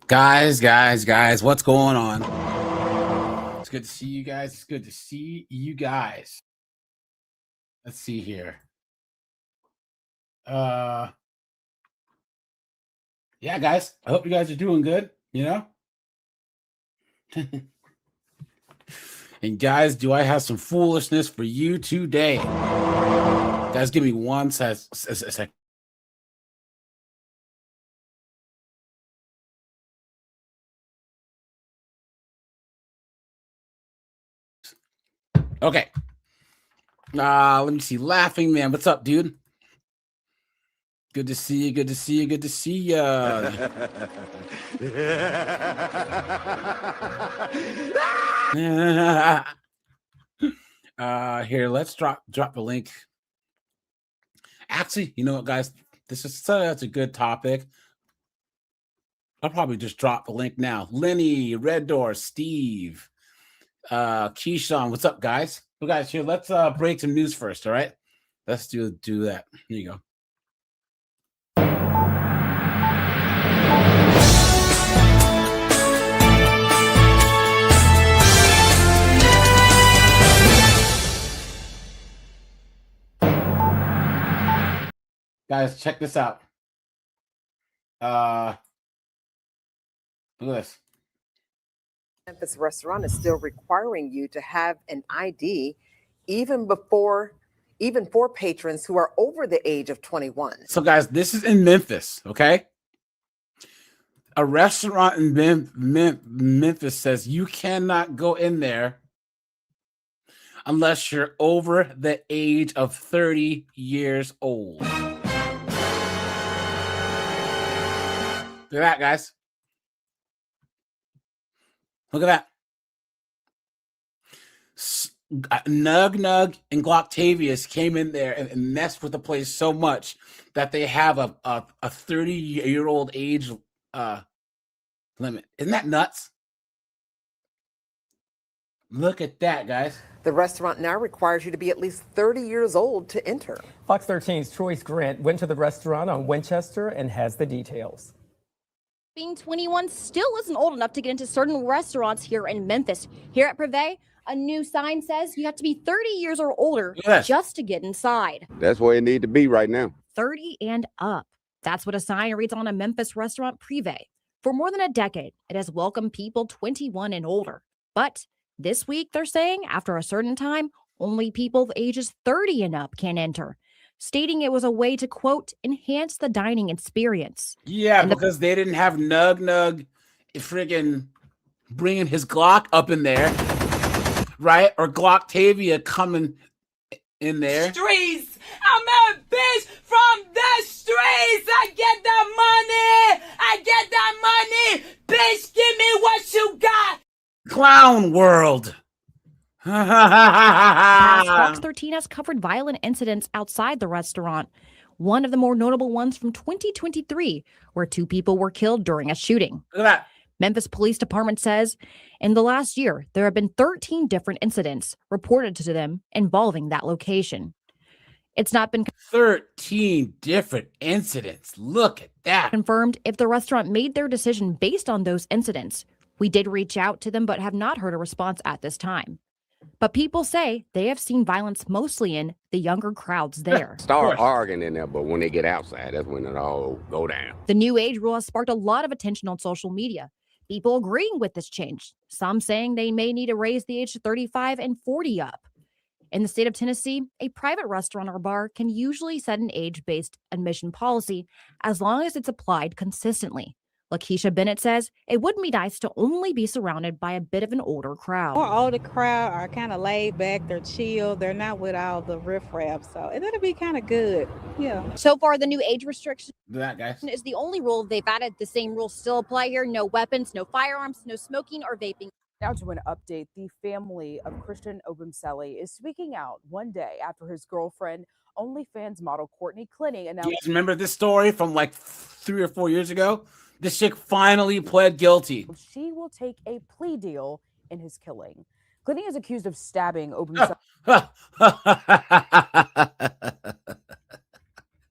Guys, what's going on? It's good to see you guys. It's good to see you guys. Let's see here. Yeah, guys, I hope you guys are doing good, you know? And guys, do I have some foolishness for you today? Guys, give me one second. Okay. Let me see. Laughing Man, what's up, dude? Good to see you. Good to see you. Good to see you. Here, let's drop the link. Actually, you know what, guys? This is such a good topic. I'll probably just drop the link now. Lenny, Red Door, Steve, Keyshawn, what's up, guys? Well, guys, here, let's break some news first, all right? Let's do that. Here you go. Guys, check this out. Look at this. Memphis restaurant is still requiring you to have an ID even for patrons who are over the age of 21. So, guys, this is in Memphis, okay? A restaurant in Memphis says you cannot go in there unless you're over the age of 30 years old. Look at that, guys. Look at that. Nug and Glocktavius came in there and messed with the place so much that they have a 30-year-old age limit. Isn't that nuts? Look at that, guys. The restaurant now requires you to be at least 30 years old to enter. Fox 13's Troy's Grant went to the restaurant on Winchester and has the details. Being 21 still isn't old enough to get into certain restaurants here in Memphis. Here at Privé, a new sign says you have to be 30 years or older just to get inside. That's where you need to be right now. 30 and up. That's what a sign reads on a Memphis restaurant, Privé. For more than a decade, it has welcomed people 21 and older. But this week, they're saying after a certain time, only people of ages 30 and up can enter, stating it was a way to, quote, enhance the dining experience. Yeah, because they didn't have Nug friggin' bringing his Glock up in there, right? Or Glocktavia coming in there. Streets! I'm a bitch from the streets! I get that money! I get that money! Bitch, give me what you got! Clown world! Fox 13 has covered violent incidents outside the restaurant. One of the more notable ones from 2023, where 2 people were killed during a shooting. Look at that. Memphis Police Department says in the last year, there have been 13 different incidents reported to them involving that location. It's not been 13 different incidents. Look at that. Confirmed if the restaurant made their decision based on those incidents. We did reach out to them, but have not heard a response at this time. But people say they have seen violence mostly in the younger crowds there. Start arguing in there, but when they get outside, that's when it all go down. The new age rule has sparked a lot of attention on social media. People agreeing with this change. Some saying they may need to raise the age to 35 and 40 up. In the state of Tennessee, a private restaurant or bar can usually set an age-based admission policy as long as it's applied consistently. Lakeisha Bennett says it would be nice to only be surrounded by a bit of an older crowd. More older crowd are kind of laid back, they're chill, they're not with all the riffraff, so it'll be kind of good, yeah. So far, the new age restriction that, guys, is the only rule they've added. The same rules still apply here. No weapons, no firearms, no smoking or vaping. Now to an update, the family of Christian Obumseli is speaking out one day after his girlfriend, OnlyFans model Courtney Clinty, announced— you guys remember this story from like 3 or 4 years ago? This chick finally pled guilty. She will take a plea deal in his killing. Clinty is accused of stabbing Obumseli. Look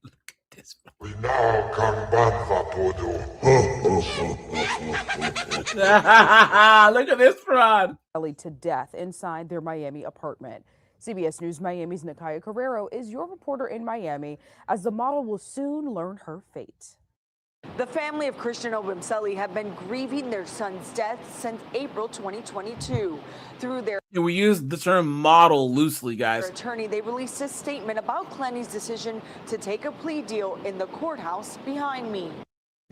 at this. Look at this fraud. To death inside their Miami apartment. CBS News Miami's Nakaya Carrero is your reporter in Miami as the model will soon learn her fate. The family of Christian Obumseli have been grieving their son's death since April 2022. Through their We use the term model loosely, guys. attorney, they released a statement about Clenny's decision to take a plea deal in the courthouse behind me.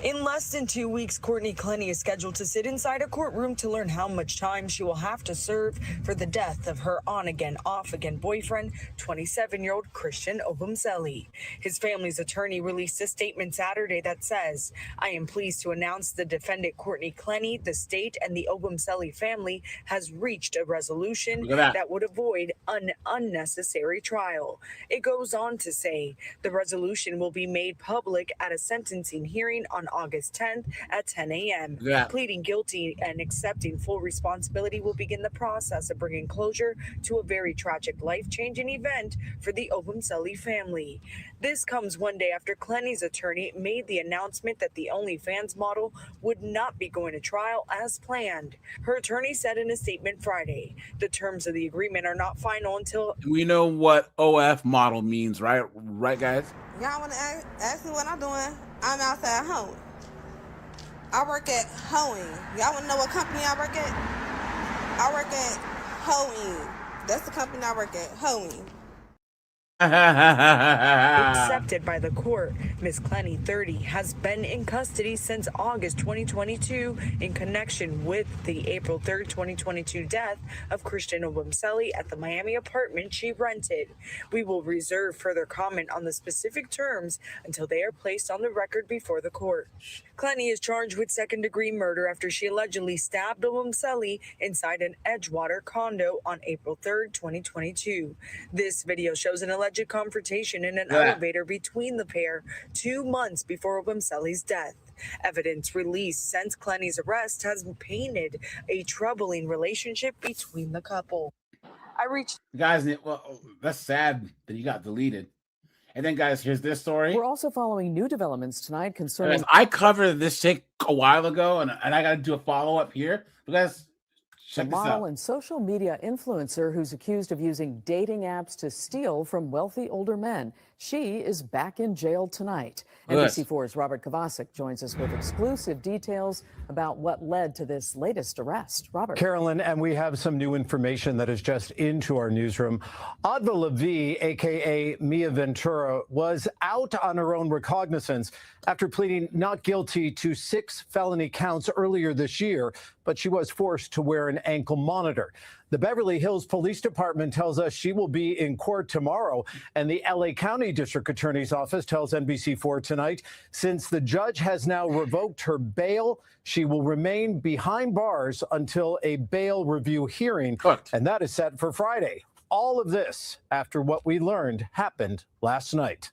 In less than 2 weeks, Courtney Clenny is scheduled to sit inside a courtroom to learn how much time she will have to serve for the death of her on-again, off-again boyfriend, 27-year-old Christian Obumseli. His family's attorney released a statement Saturday that says, "I am pleased to announce the defendant Courtney Clenny, the state, and the Obumseli family has reached a resolution that would avoid an unnecessary trial." It goes on to say, the resolution will be made public at a sentencing hearing on August 10th at 10 a.m. Pleading guilty and accepting full responsibility will begin the process of bringing closure to a very tragic, life-changing event for the Obumseli family. This comes one day after Clenny's attorney made the announcement that the OnlyFans model would not be going to trial as planned. Her attorney said in a statement Friday, the terms of the agreement are not final until... We know what OF model means, right? Right, guys? Y'all want to ask me what I'm doing? I'm outside hoeing. I work at hoeing. Y'all want to know what company I work at? I work at hoeing. That's the company I work at, hoeing. Accepted by the court. Ms. Clenny, 30, has been in custody since August 2022 in connection with the April 3rd, 2022 death of Christian Obumseli at the Miami apartment she rented. We will reserve further comment on the specific terms until they are placed on the record before the court. Clenny is charged with second-degree murder after she allegedly stabbed Obumseli inside an Edgewater condo on April 3rd, 2022. This video shows an alleged confrontation in an elevator between the pair 2 months before Obumseli's death. Evidence released since Clenny's arrest has painted a troubling relationship between the couple. I reached... Guys, well, that's sad that he got deleted. And then, guys, here's this story. We're also following new developments tonight concerning... Guys, I covered this chick a while ago, and I got to do a follow-up here. But guys, check this out. Model and social media influencer who's accused of using dating apps to steal from wealthy older men. She is back in jail tonight. NBC4's Robert Kovacic joins us with exclusive details about what led to this latest arrest. Robert. Carolyn, and we have some new information that is just into our newsroom. Adva Levi, a.k.a. Mia Ventura, was out on her own recognizance after pleading not guilty to 6 felony counts earlier this year, but she was forced to wear an ankle monitor. The Beverly Hills Police Department tells us she will be in court tomorrow, and the L.A. County District Attorney's Office tells NBC4 tonight, since the judge has now revoked her bail, she will remain behind bars until a bail review hearing, and that is set for Friday. All of this after what we learned happened last night.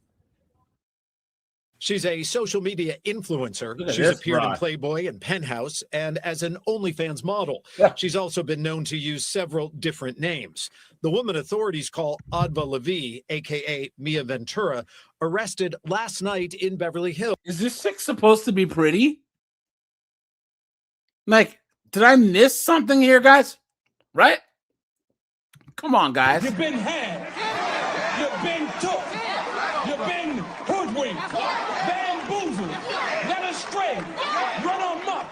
She's a social media influencer. She's appeared in Playboy and Penthouse and as an OnlyFans model. She's also been known to use several different names. The woman authorities call Adva Levi, a.k.a. Mia Ventura, arrested last night in Beverly Hills. Is this chick supposed to be pretty? Like, did I miss something here, guys? Right? Come on, guys. You've been had. You've been took. You've been hoodwinked. Bamboozled. Led astray. Run amok.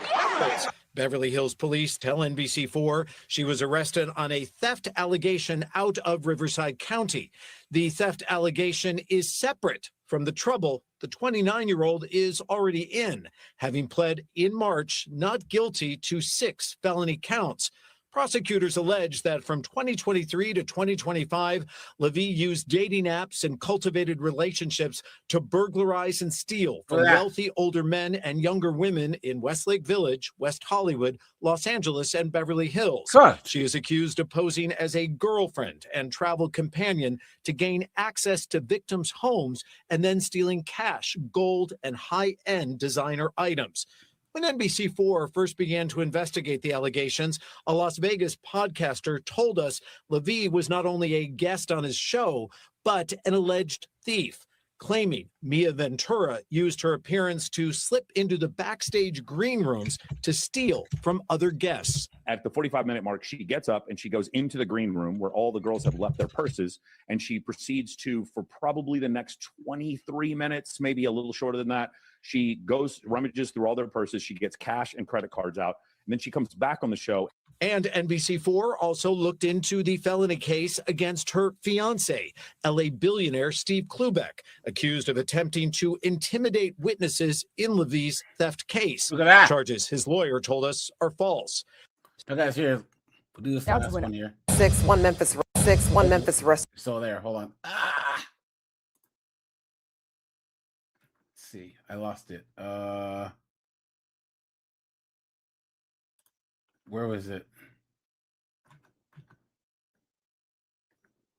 Beverly Hills police tell NBC4 she was arrested on a theft allegation out of Riverside County. The theft allegation is separate from the trouble the 29-year-old is already in, having pled in March not guilty to 6 felony counts. Prosecutors allege that from 2023 to 2025, Levi used dating apps and cultivated relationships to burglarize and steal from wealthy older men and younger women in Westlake Village, West Hollywood, Los Angeles, and Beverly Hills. She is accused of posing as a girlfriend and travel companion to gain access to victims' homes and then stealing cash, gold, and high-end designer items. When NBC4 first began to investigate the allegations, a Las Vegas podcaster told us Levi was not only a guest on his show, but an alleged thief. claiming Mia Ventura used her appearance to slip into the backstage green rooms to steal from other guests. At the 45-minute mark, she gets up and she goes into the green room where all the girls have left their purses, and she proceeds to, for probably the next 23 minutes, maybe a little shorter than that, she goes, rummages through all their purses, she gets cash and credit cards out, and then she comes back on the show. And NBC4 also looked into the felony case against her fiancé, LA billionaire Steve Klubeck, accused of attempting to intimidate witnesses in Levy's theft case. Look at that. Charges his lawyer told us are false. So guys, here, we'll do this last one here. 6-1 Memphis rest. So there, hold on. Let's see, I lost it. Where was it?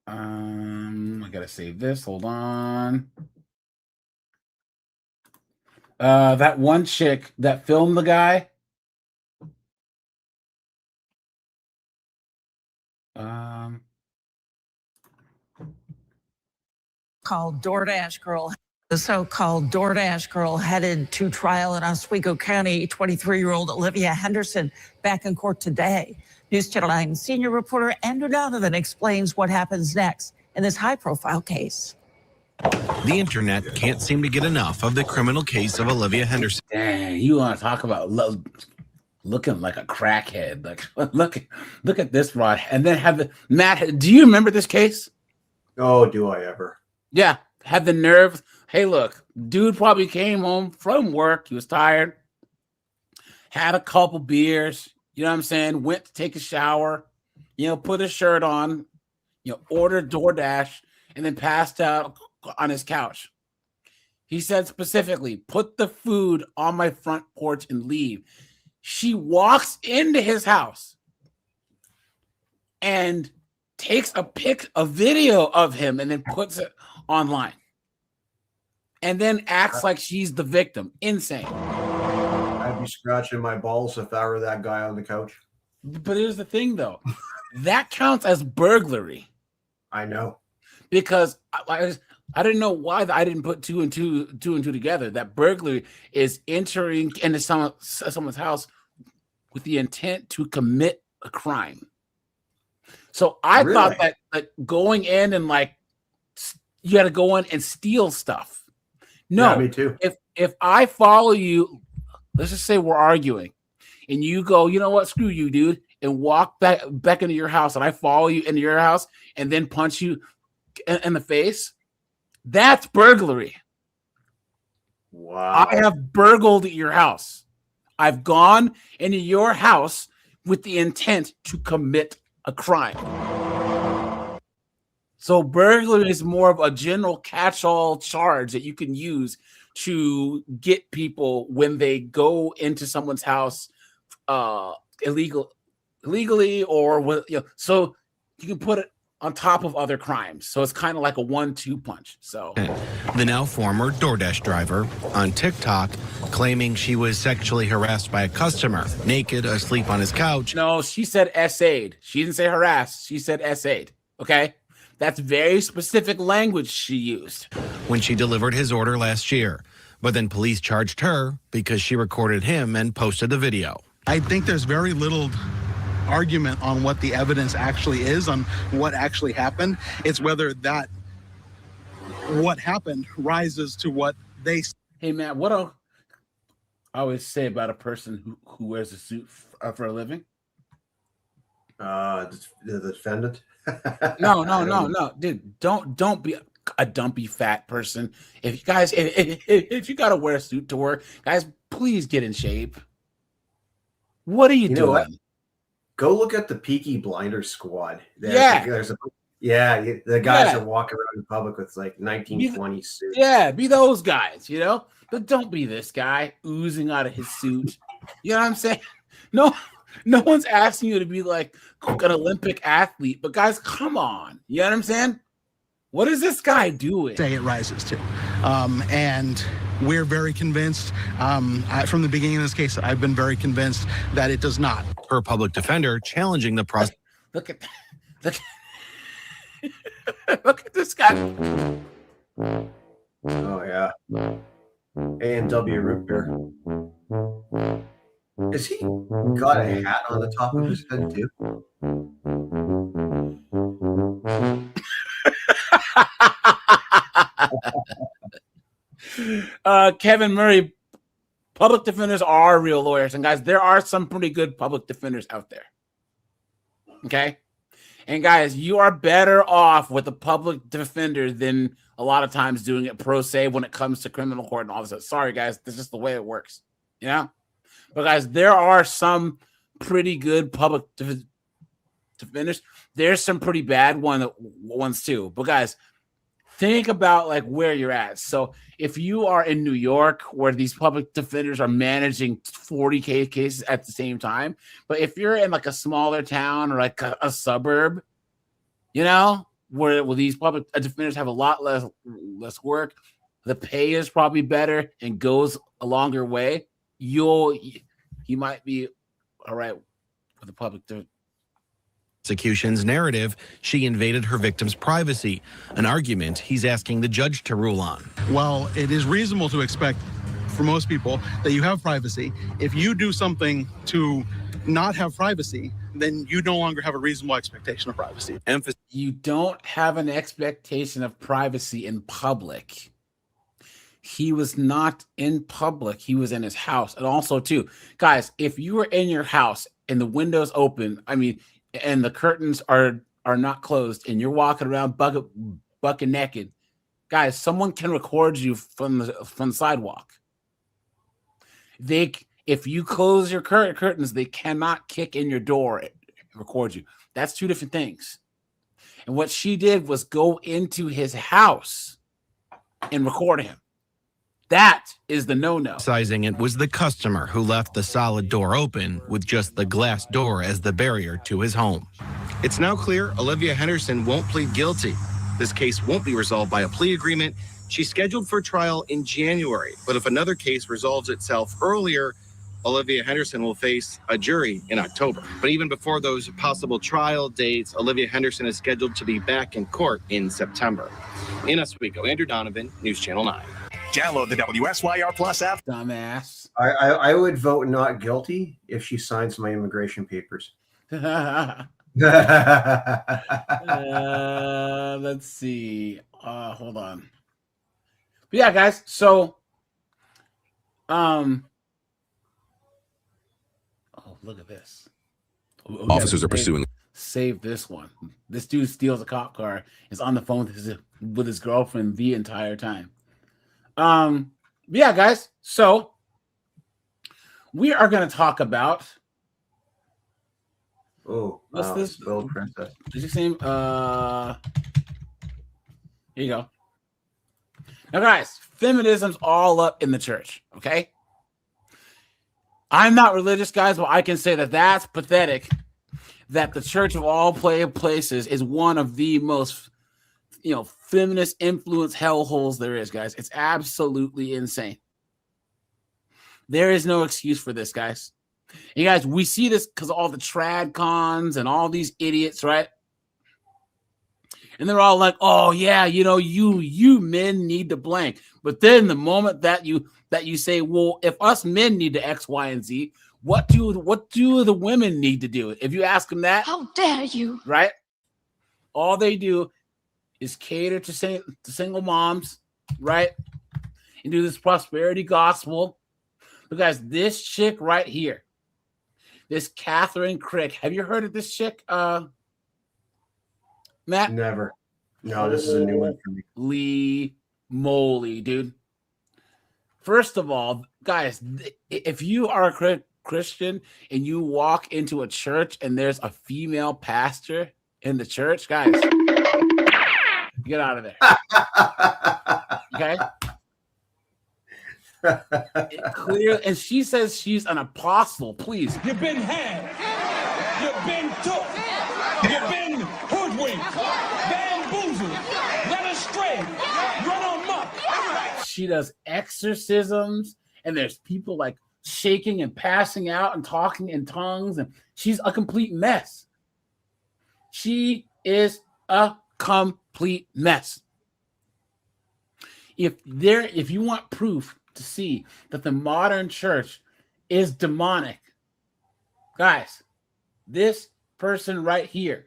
I gotta save this. Hold on. That one chick that filmed the guy. Called DoorDash girl. The so-called DoorDash girl headed to trial in Oswego County. 23-year-old Olivia Henderson back in court today. News Channel 9 senior reporter Andrew Donovan explains what happens next in this high-profile case. The internet can't seem to get enough of the criminal case of Olivia Henderson. Dang, you want to talk about looking like a crackhead? Like, look at this, Rod. And then have the Matt. Do you remember this case? Oh, do I ever? Yeah, had the nerve. Hey, look, dude probably came home from work. He was tired, had a couple beers, you know what I'm saying? Went to take a shower, put his shirt on, ordered DoorDash, and then passed out on his couch. He said specifically, put the food on my front porch and leave. She walks into his house and takes a video of him and then puts it online. And then acts like she's the victim. Insane. I'd be scratching my balls if I were that guy on the couch. But here's the thing, though. That counts as burglary. I know. Because I didn't know why I didn't put two and two together. That burglary is entering into someone's house with the intent to commit a crime. So I thought that going in and you got to go in and steal stuff. No, yeah, me too. If I follow you, let's just say we're arguing, and you go, you know what, screw you, dude, and walk back into your house, and I follow you into your house, and then punch you in the face, that's burglary. Wow. I have burgled your house. I've gone into your house with the intent to commit a crime. So burglary is more of a general catch-all charge that you can use to get people when they go into someone's house illegally, or so you can put it on top of other crimes. So it's kind of like a 1-2 punch. So the now former DoorDash driver on TikTok claiming she was sexually harassed by a customer, naked, asleep on his couch. No, she said SA'd. She didn't say harassed. She said SA'd. Okay? That's very specific language she used. When she delivered his order last year. But then police charged her because she recorded him and posted the video. I think there's very little argument on what the evidence actually is, on what actually happened. It's whether what happened rises to what they say. Hey, man, what I always say about a person who wears a suit for a living? The defendant? No, dude, don't be a dumpy fat person. If you guys, if you gotta wear a suit to work, guys, please get in shape. What are you doing? What? Go look at the Peaky Blinders squad. The guys that walk around in public with 1920s suits. Yeah, be those guys, But don't be this guy oozing out of his suit. You know what I'm saying? No one's asking you to be like an Olympic athlete, but guys, come on. You know what I'm saying? What is this guy doing? Say it rises to. And we're very convinced, from the beginning of this case, I've been very convinced that it does not. Her public defender challenging the process. Look at that. Look at this guy. Oh yeah. A&W root beer. Has he got a hat on the top of his head too? Kevin Murray, public defenders are real lawyers. And guys, there are some pretty good public defenders out there. Okay? And guys, you are better off with a public defender than a lot of times doing it pro se when it comes to criminal court and all this. Sorry, guys, this is the way it works. You know? But guys, there are some pretty good public defenders. There's some pretty bad ones too. But guys, think about like where you're at. So if you are in New York where these public defenders are managing 40 cases at the same time, but if you're in like a smaller town or like a suburb, you know, where these public defenders have a lot less work, the pay is probably better and goes a longer way, you might be all right with the public prosecution's narrative, she invaded her victim's privacy, an argument he's asking the judge to rule on. While it is reasonable to expect for most people that you have privacy, if you do something to not have privacy, then you no longer have a reasonable expectation of privacy. You don't have an expectation of privacy in public. He was not in public. He was in his house. And also, too, guys, if you were in your house and the windows open, and the curtains are not closed and you're walking around bucket naked, guys, someone can record you from the sidewalk. If you close your curtains, they cannot kick in your door and record you. That's two different things. And what she did was go into his house and record him. That is the no-no. Sizing it was the customer who left the solid door open with just the glass door as the barrier to his home. It's now clear Olivia Henderson won't plead guilty. This case won't be resolved by a plea agreement. She's scheduled for trial in January, but if another case resolves itself earlier, Olivia Henderson will face a jury in October. But even before those possible trial dates, Olivia Henderson is scheduled to be back in court in September. In Oswego, Andrew Donovan, News Channel 9. Download the WSYR Plus app. Dumbass. I would vote not guilty if she signs my immigration papers. Let's see. Hold on. But yeah, guys. So, oh, look at this. Officers are pursuing. Save this one. This dude steals a cop car. Is on the phone with his girlfriend the entire time. Yeah, guys. So we are going to talk about. Oh, what's this? Spoiled Princess. Is his name? Here you go. Now, guys, feminism's all up in the church. Okay. I'm not religious, guys, but I can say that that's pathetic. That the church of all places is one of the most, feminist influence hellholes there is, guys. It's absolutely insane. There is no excuse for this, guys. And guys, we see this because of all the trad cons and all these idiots, right? And they're all like, "Oh yeah, you men need to blank." But then the moment that you say, "Well, if us men need to X, Y, and Z, what do the women need to do?" If you ask them that, how dare you? Right? All they do is cater to single moms, right? And do this prosperity gospel. But guys, this chick right here, this Catherine Crick, have you heard of this chick, Matt? Never. No, this is a new one for me. Holy moly, dude. First of all, guys, if you are a Christian and you walk into a church and there's a female pastor in the church, guys, get out of there. Okay? Clear, and she says she's an apostle. Please. You've been had. You've been took. You've been hoodwinked, bamboozled, led astray, run amok. She does exorcisms, and there's people like shaking and passing out and talking in tongues, and she's a complete mess. She is a complete mess. if you want proof to see that the modern church is demonic, guys, this person right here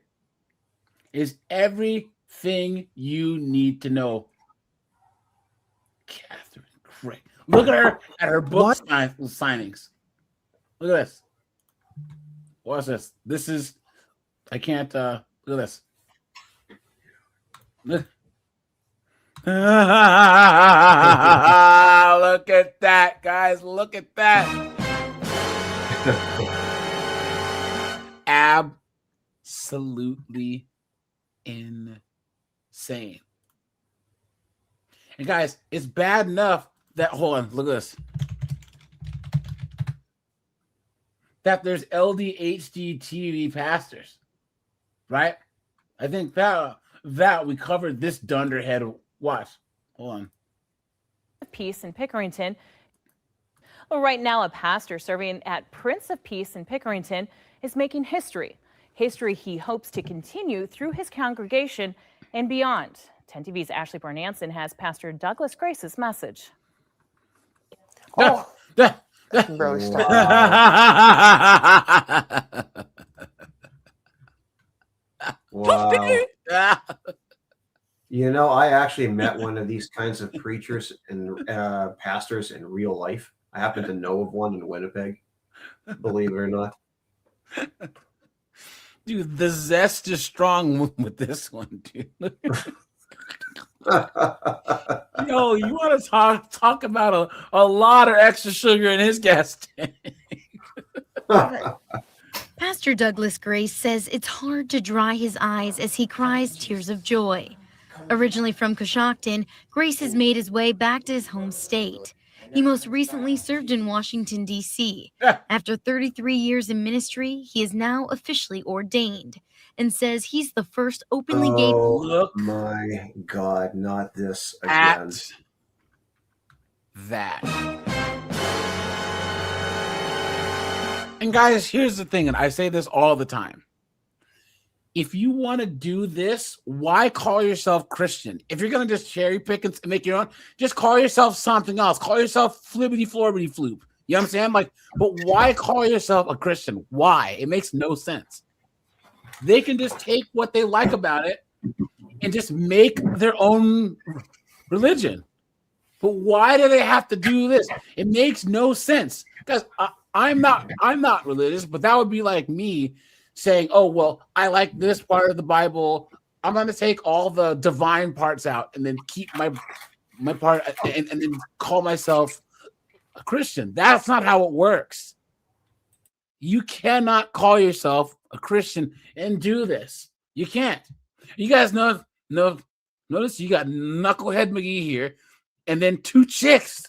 is everything you need to know. Catherine, great. Look at her book signings. Look at this. What's this? This is, I can't, look at this. Look. Look at that, guys. Look at that. Absolutely insane. And guys, it's bad enough that, hold on, look at this. That there's LDHD TV pastors, right? I think that we covered this dunderhead. Watch, hold on. Peace in Pickerington. Well, right now, a pastor serving at Prince of Peace in Pickerington is making history. History he hopes to continue through his congregation and beyond. 10 TV's Ashley Bernanson has Pastor Douglas Grace's message. Oh, really stop. Wow. You know, I actually met one of these kinds of preachers and pastors in real life. I happen to know of one in Winnipeg, believe it or not. Dude, the zest is strong with this one, dude. Yo, you want to talk about a lot of extra sugar in his gas tank. Pastor Douglas Grace says it's hard to dry his eyes as he cries tears of joy. Originally from Coshocton, Grace has made his way back to his home state. He most recently served in Washington, D.C. After 33 years in ministry, he is now officially ordained and says he's the first openly gay. Oh my God, not this again. That. And guys, here's the thing, and I say this all the time. If you want to do this, why call yourself Christian? If you're going to just cherry pick and make your own, just call yourself something else. Call yourself flibbity florbity floop. You know what I'm saying? Like, but why call yourself a Christian? Why? It makes no sense. They can just take what they like about it and just make their own religion. But why do they have to do this? It makes no sense. Because I'm not religious, but that would be like me saying, oh, well, I like this part of the Bible. I'm going to take all the divine parts out and then keep my part and then call myself a Christian. That's not how it works. You cannot call yourself a Christian and do this. You can't. You guys notice you got Knucklehead McGee here and then two chicks.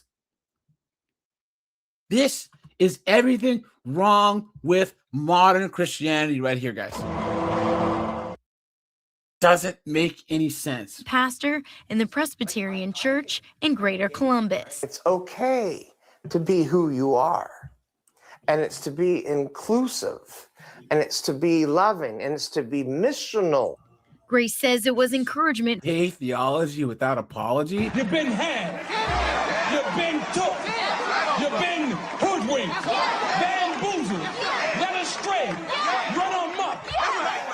This is everything wrong with modern Christianity right here, guys. Doesn't make any sense. Pastor in the Presbyterian Church in Greater Columbus. It's okay to be who you are, and it's to be inclusive, and it's to be loving, and it's to be missional. Grace says it was encouragement. Hey, theology without apology. You've been had. You've been took. You've been hoodwinked. Bamboozled. Led astray. Run amok.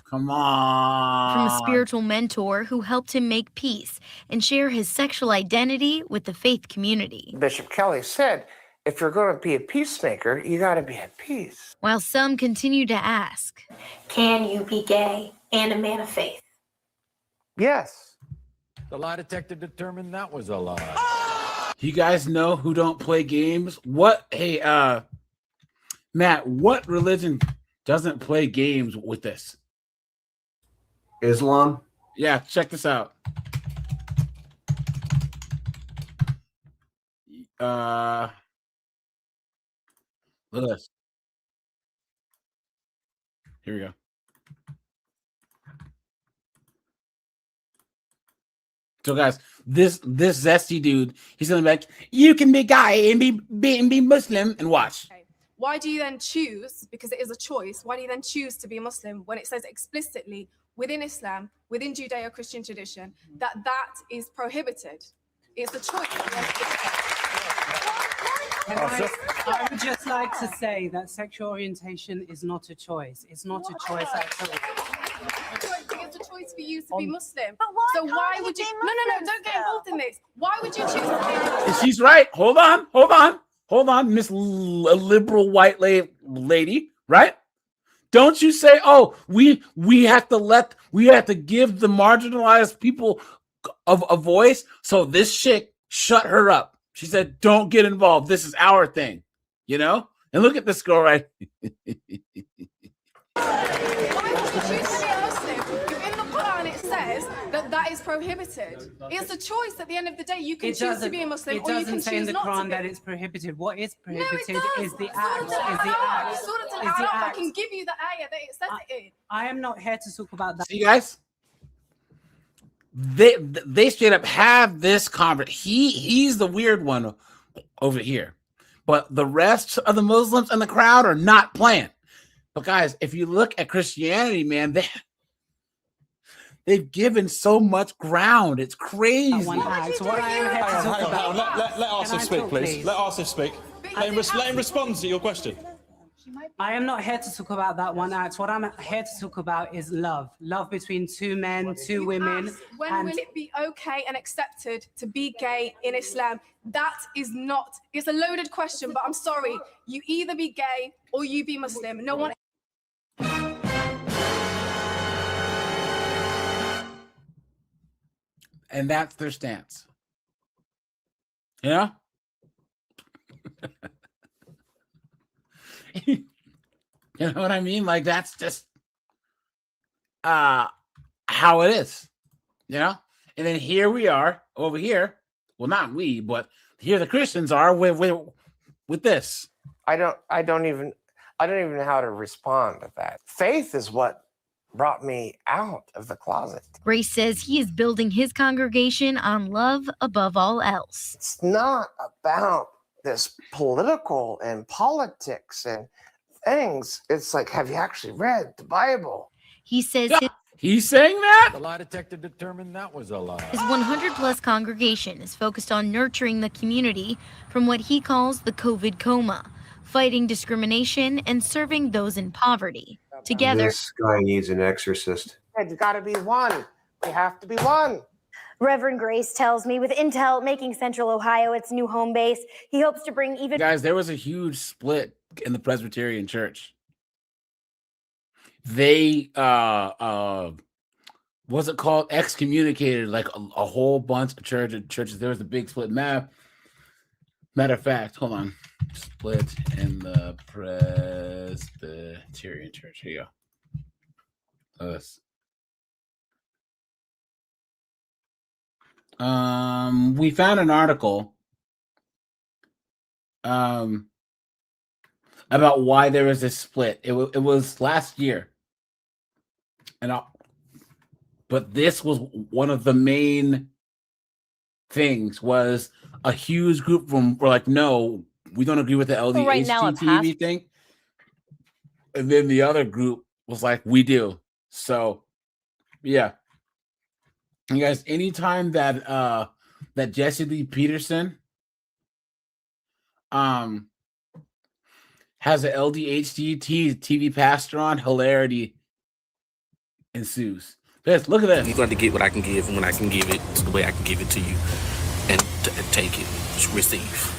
Come on. From a spiritual mentor who helped him make peace and share his sexual identity with the faith community. Bishop Kelly said, if you're going to be a peacemaker, you got to be at peace. While some continue to ask, can you be gay and a man of faith? Yes. The lie detector determined that was a lie. You guys know who don't play games? What? Hey, Matt, what religion doesn't play games with this? Islam? Yeah, check this out. Look at this. Here we go. So guys, this zesty dude, he's gonna be like, you can be gay and be Muslim, and watch. Why do you then choose, because it is a choice, why do you then choose to be a Muslim when it says explicitly within Islam, within Judeo-Christian tradition, that is prohibited? It's a choice at the end of the day. I would just like to say that sexual orientation is not a choice. It's not a choice at all. It's a choice for you to be Muslim. But why? So why would you? No, don't get involved in this. Why would you choose to be? She's right. Hold on, Miss liberal white lady, right? Don't you say, oh, we have to give the marginalized people a voice. So this chick shut her up. She said, don't get involved. This is our thing, you know? And look at this girl right. Why would you choose to be a Muslim if in the Quran it says that is prohibited? It's a choice at the end of the day. You can choose to be a Muslim or you can choose not to be. It doesn't say in the Quran that it's prohibited. What is prohibited is the act. I can give you the ayah that it says it in. I am not here to talk about that. See, guys? They straight up have this conversation. He's the weird one over here, but the rest of the Muslims in the crowd are not playing. But guys, if you look at Christianity, man, they've given so much ground. It's crazy. Let Asif speak, please. Let Asif speak. Let him respond to your question. I am not here to talk about that one act. What I'm here to talk about is love. Love between two men, two women. When will it be okay and accepted to be gay in Islam? That is not, it's a loaded question, but I'm sorry. You either be gay or you be Muslim. No one. And that's their stance. Yeah? You know what I mean? Like, that's just how it is, you know? And then here we are over here. Well, not we, but here the Christians are with this. I don't even know how to respond to that. Faith is what brought me out of the closet. Grace says he is building his congregation on love above all else. It's not about this political and politics and things. It's like, have you actually read the Bible? He says he's saying that? The lie detector determined that was a lie. his 100-plus congregation is focused on nurturing the community from what he calls the COVID coma, fighting discrimination and serving those in poverty. Together, This guy needs an exorcist. It's got to be one. We have to be one. Reverend Grace tells me with Intel making Central Ohio its new home base, he hopes to bring even... Guys, there was a huge split in the Presbyterian Church. They what's it called? Excommunicated like a whole bunch of churches. There was a big split. Matter of fact, hold on. Split in the Presbyterian Church. Here you go. We found an article about why there was this split. It was last year, but this was one of the main things. Was a huge group from were like, no, we don't agree with the LDHTV thing, and then the other group was like, we do. So, yeah. You guys, anytime that Jesse Lee Peterson has an LDHD TV pastor on, hilarity ensues. Guys, look at this. You're going to get what I can give, and when I can give it, it's the way I can give it to you, and take it, receive.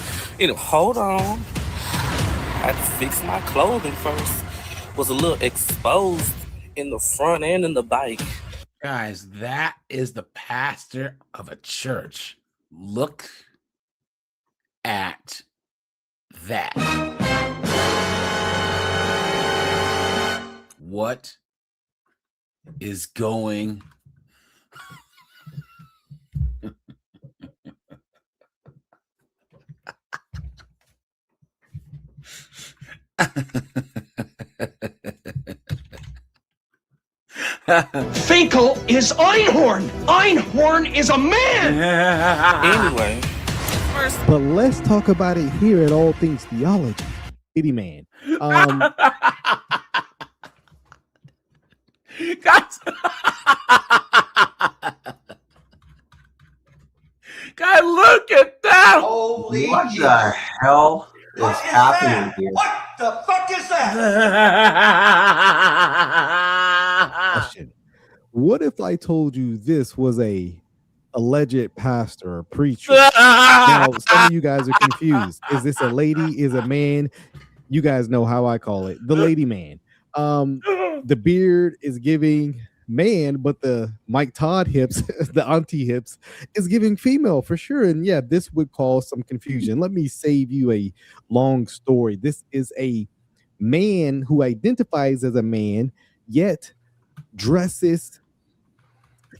Hold on. I had to fix my clothing first. Was a little exposed in the front and in the bike. Guys, that is the pastor of a church. Look at that. What is going Finkel is Einhorn. Einhorn is a man. Anyway. But let's talk about it here at All Things Theology. Kitty Man. Guys, look Holy what Jesus. The hell is happening here? What the fuck is that? Question. What if I told you this was a alleged pastor or preacher? Now, some of you guys are confused. Is this a lady? Is a man? You guys know how I call it, the lady man. The beard is giving man, but the Mike Todd hips, the auntie hips, is giving female for sure. And yeah, this would cause some confusion. Let me save you a long story. This is a man who identifies as a man, yet dresses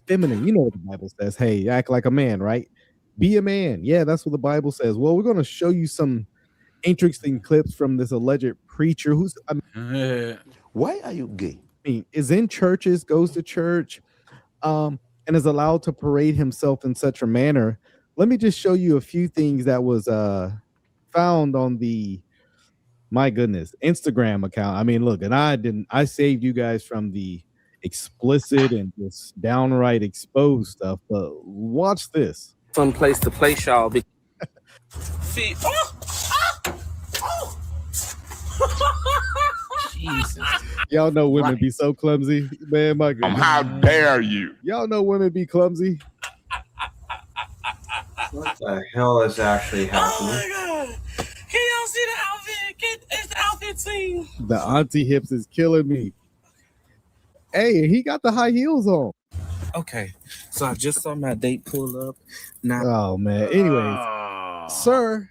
feminine. You know what the Bible says. Hey, act like a man, right? Be a man. Yeah, that's what the Bible says. Well, we're going to show you some interesting clips from this alleged preacher who's why are you gay? I mean, is in churches, goes to church, and is allowed to parade himself in such a manner. Let me just show you a few things that was found on the, my goodness, Instagram account. I mean, look, and I saved you guys from the explicit and just downright exposed stuff, but watch this. Some place to place y'all. See, Jesus. Y'all know women be so clumsy, man. My goodness. How dare you? Y'all know women be clumsy. What the hell is actually happening? Oh my God. Can y'all see the outfit? It's the outfit scene. The auntie hips is killing me. Hey, he got the high heels on. Okay, so I just saw my date pull up. Now, oh man. Anyways, sir.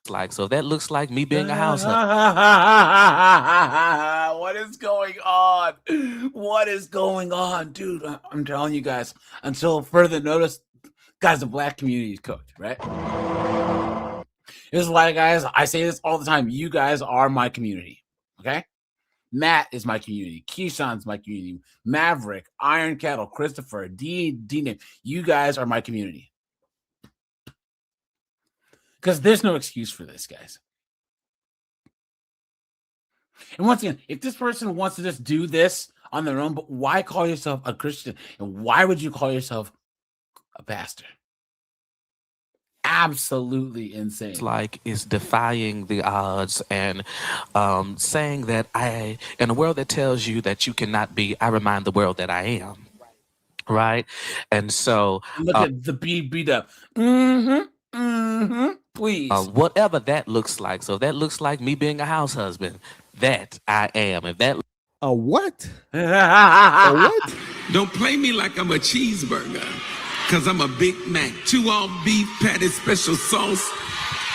Like, so that looks like me being a house What is going on? What is going on, dude? I'm telling you guys, until further notice, guys, the black community is cooked, right? This is why, guys, I say this all the time. You guys are my community, okay? Matt is my community. Keyshawn's my community. Maverick, Iron Kettle, Christopher, D. You guys are my community. Because there's no excuse for this, guys. And once again, if this person wants to just do this on their own, but why call yourself a Christian? And why would you call yourself a pastor? Absolutely insane. Like is defying the odds and saying that in a world that tells you that you cannot be, I remind the world that I am. Right? And so look at the beat up. Please. Whatever that looks like. So that looks like me being a house husband. That I am. And that a what? A what? Don't play me like I'm a cheeseburger, because I'm a Big Mac. 2 all beef patty, special sauce,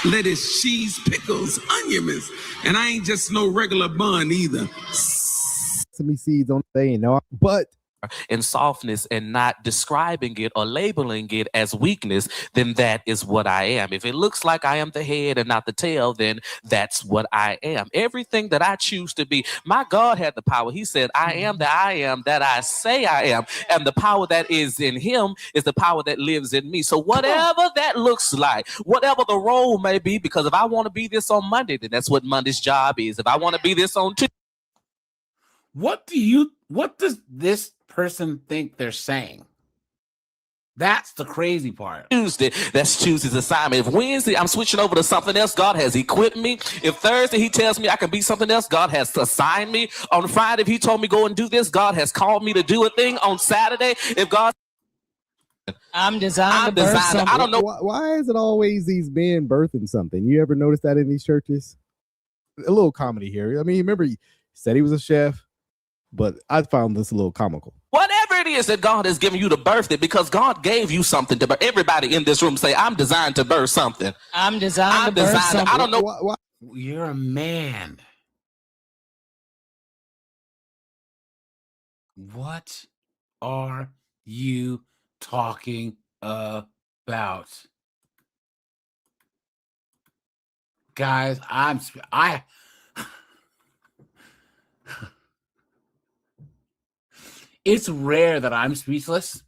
lettuce, cheese, pickles, onions. And I ain't just no regular bun either. Sesame seeds on the thing, no, but in softness and not describing it or labeling it as weakness, then that is what I am. If it looks like I am the head and not the tail, then that's what I am. Everything that I choose to be, my God had the power. He said, I am that I say I am. And the power that is in him is the power that lives in me. So whatever that looks like, whatever the role may be, because if I want to be this on Monday, then that's what Monday's job is. If I want to be this on Tuesday. What does this person think they're saying? That's the crazy part. Tuesday, that's Tuesday's assignment. If Wednesday, I'm switching over to something else, God has equipped me. If Thursday, he tells me I can be something else, God has assigned me. On Friday, if he told me go and do this, God has called me to do a thing. On Saturday, if God... I'm designed to birth something. I don't know. Why is it always these men birthing something? You ever notice that in these churches? A little comedy here. I mean, remember, he said he was a chef, but I found this a little comical. Whatever it is that God has given you to birth it, because God gave you something to birth. Everybody in this room say, I'm designed to birth something. I'm designed to birth something. I don't know. Why? You're a man. What are you talking about? Guys, it's rare that I'm speechless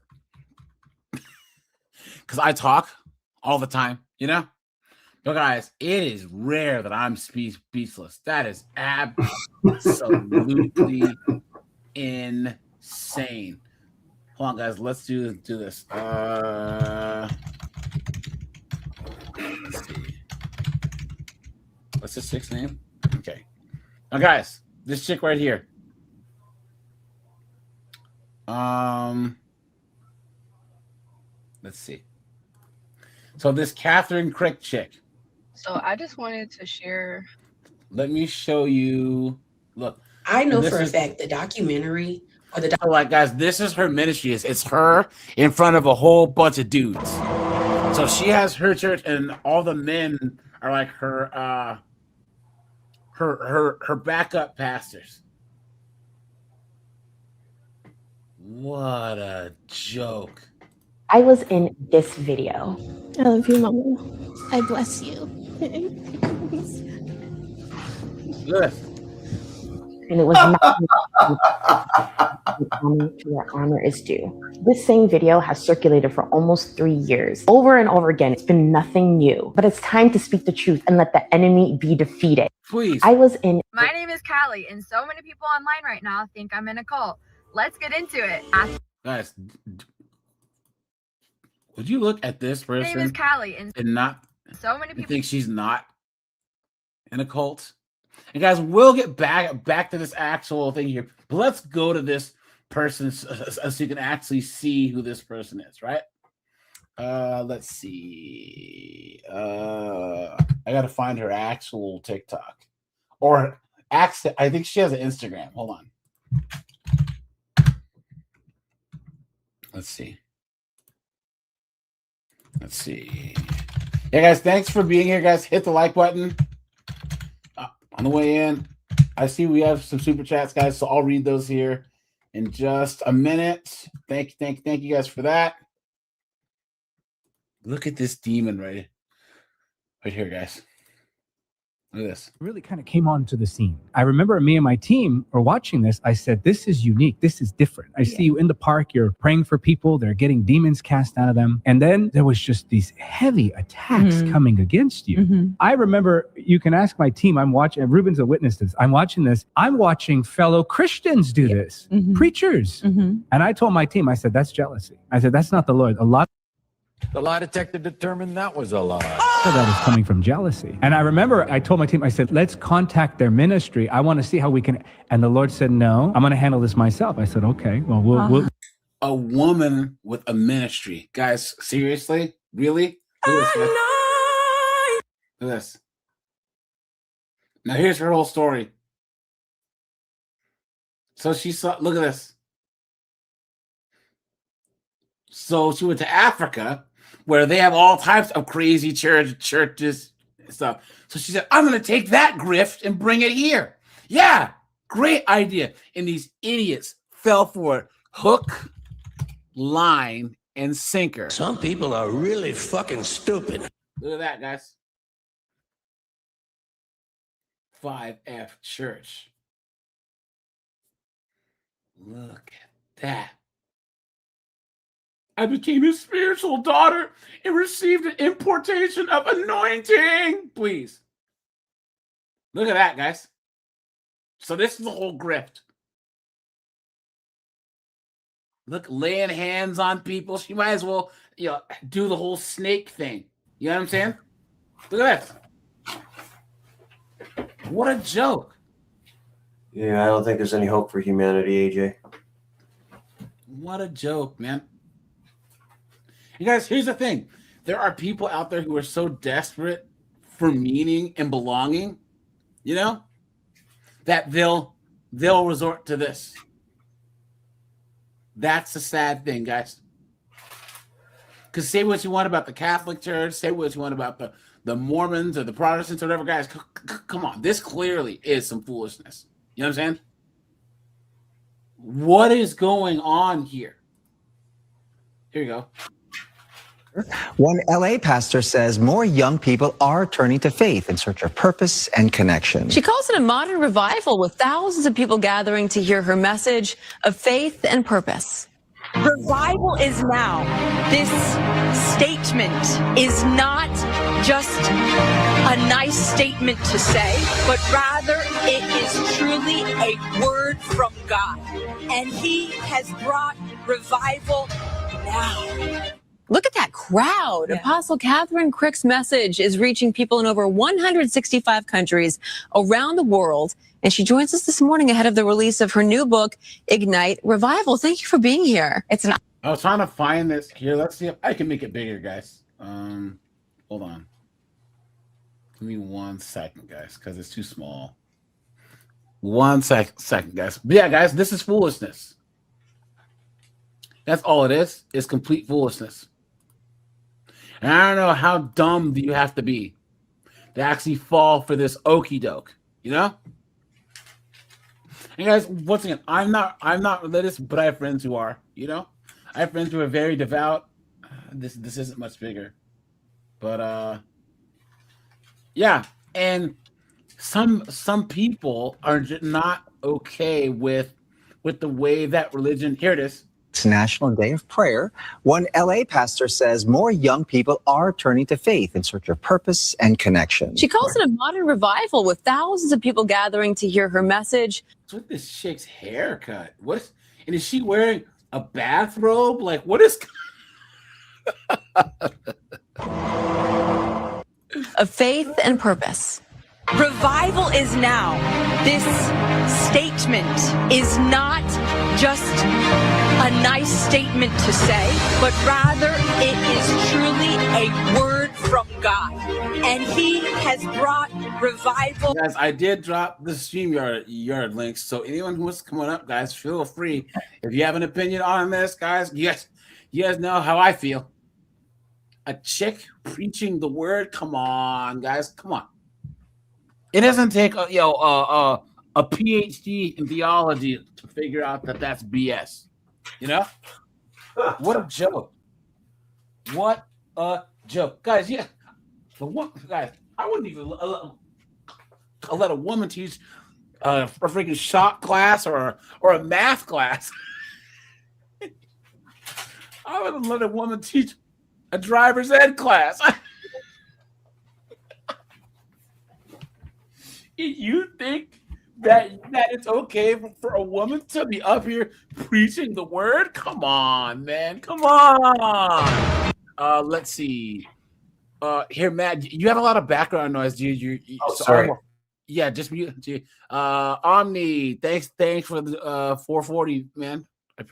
because I talk all the time, you know? But guys, it is rare that I'm speechless. That is absolutely insane. Hold on, guys. Let's do this. What's this chick's name? Okay. Now, guys, this chick right here. Let's see. So this Catherine Crick chick. So I just wanted to share. Let me show you. Look. I know for a fact the documentary or the so like, guys, this is her ministry. It's her in front of a whole bunch of dudes. So she has her church, and all the men are like her backup pastors. What a joke. I was in this video. I love you, Mama. I bless you. Look. And it was not to where honor is due. This same video has circulated for almost 3 years. Over and over again, it's been nothing new. But it's time to speak the truth and let the enemy be defeated. Please. I was in... My name is Callie, and so many people online right now think I'm in a cult. Let's get into it. Guys, would you look at this person? My name is Callie, and not so many people think she's not in a cult? And guys, we'll get back to this actual thing here. But let's go to this person so you can actually see who this person is, right? Let's see. I gotta find her actual TikTok. Or I think she has an Instagram. Hold on. Let's see. Yeah, guys, thanks for being here, guys. Hit the like button. On the way in, I see we have some super chats, guys, so I'll read those here in just a minute. Thank you guys for that. Look at this demon right here, guys. Look at this. Really kind of came onto the scene. I remember me and my team were watching this. I said, this is unique. This is different. I see you in the park. You're praying for people. They're getting demons cast out of them. And then there was just these heavy attacks coming against you. I remember, you can ask my team, I'm watching, and Ruben's a witness to this. I'm watching this. I'm watching fellow Christians do this, preachers. And I told my team, I said, that's jealousy. I said, that's not the Lord. The lie detector determined that was a lie. That is coming from jealousy. And I remember I told my team, I said, let's contact their ministry. I want to see how we can. And the Lord said, no, I'm going to handle this myself. I said, okay, well, we'll. A woman with a ministry. Guys, seriously? Really? Look at this. Look at this. Now here's her whole story. So she saw, look at this. So she went to Africa, where they have all types of crazy churches and stuff. So she said, I'm going to take that grift and bring it here. Yeah, great idea. And these idiots fell for it. Hook, line, and sinker. Some people are really fucking stupid. Look at that, guys. 5F Church. Look at that. I became his spiritual daughter and received an importation of anointing. Please. Look at that, guys. So this is the whole grift. Look, laying hands on people. She might as well, do the whole snake thing. You know what I'm saying? Look at that. What a joke. Yeah, I don't think there's any hope for humanity, AJ. What a joke, man. You guys, here's the thing. There are people out there who are so desperate for meaning and belonging, that they'll resort to this. That's the sad thing, guys. Because say what you want about the Catholic Church, say what you want about the Mormons or the Protestants or whatever, guys. Come on. This clearly is some foolishness. You know what I'm saying? What is going on here? Here you go. One LA pastor says more young people are turning to faith in search of purpose and connection. She calls it a modern revival with thousands of people gathering to hear her message of faith and purpose. Revival is now. This statement is not just a nice statement to say, but rather it is truly a word from God. And he has brought revival now. Look at that crowd. Apostle Catherine Crick's message is reaching people in over 165 countries around the world. And she joins us this morning ahead of the release of her new book, Ignite Revival. Thank you for being here. It's an I was trying to find this here. Let's see if I can make it bigger, guys. Hold on. Give me 1 second, guys, because it's too small. 1 second, guys. But yeah, guys, this is foolishness. That's all it is. It's complete foolishness. And I don't know how dumb do you have to be to actually fall for this okie doke, you know? And guys, once again, I'm not religious, but I have friends who are, you know? I have friends who are very devout. This isn't much bigger. But yeah, and some people are just not okay with the way that religion, here it is. It's National Day of Prayer. One LA pastor says more young people are turning to faith in search of purpose and connection. She calls it a modern revival with thousands of people gathering to hear her message. What's with this chick's haircut? And is she wearing a bathrobe? Like, what is Of faith and purpose. Revival is now. This statement is not just a nice statement to say, but rather it is truly a word from God. And he has brought revival. Guys, I did drop the StreamYard links, so anyone who's coming up, guys, feel free. If you have an opinion on this, guys, you guys know how I feel. A chick preaching the word, come on, guys, come on. It doesn't take a PhD in theology to figure out that that's BS. You know? What a joke. What a joke. Guys, yeah. Guys, I wouldn't even let a woman teach a freaking shop class or a math class. I wouldn't let a woman teach a driver's ed class. You think that it's okay for a woman to be up here preaching the word? Come on, man. Come on. Let's see. Here, Matt, you have a lot of background noise, dude. Sorry. Yeah, just mute. Omni, thanks for the 440, man. I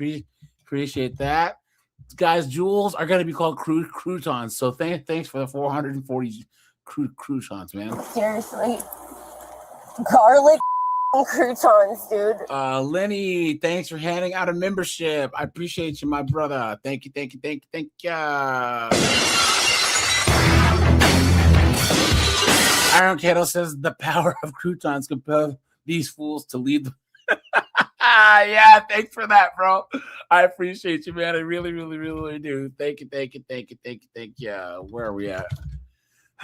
appreciate that. Guys, jewels are going to be called croutons. So thanks for the 440 croutons, man. Seriously. Garlic croutons, dude. Lenny, thanks for handing out a membership. I appreciate you, my brother. Thank you. Iron Kettle says the power of croutons compel these fools to lead them. Yeah, thanks for that, bro. I appreciate you, man. I really do. Thank you. Where are we at?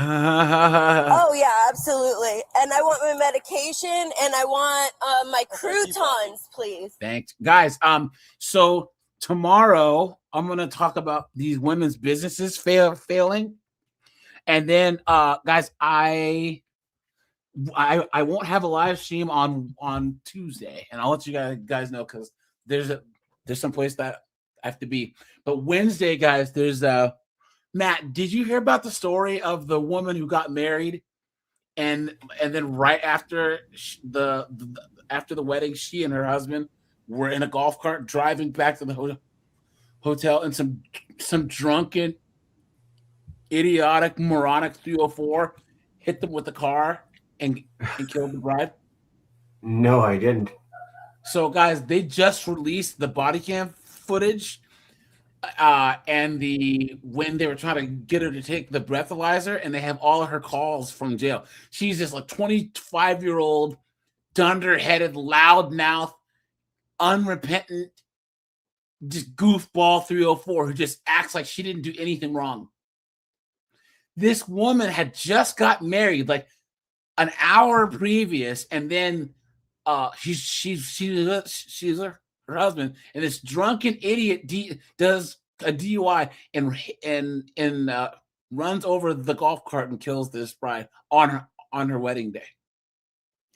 Oh yeah, absolutely. And I want my medication and I want my croutons, please. Thanks, guys. So tomorrow I'm gonna talk about these women's businesses failing, and then guys, I won't have a live stream on Tuesday, and I'll let you guys know because there's some place that I have to be. But Wednesday, guys, there's Matt, did you hear about the story of the woman who got married, and then right after the wedding, she and her husband were in a golf cart driving back to the hotel, and some drunken, idiotic, moronic 304 hit them with the car and killed the bride? No, I didn't. So, guys, they just released the body cam footage. And when they were trying to get her to take the breathalyzer, and they have all of her calls from jail. She's just like 25-year-old, dunderheaded, loudmouth, unrepentant, just goofball 304 who just acts like she didn't do anything wrong. This woman had just got married like an hour previous, and then she's her husband, and this drunken idiot does a DUI and runs over the golf cart and kills this bride on her wedding day.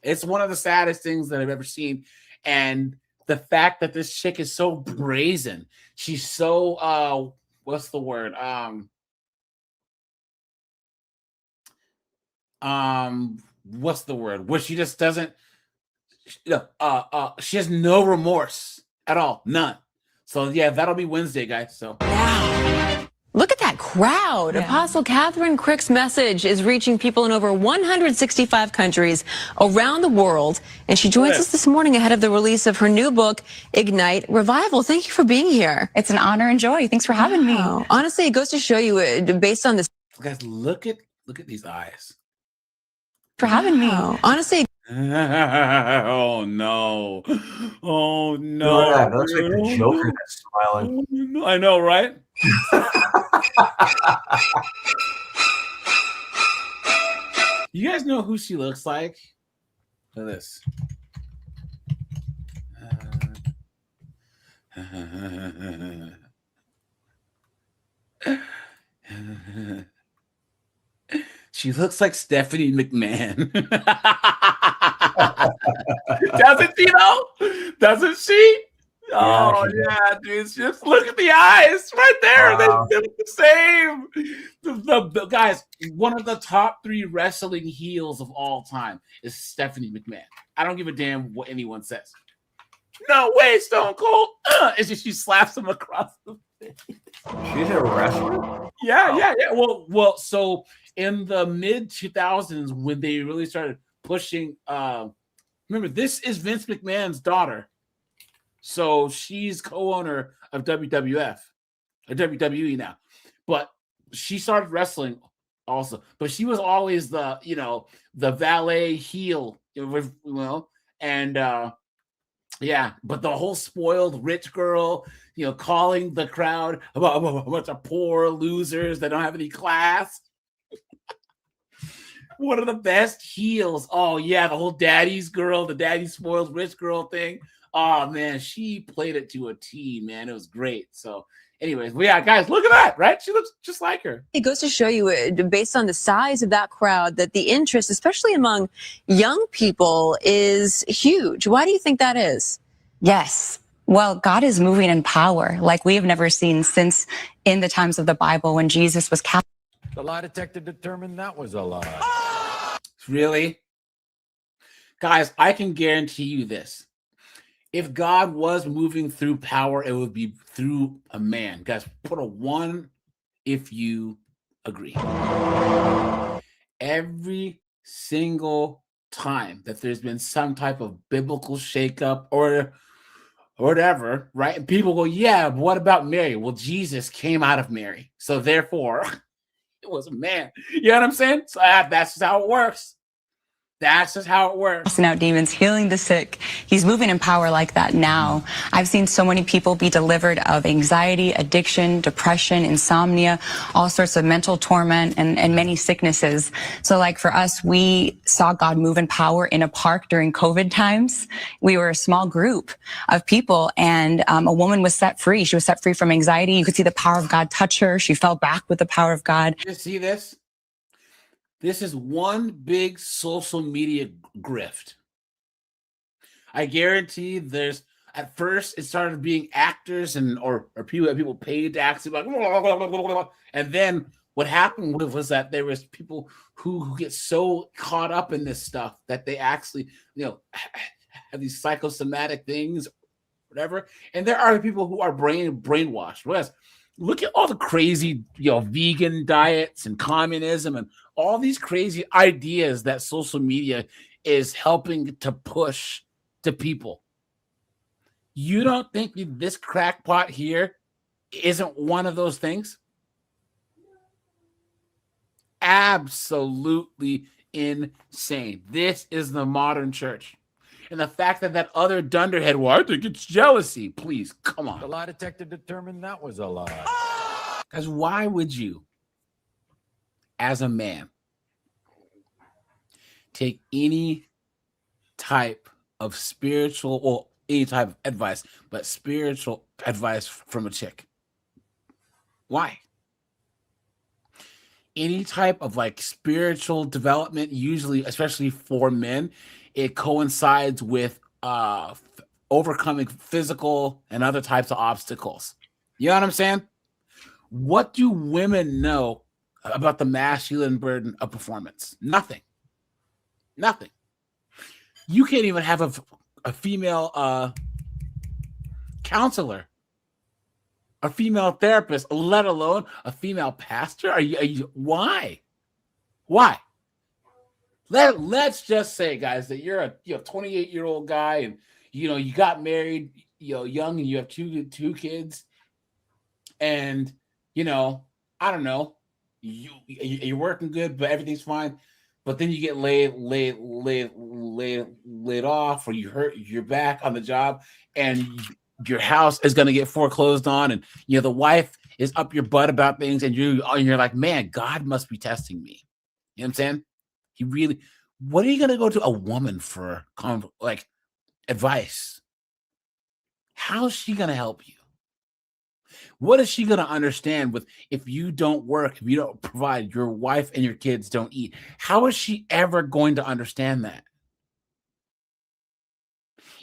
It's one of the saddest things that I've ever seen, and the fact that this chick is so brazen, she's so what's the word? What's the word? Where she just doesn't, she has no remorse at all, none. So yeah, that'll be Wednesday, guys. So Look at that crowd. Apostle Catherine Crick's message is reaching people in over 165 countries around the world. And she joins us this morning ahead of the release of her new book, Ignite Revival. Thank you for being here. It's an honor and joy. Thanks for having me. Honestly, it goes to show you, based on this. Guys, look at these eyes. For having me. Honestly. Oh no. Oh no. Look at that. That looks like the Joker that's smiling. I know, right? You guys know who she looks like? Look at this. She looks like Stephanie McMahon. Doesn't she though? Doesn't she? Oh yeah, dude. Just look at the eyes right there. Wow. They look the same. The guys, one of the top 3 wrestling heels of all time is Stephanie McMahon. I don't give a damn what anyone says. No way, Stone Cold. It's just she slaps him across the face. She's a wrestler? Yeah. Well, so in the mid 2000s, when they really started pushing, remember, this is Vince McMahon's daughter. So she's co-owner of WWF, or WWE now. But she started wrestling also. But she was always the valet heel, and but the whole spoiled rich girl, calling the crowd about a bunch of poor losers that don't have any class. One of the best heels. Oh yeah, the whole daddy's girl, the daddy spoiled rich girl thing. Oh man, she played it to a T, man. It was great. So anyways, guys, look at that, right? She looks just like her. It goes to show you, based on the size of that crowd, that the interest, especially among young people, is huge. Why do you think that is? Yes. Well, God is moving in power like we have never seen since in the times of the Bible when Jesus was captured. The lie detector determined that was a lie. Really? Guys, I can guarantee you this. If God was moving through power, it would be through a man. Guys, put a 1 if you agree. Every single time that there's been some type of biblical shakeup or whatever, right? And people go, yeah, but what about Mary? Well, Jesus came out of Mary. So therefore, it was a man. You know what I'm saying? So that's just how it works. That's just how it works. Casting out demons, healing the sick. He's moving in power like that now. I've seen so many people be delivered of anxiety, addiction, depression, insomnia, all sorts of mental torment and many sicknesses. So like for us, we saw God move in power in a park during COVID times. We were a small group of people and a woman was set free. She was set free from anxiety. You could see the power of God touch her. She fell back with the power of God. You see this? This is one big social media grift. I guarantee there's, at first, it started being actors or people paid to act, like, and then what happened was that there was people who get so caught up in this stuff that they actually, have these psychosomatic things, whatever. And there are people who are brainwashed. Whereas, look at all the crazy, vegan diets and communism and all these crazy ideas that social media is helping to push to people. You don't think this crackpot here isn't one of those things? Absolutely insane. This is the modern church. And the fact that other dunderhead, well, I think it's jealousy. Please, come on. The lie detector determined that was a lie. Because why would you, as a man, take any type of any type of advice, but spiritual advice from a chick? Why? Any type of spiritual development, usually, especially for men, it coincides with overcoming physical and other types of obstacles. You know what I'm saying? What do women know about the masculine burden of performance? Nothing. Nothing. You can't even have a female counselor, a female therapist, let alone a female pastor. Are you why? Why? Let's just say, guys, that you're a 28-year-old guy, and you got married young, and you have two kids, and I don't know, you're working good, but everything's fine. But then you get laid off, or you hurt your back on the job, and your house is going to get foreclosed on, and the wife is up your butt about things, and you're like, man, God must be testing me. You know what I'm saying? What are you going to go to a woman for advice? How's she going to help you? What is she going to understand if you don't work, if you don't provide, your wife and your kids don't eat? How is she ever going to understand that?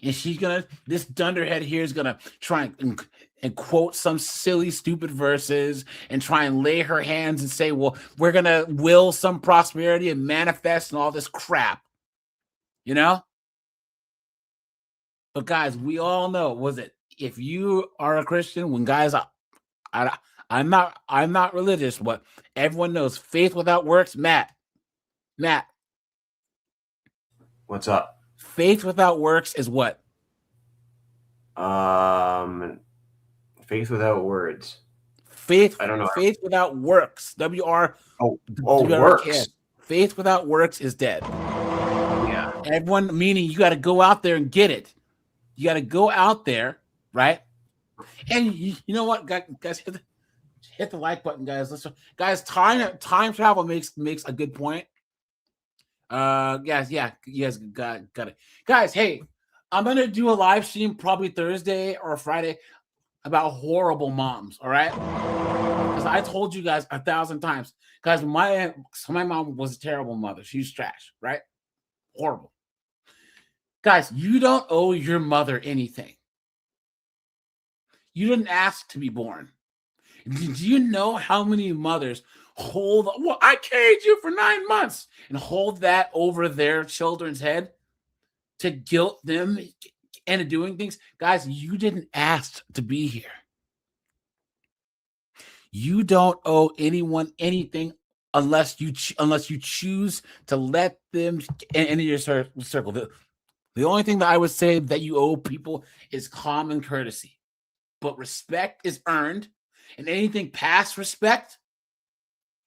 And this dunderhead here is going to try and quote some silly, stupid verses and try and lay her hands and say, well, we're going to will some prosperity and manifest and all this crap, But guys, we all know, if you are a Christian, when guys, I'm not religious, but everyone knows faith without works. Matt. What's up? Faith without works is what? Faith without words. Faith. I don't know. Faith without works. Works. Faith without works is dead. Yeah. Everyone, meaning you got to go out there and get it. You got to go out there, right? And you know what, guys, hit the like button, guys. Guys, time travel makes a good point. Guys, yeah, you guys got it. Guys, hey, I'm gonna do a live stream probably Thursday or Friday about horrible moms. All right, because I told you guys 1,000 times, guys. My mom was a terrible mother. She's trash, right? Horrible. Guys, you don't owe your mother anything. You didn't ask to be born. Do you know how many mothers I carried you for 9 months and hold that over their children's head to guilt them into doing things? Guys, you didn't ask to be here. You don't owe anyone anything unless you choose to let them into your circle. The only thing that I would say that you owe people is common courtesy. But respect is earned, and anything past respect,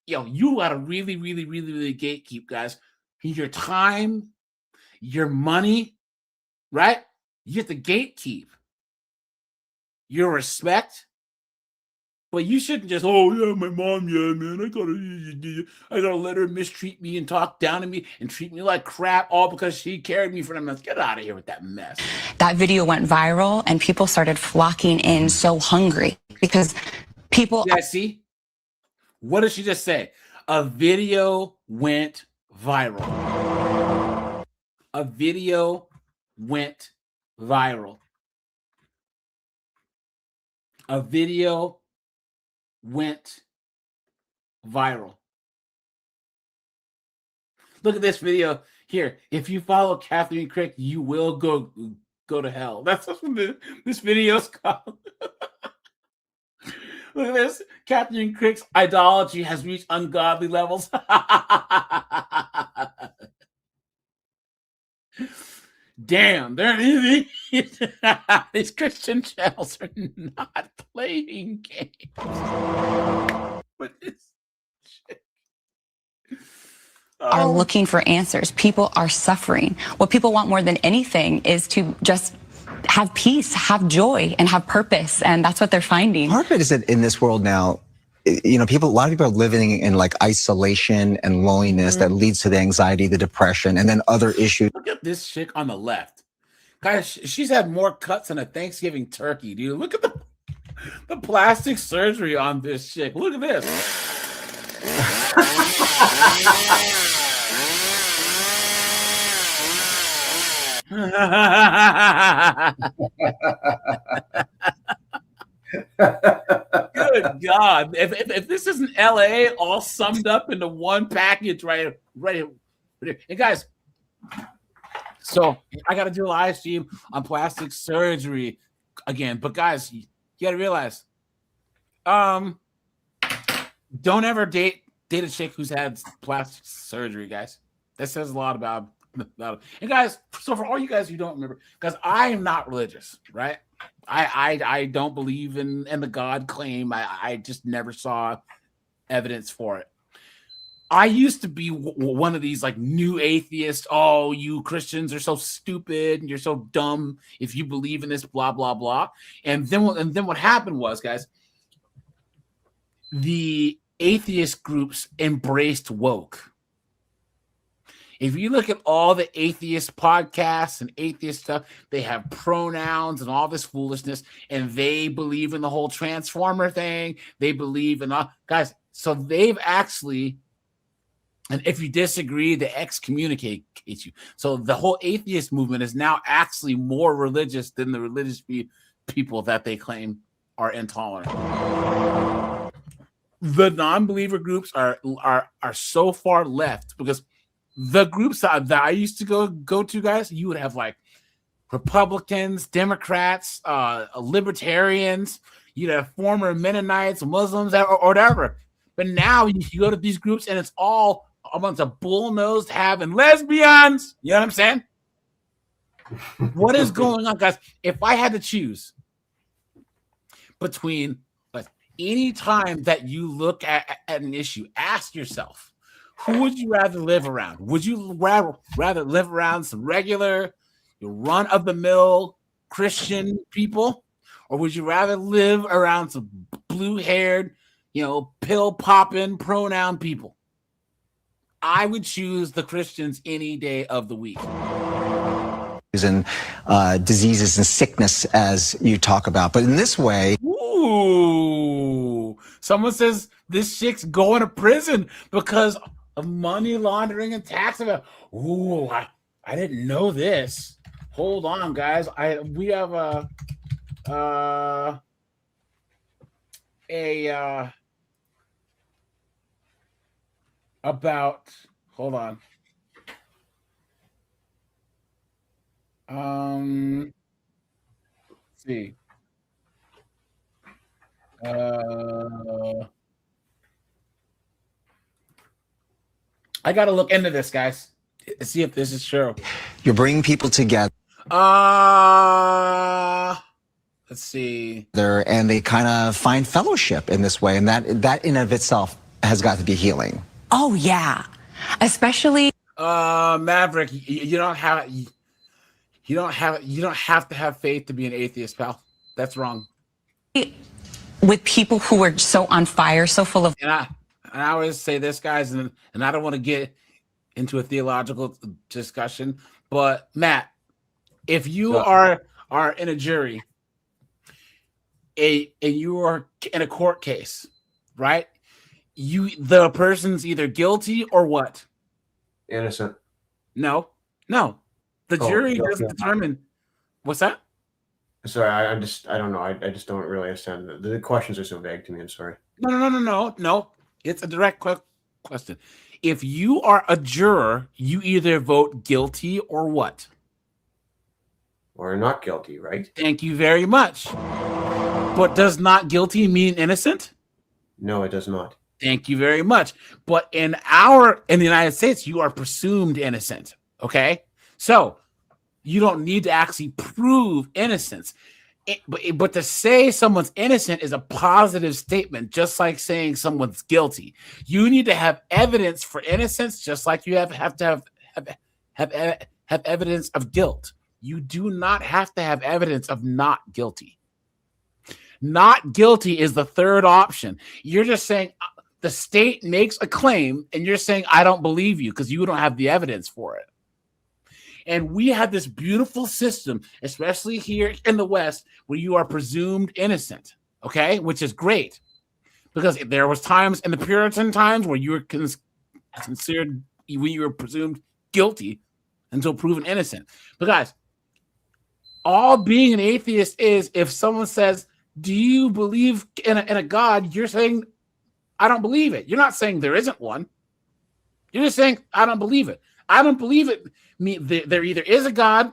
you got to really, really, really, really gatekeep, guys. Your time, your money, right? You have to gatekeep your respect. But you shouldn't just, oh yeah, my mom, yeah, man, I gotta let her mistreat me and talk down to me and treat me like crap, all because she carried me for a month. Get out of here with that mess. That video went viral and people started flocking in so hungry because people. Yeah, see? What did she just say? A video went viral. A video went viral. A video went viral. Look at this video here. If you follow Catherine Crick, you will go to hell. That's what this video's called. Look at this. Catherine Crick's idolatry has reached ungodly levels. Damn, these Christian channels are not playing games. What is shit? Are looking for answers. People are suffering. What people want more than anything is to just have peace, have joy, and have purpose, and that's what they're finding. Part of it is that in this world now, a lot of people are living in like isolation and loneliness that leads to the anxiety, the depression, and then other issues. Look at this chick on the left. Guys, she's had more cuts than a Thanksgiving turkey, dude. Look at the plastic surgery on this chick. Look at this. Good God, if this isn't LA all summed up into one package, right here. And guys, so I got to do a live stream on plastic surgery again. But guys, you got to realize, don't ever date a chick who's had plastic surgery, guys. That says a lot about it. And guys, so for all you guys who don't remember, because I am not religious, right? I don't believe in the God claim. I just never saw evidence for it. I used to be one of these like new atheists. Oh, you Christians are so stupid and you're so dumb if you believe in this, blah blah blah. And then what happened was, guys, the atheist groups embraced woke. If you look at all the atheist podcasts and atheist stuff, they have pronouns and all this foolishness, and they believe in the whole transformer thing. They believe in all guys. So they've actually, and if you disagree, they excommunicate you. So the whole atheist movement is now actually more religious than the religious people that they claim are intolerant. The non-believer groups are so far left because the groups that I used to go to, guys, you would have like Republicans, Democrats, libertarians, you'd have former Mennonites, Muslims, or whatever. But now you go to these groups and it's all a bunch of bull-nosed having lesbians. You know what I'm saying? What is going on, guys? If I had to choose between any time that you look at an issue, ask yourself, who would you rather live around? Would you rather live around some regular, run-of-the-mill Christian people? Or would you rather live around some blue-haired, pill-popping, pronoun people? I would choose the Christians any day of the week. And diseases and sickness, as you talk about. But in this way... Ooh. Someone says this chick's going to prison because of money laundering and tax evasion. Ooh, I didn't know this. Hold on, guys. We have about, hold on. Let's see. I got to look into this, guys. See if this is true. You're bringing people together. Let's see. And they kind of find fellowship in this way, and that in and of itself has got to be healing. Oh yeah, especially Maverick. You don't have to have faith to be an atheist, pal. That's wrong. With people who are so on fire, so full of. And I always say this, guys, and I don't want to get into a theological discussion, but Matt, if you are in a jury, and you are in a court case, right? The person's either guilty or what? Innocent. No. The jury doesn't determine. What's that? Sorry, I don't know. I just don't really understand. The questions are so vague to me. I'm sorry. No. It's a direct question. If you are a juror, you either vote guilty or what? Or not guilty, right? Thank you very much. But does not guilty mean innocent? No, it does not. Thank you very much. But in the United States, you are presumed innocent. Okay? So you don't need to actually prove innocence. But to say someone's innocent is a positive statement, just like saying someone's guilty. You need to have evidence for innocence, just like you have to have evidence of guilt. You do not have to have evidence of not guilty. Not guilty is the third option. You're just saying the state makes a claim, and you're saying, I don't believe you because you don't have the evidence for it. And we have this beautiful system, especially here in the West, where you are presumed innocent, okay? Which is great. Because there was times in the Puritan times where you were considered, when you were presumed guilty until proven innocent. But guys, all being an atheist is if someone says do you believe in a God? You're saying, I don't believe it. You're not saying there isn't one. You're just saying, I don't believe it. I don't believe it. There either is a God,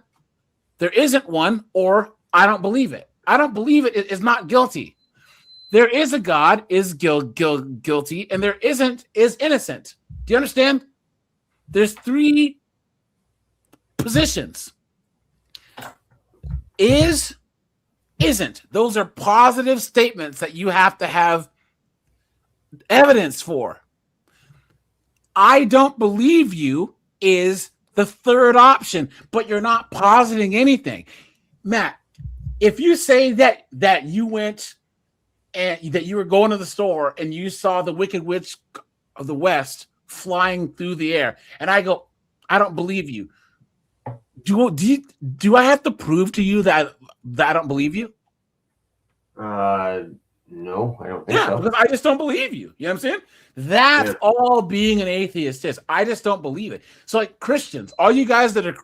there isn't one, or I don't believe it. I don't believe it is not guilty. There is a God is guilty, and there isn't is innocent. Do you understand? There's three positions. Is, isn't. Those are positive statements that you have to have evidence for. I don't believe you is the third option, but you're not positing anything. Matt, if you say that you went and that you were going to the store and you saw the Wicked Witch of the West flying through the air, and I go, I don't believe you. Do I have to prove to you that I don't believe you? No, I don't think so. Because I just don't believe you. You know what I'm saying? That's all being an atheist is. I just don't believe it. So, like Christians, all you guys that are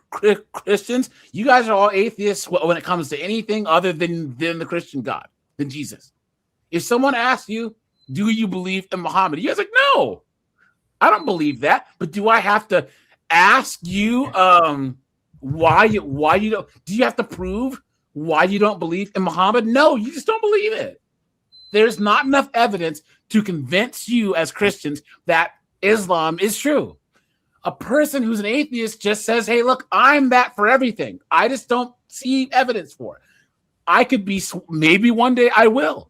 Christians, you guys are all atheists when it comes to anything other than the Christian God, than Jesus. If someone asks you, do you believe in Muhammad? You guys are like, no, I don't believe that. But do I have to ask you why you don't? Do you have to prove why you don't believe in Muhammad? No, you just don't believe it. There's not enough evidence to convince you as Christians that Islam is true. A person who's an atheist just says, hey, look, I'm that for everything. I just don't see evidence for it. I could be, maybe one day I will.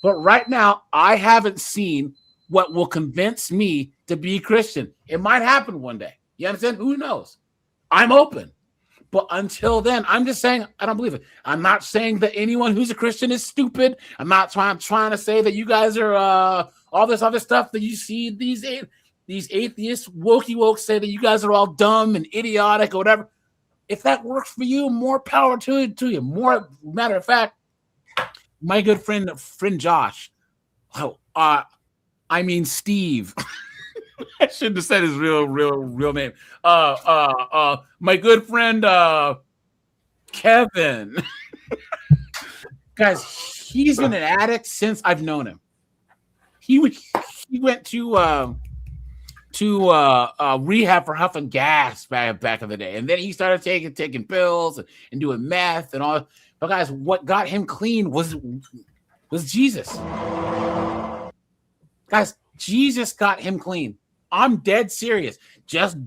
But right now, I haven't seen what will convince me to be Christian. It might happen one day. You understand? Who knows? I'm open. But until then, I'm just saying I don't believe it. I'm not saying that anyone who's a Christian is stupid. I'm not trying to say that you guys are all this other stuff that you see these atheists, woke say that you guys are all dumb and idiotic or whatever. If that works for you, more power to you. More matter of fact, my good friend Josh. I mean Steve. I shouldn't have said his real name. My good friend Kevin. Guys, he's been an addict since I've known him. He went to rehab for huffing gas back in the day, and then he started taking pills and doing meth and all. But guys, what got him clean was Jesus. Guys, Jesus got him clean. I'm dead serious. Just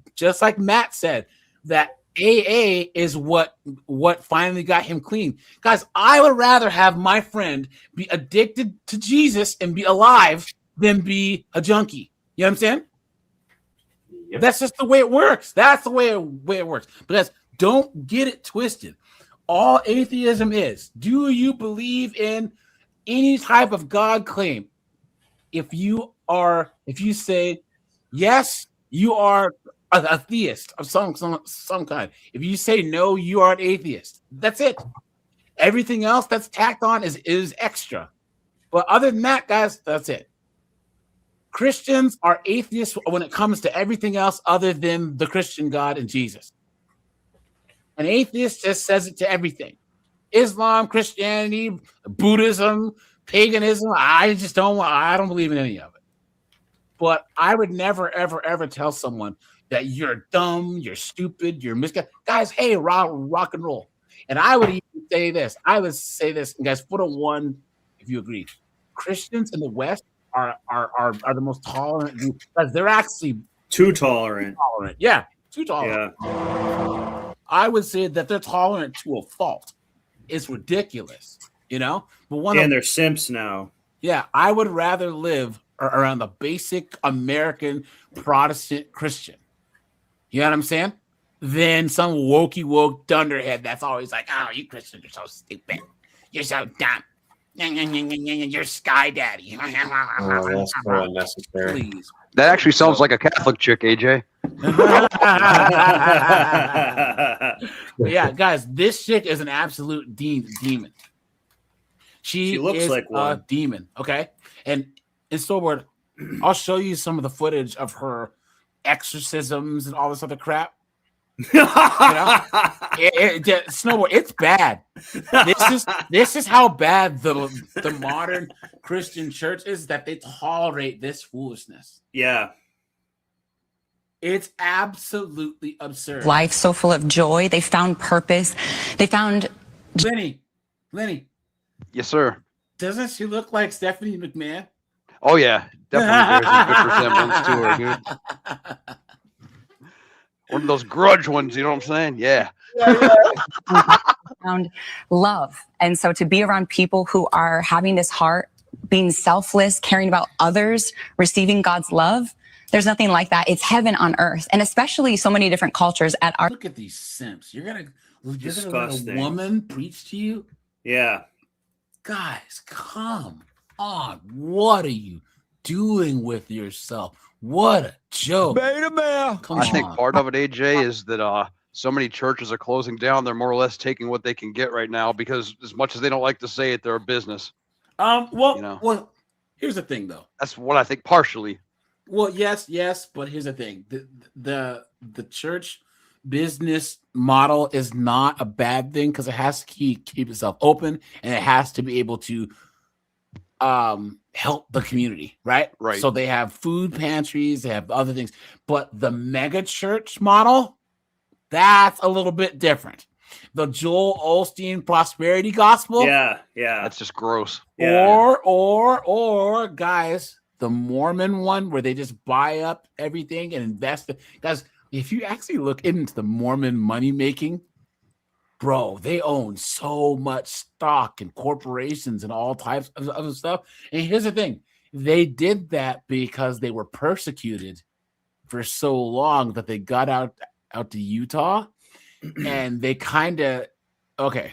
like Matt said, that AA is what finally got him clean. Guys, I would rather have my friend be addicted to Jesus and be alive than be a junkie. You know what I'm saying? Yep. That's just the way it works. That's the way it works. But guys, don't get it twisted. All atheism is, do you believe in any type of God claim? If you say yes, you are a theist of some kind. If you say no, you are an atheist. That's it. Everything else that's tacked on is extra. But other than that, guys, that's it. Christians are atheists when it comes to everything else other than the Christian God and Jesus. An atheist just says it to everything. Islam, Christianity, Buddhism, paganism. I don't believe in any of it. But I would never, ever, ever tell someone that you're dumb, you're stupid, you're misguided. Guys, hey, rock and roll. And I would even say this. I would say this, and guys, put a 1 if you agree. Christians in the West are the most tolerant group because they're actually too tolerant. Yeah, too tolerant. Yeah. I would say that they're tolerant to a fault. It's ridiculous, you know. But they're simps now. Yeah, I would rather live around the basic American Protestant Christian. You know what I'm saying? Than some woke dunderhead that's always like, oh, you Christians are so stupid. You're so dumb. You're Sky Daddy. Oh, that's so unnecessary. Please. That actually sounds like a Catholic chick, AJ. Yeah, guys, this chick is an absolute demon. She looks is like one. A demon, okay? And in Storyboard, I'll show you some of the footage of her exorcisms and all this other crap. Snowboard, it's bad. This is how bad the modern Christian church is, that they tolerate this foolishness. Yeah. It's absolutely absurd. Life so full of joy. They found purpose. They found Lenny. Yes, sir. Doesn't she look like Stephanie McMahon? Oh yeah, definitely. There's a good resemblance to her, dude. One of those grudge ones, you know what I'm saying? Yeah. found love. And so to be around people who are having this heart, being selfless, caring about others, receiving God's love, there's nothing like that. It's heaven on earth. And especially so many different cultures at our... Look at these simps. You're gonna let a woman preach to you? Yeah. Guys, come on. What are you doing with yourself? What a joke. I think part of it, AJ, is that so many churches are closing down. They're more or less taking what they can get right now, because as much as they don't like to say it, they're a business. Well, here's the thing, though. That's what I think partially. Well, yes, but here's the thing. The church business model is not a bad thing, because it has to keep itself open, and it has to be able to help the community, right? So they have food pantries, they have other things, but the mega church model, that's a little bit different. The Joel Osteen prosperity gospel, yeah, that's just gross. Or guys, the Mormon one, where they just buy up everything and invest. Guys, if you actually look into the Mormon money making, bro, they own so much stock and corporations and all types of other stuff. And here's the thing. They did that because they were persecuted for so long that they got out to Utah, and they kind of, okay.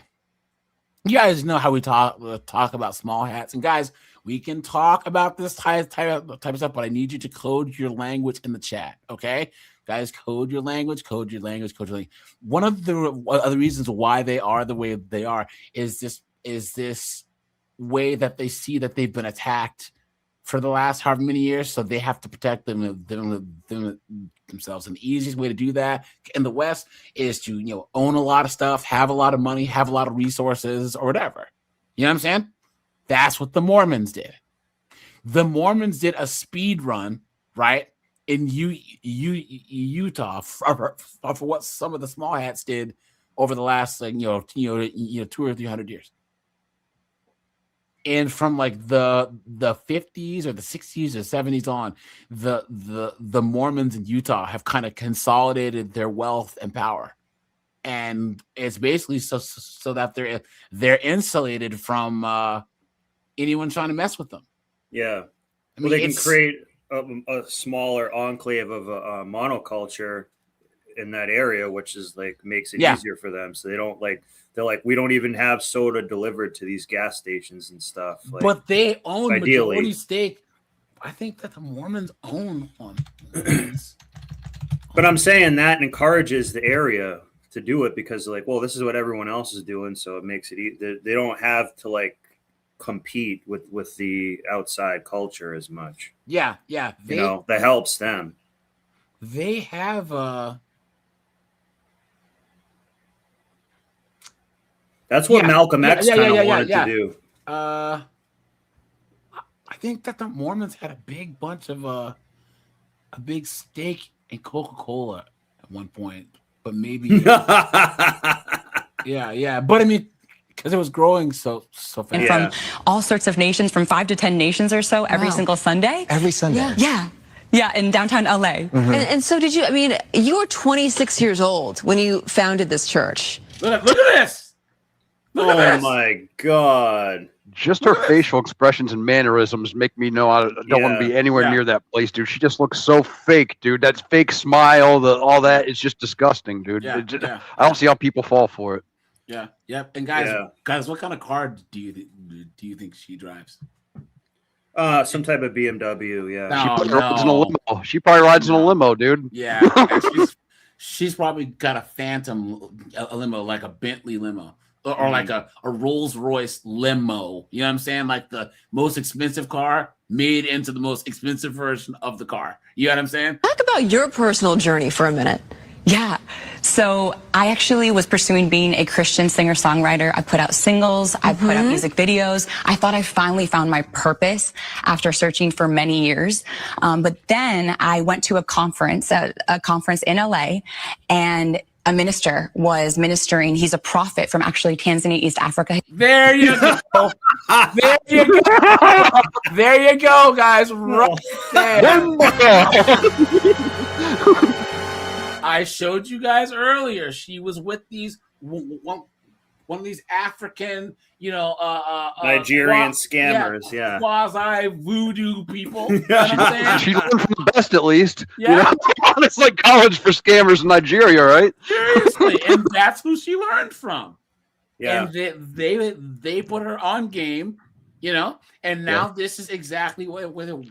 You guys know how we talk about small hats. And guys, we can talk about this type of stuff, but I need you to code your language in the chat, okay? Guys, code your language. One of the other reasons why they are the way they are is this way that they see that they've been attacked for the last however many years, so they have to protect themselves. And the easiest way to do that in the West is to own a lot of stuff, have a lot of money, have a lot of resources, or whatever. You know what I'm saying? That's what the Mormons did. The Mormons did a speed run, right? In Utah for what some of the small hats did over the last 200 or 300 years, and from like the 50s or the 60s or 70s on, the Mormons in Utah have kind of consolidated their wealth and power, and it's basically so that they're insulated from anyone trying to mess with them. Yeah, I mean, they can create a smaller enclave of a monoculture in that area, which is like makes it easier for them. So they're like, we don't even have soda delivered to these gas stations and stuff. Like, but they own ideally majority stake. I think that the Mormons own one. But I'm saying that encourages the area to do it, because like, well, this is what everyone else is doing, so it makes it they don't have to like compete with the outside culture as much. Yeah, that helps them. They have that's what Malcolm X kind of wanted to do. I think that the Mormons had a big bunch of a big stake in Coca-Cola at one point, but maybe yeah. But I mean, because it was growing so fast. And from all sorts of nations, from 5 to 10 nations or so, every single Sunday. Every Sunday. Yeah, in downtown LA. Mm-hmm. And so did you, I mean, you were 26 years old when you founded this church. Look at this. My God. Just her facial expressions and mannerisms make me know I don't want to be anywhere near that place, dude. She just looks so fake, dude. That fake smile, all that is just disgusting, dude. I don't see how people fall for it. Yeah. And guys, what kind of car do you think she drives? Some type of BMW. Yeah. She probably rides in a limo, dude. Yeah. she's probably got a Phantom limo, like a Bentley limo, or like a Rolls Royce limo. You know what I'm saying? Like the most expensive car made into the most expensive version of the car. You know what I'm saying? Talk about your personal journey for a minute. Yeah. So I actually was pursuing being a Christian singer-songwriter. I put out singles. I put out music videos. I thought I finally found my purpose after searching for many years. But then I went to a conference in LA, and a minister was ministering. He's a prophet from actually Tanzania, East Africa. There you go. There you go. There you go, guys. Right there. I showed you guys earlier. She was with these one of these African, Nigerian scammers, quasi voodoo people. You know what I'm saying? She learned from the best, at least. Yeah. You know? It's like college for scammers in Nigeria, right? Seriously, and that's who she learned from. Yeah. And they put her on game, and now this is exactly what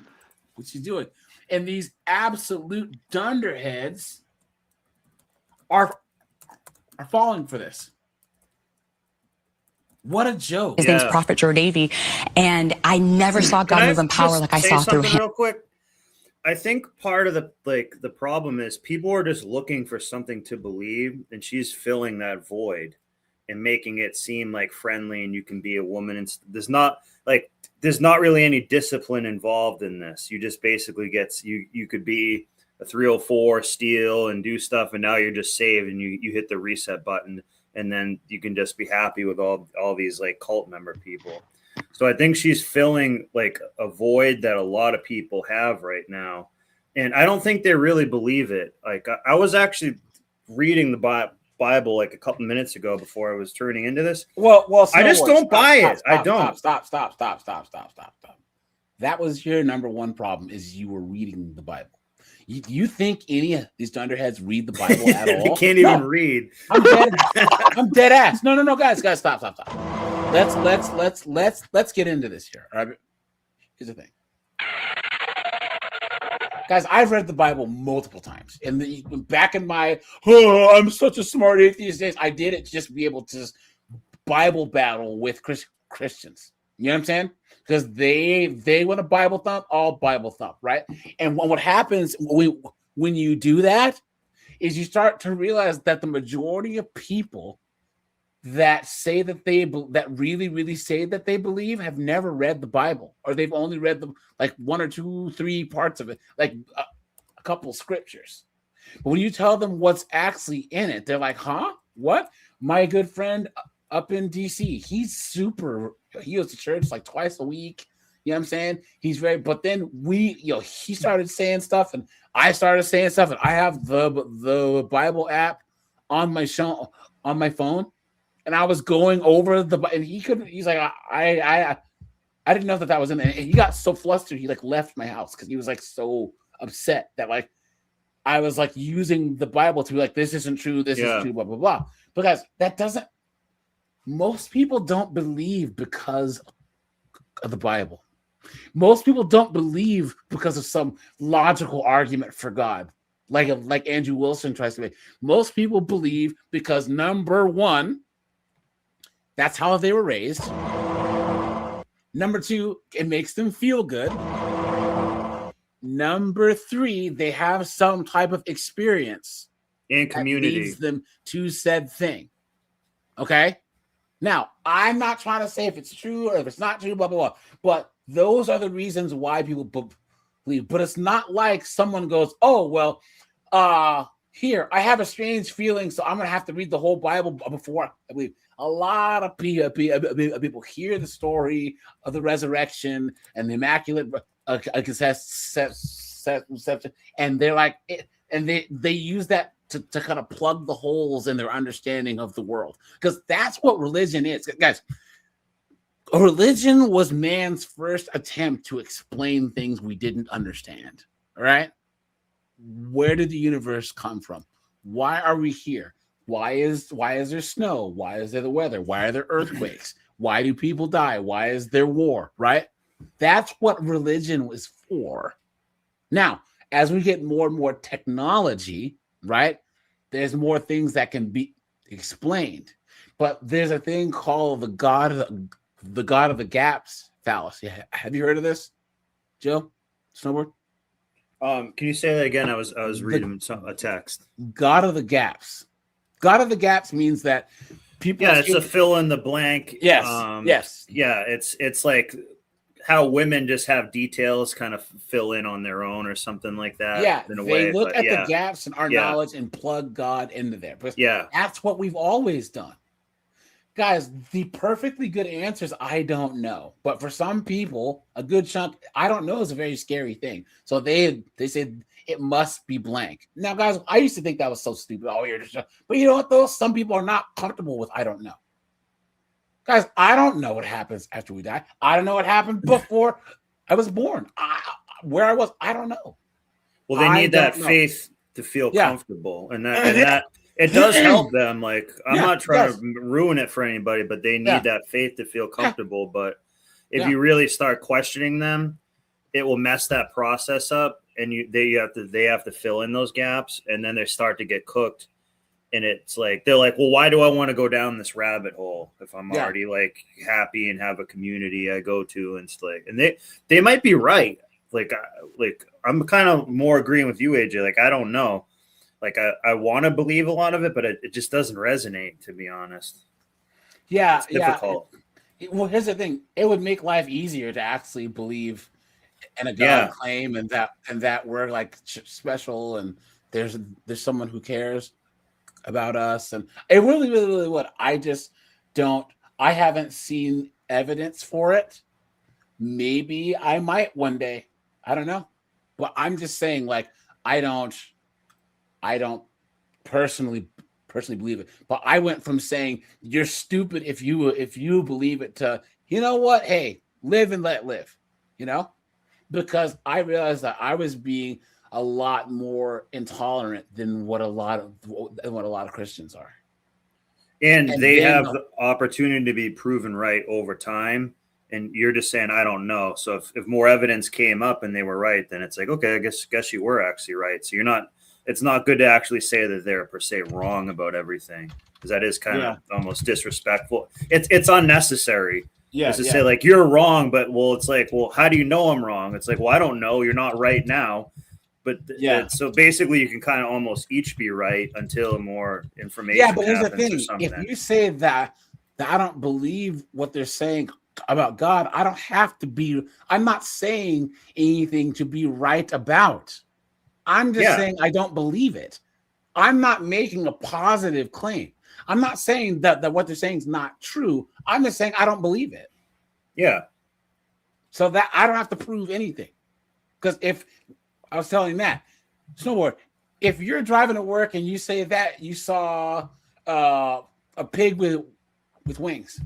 she's doing. And these absolute dunderheads are falling for this. What a joke. His name's Prophet Joe Davy, and I never saw God move in power like I saw through him. Real quick. I think part of the problem is people are just looking for something to believe, and she's filling that void and making it seem like friendly and you can be a woman. And there's not really any discipline involved in this. You just basically you could be a 304, steal and do stuff, and now you're just saved and you hit the reset button, and then you can just be happy with all these like cult member people. So I think she's filling like a void that a lot of people have right now, and I don't think they really believe it. Like I was actually reading the Bible like a couple minutes ago before I was turning into this. Well, I just don't buy it. I don't. Stop. That was your number one problem, is you were reading the Bible. You think any of these dunderheads read the Bible at all? They can't even read. I'm dead ass. No, guys, stop. Let's get into this here. All right? Here's the thing, guys. I've read the Bible multiple times, and back in my I'm such a smart atheist days, I did it just to be able to Bible battle with Christians. You know what I'm saying? Because they want a Bible thump, all Bible thump, right? And what happens when you do that is you start to realize that the majority of people that say that really say that they believe have never read the Bible, or they've only read like 1 or 2, 3 parts of it, like a couple scriptures. But when you tell them what's actually in it, they're like, "Huh? What?" My good friend up in DC, he goes to church like twice a week. You know what I'm saying? He's but then he started saying stuff, and I started saying stuff, and I have the Bible app on my phone, and I was going over and he's like, I didn't know that was in there. And he got so flustered, he like left my house because he was like so upset that like I was like using the Bible to be like, this isn't true, this is true, blah, blah, blah. Because most people don't believe because of the Bible. Most people don't believe because of some logical argument for God, like Andrew Wilson tries to make. Most people believe because, number one, that's how they were raised. Number two, it makes them feel good. Number three, they have some type of experience in community that leads them to said thing. Okay? Now, I'm not trying to say if it's true or if it's not true, blah, blah, blah. But those are the reasons why people believe. But it's not like someone goes, oh, well, here, I have a strange feeling, so I'm going to have to read the whole Bible before I believe. A lot of people hear the story of the resurrection and the immaculate conception, and they're like, and they use that to kind of plug the holes in their understanding of the world, because that's what religion is, guys. A religion was man's first attempt to explain things we didn't understand. All right, where did the universe come from? Why are we here? Why is there snow? Why is there the weather? Why are there earthquakes? Why do people die? Why is there war? Right? That's what religion was for. Now, as we get more and more technology, right, there's more things that can be explained. But there's a thing called the God of the gaps fallacy. Have you heard of this, Joe? Snowboard? Can you say that again? I was reading a text. God of the gaps. God of the gaps means that people. Yeah, it's a fill in the blank. Yes. Yes. Yeah, it's like how women just have details kind of fill in on their own or something like that. Yeah, in a they way, look but at yeah. the gaps in our knowledge and plug God into there. Because that's what we've always done. Guys, the perfectly good answers, I don't know. But for some people, a good chunk, I don't know, is a very scary thing. So they said it must be blank. Now, guys, I used to think that was so stupid. Oh, you're just, but you know what, though? Some people are not comfortable with I don't know. Guys, I don't know what happens after we die. I don't know what happened before I was born. Where I was, I don't know. Well, they need that faith to feel comfortable, and that it does help them. Like, I'm not trying to ruin it for anybody, but they need that faith to feel comfortable. But if you really start questioning them, it will mess that process up, and they have to fill in those gaps, and then they start to get cooked. And it's like, they're like, well, why do I want to go down this rabbit hole if I'm already like happy and have a community I go to and stuff? And they might be right. Like I'm kind of more agreeing with you, AJ. Like, I don't know. Like, I want to believe a lot of it, but it just doesn't resonate, to be honest. Yeah. It's difficult. Well, here's the thing. It would make life easier to actually believe in a God claim and that we're like special and there's someone who cares about us, and it really would. I haven't seen evidence for it. Maybe I might one day. I don't know, but I'm just saying, like, I don't personally believe it. But I went from saying you're stupid if you believe it to, you know what, hey, live and let live, because I realized that I was being a lot more intolerant than what a lot of Christians are. And they have the opportunity to be proven right over time. And you're just saying, I don't know. So if more evidence came up and they were right, then it's like, okay, I guess you were actually right. So it's not good to actually say that they're per se wrong about everything, because that is kind of almost disrespectful. It's unnecessary. Yeah. To say like, you're wrong, but it's like, well, how do you know I'm wrong? It's like, well, I don't know. You're not right now. But so basically, you can kind of almost each be right until more information. Yeah, but here's the thing: if you say that I don't believe what they're saying about God, I don't have to be. I'm not saying anything to be right about. I'm just saying I don't believe it. I'm not making a positive claim. I'm not saying that what they're saying is not true. I'm just saying I don't believe it. Yeah. So that I don't have to prove anything, because if I was telling Matt, snowboard, if you're driving to work and you say that you saw a pig with wings,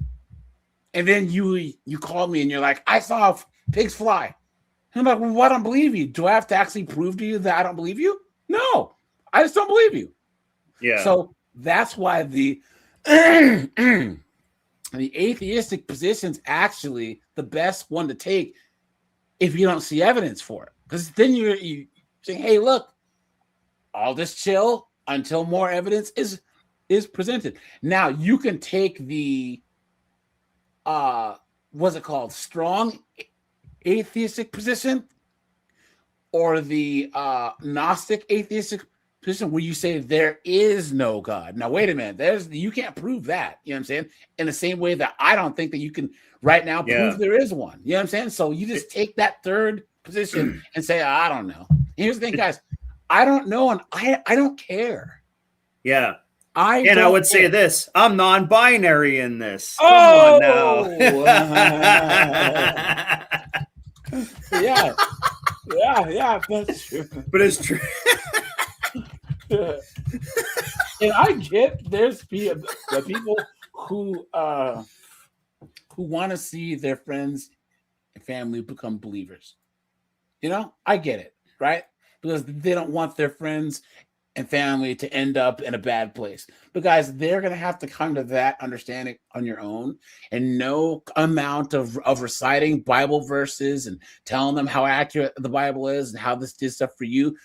and then you called me and you're like, I saw pigs fly. And I'm like, well, I don't believe you. Do I have to actually prove to you that I don't believe you? No, I just don't believe you. Yeah. So that's why the atheistic position's actually the best one to take if you don't see evidence for it. Because then you say, hey, look, I'll just chill until more evidence is presented. Now you can take the what's it called? Strong atheistic position, or the Gnostic atheistic position where you say there is no God. Now, wait a minute. You can't prove that. You know what I'm saying? In the same way that I don't think that you can right now prove there is one. You know what I'm saying? So you just take that third position and say, I don't know. Here's the thing, guys. I don't know, and I don't care. Yeah. I would say this. I'm non-binary in this. Come on now. Yeah, that's true. But it's true. And I get there's the people who want to see their friends and family become believers. I get it, right? Because they don't want their friends and family to end up in a bad place. But guys, they're going to have to come to that understanding on your own, and no amount of reciting Bible verses and telling them how accurate the Bible is and how this did stuff for you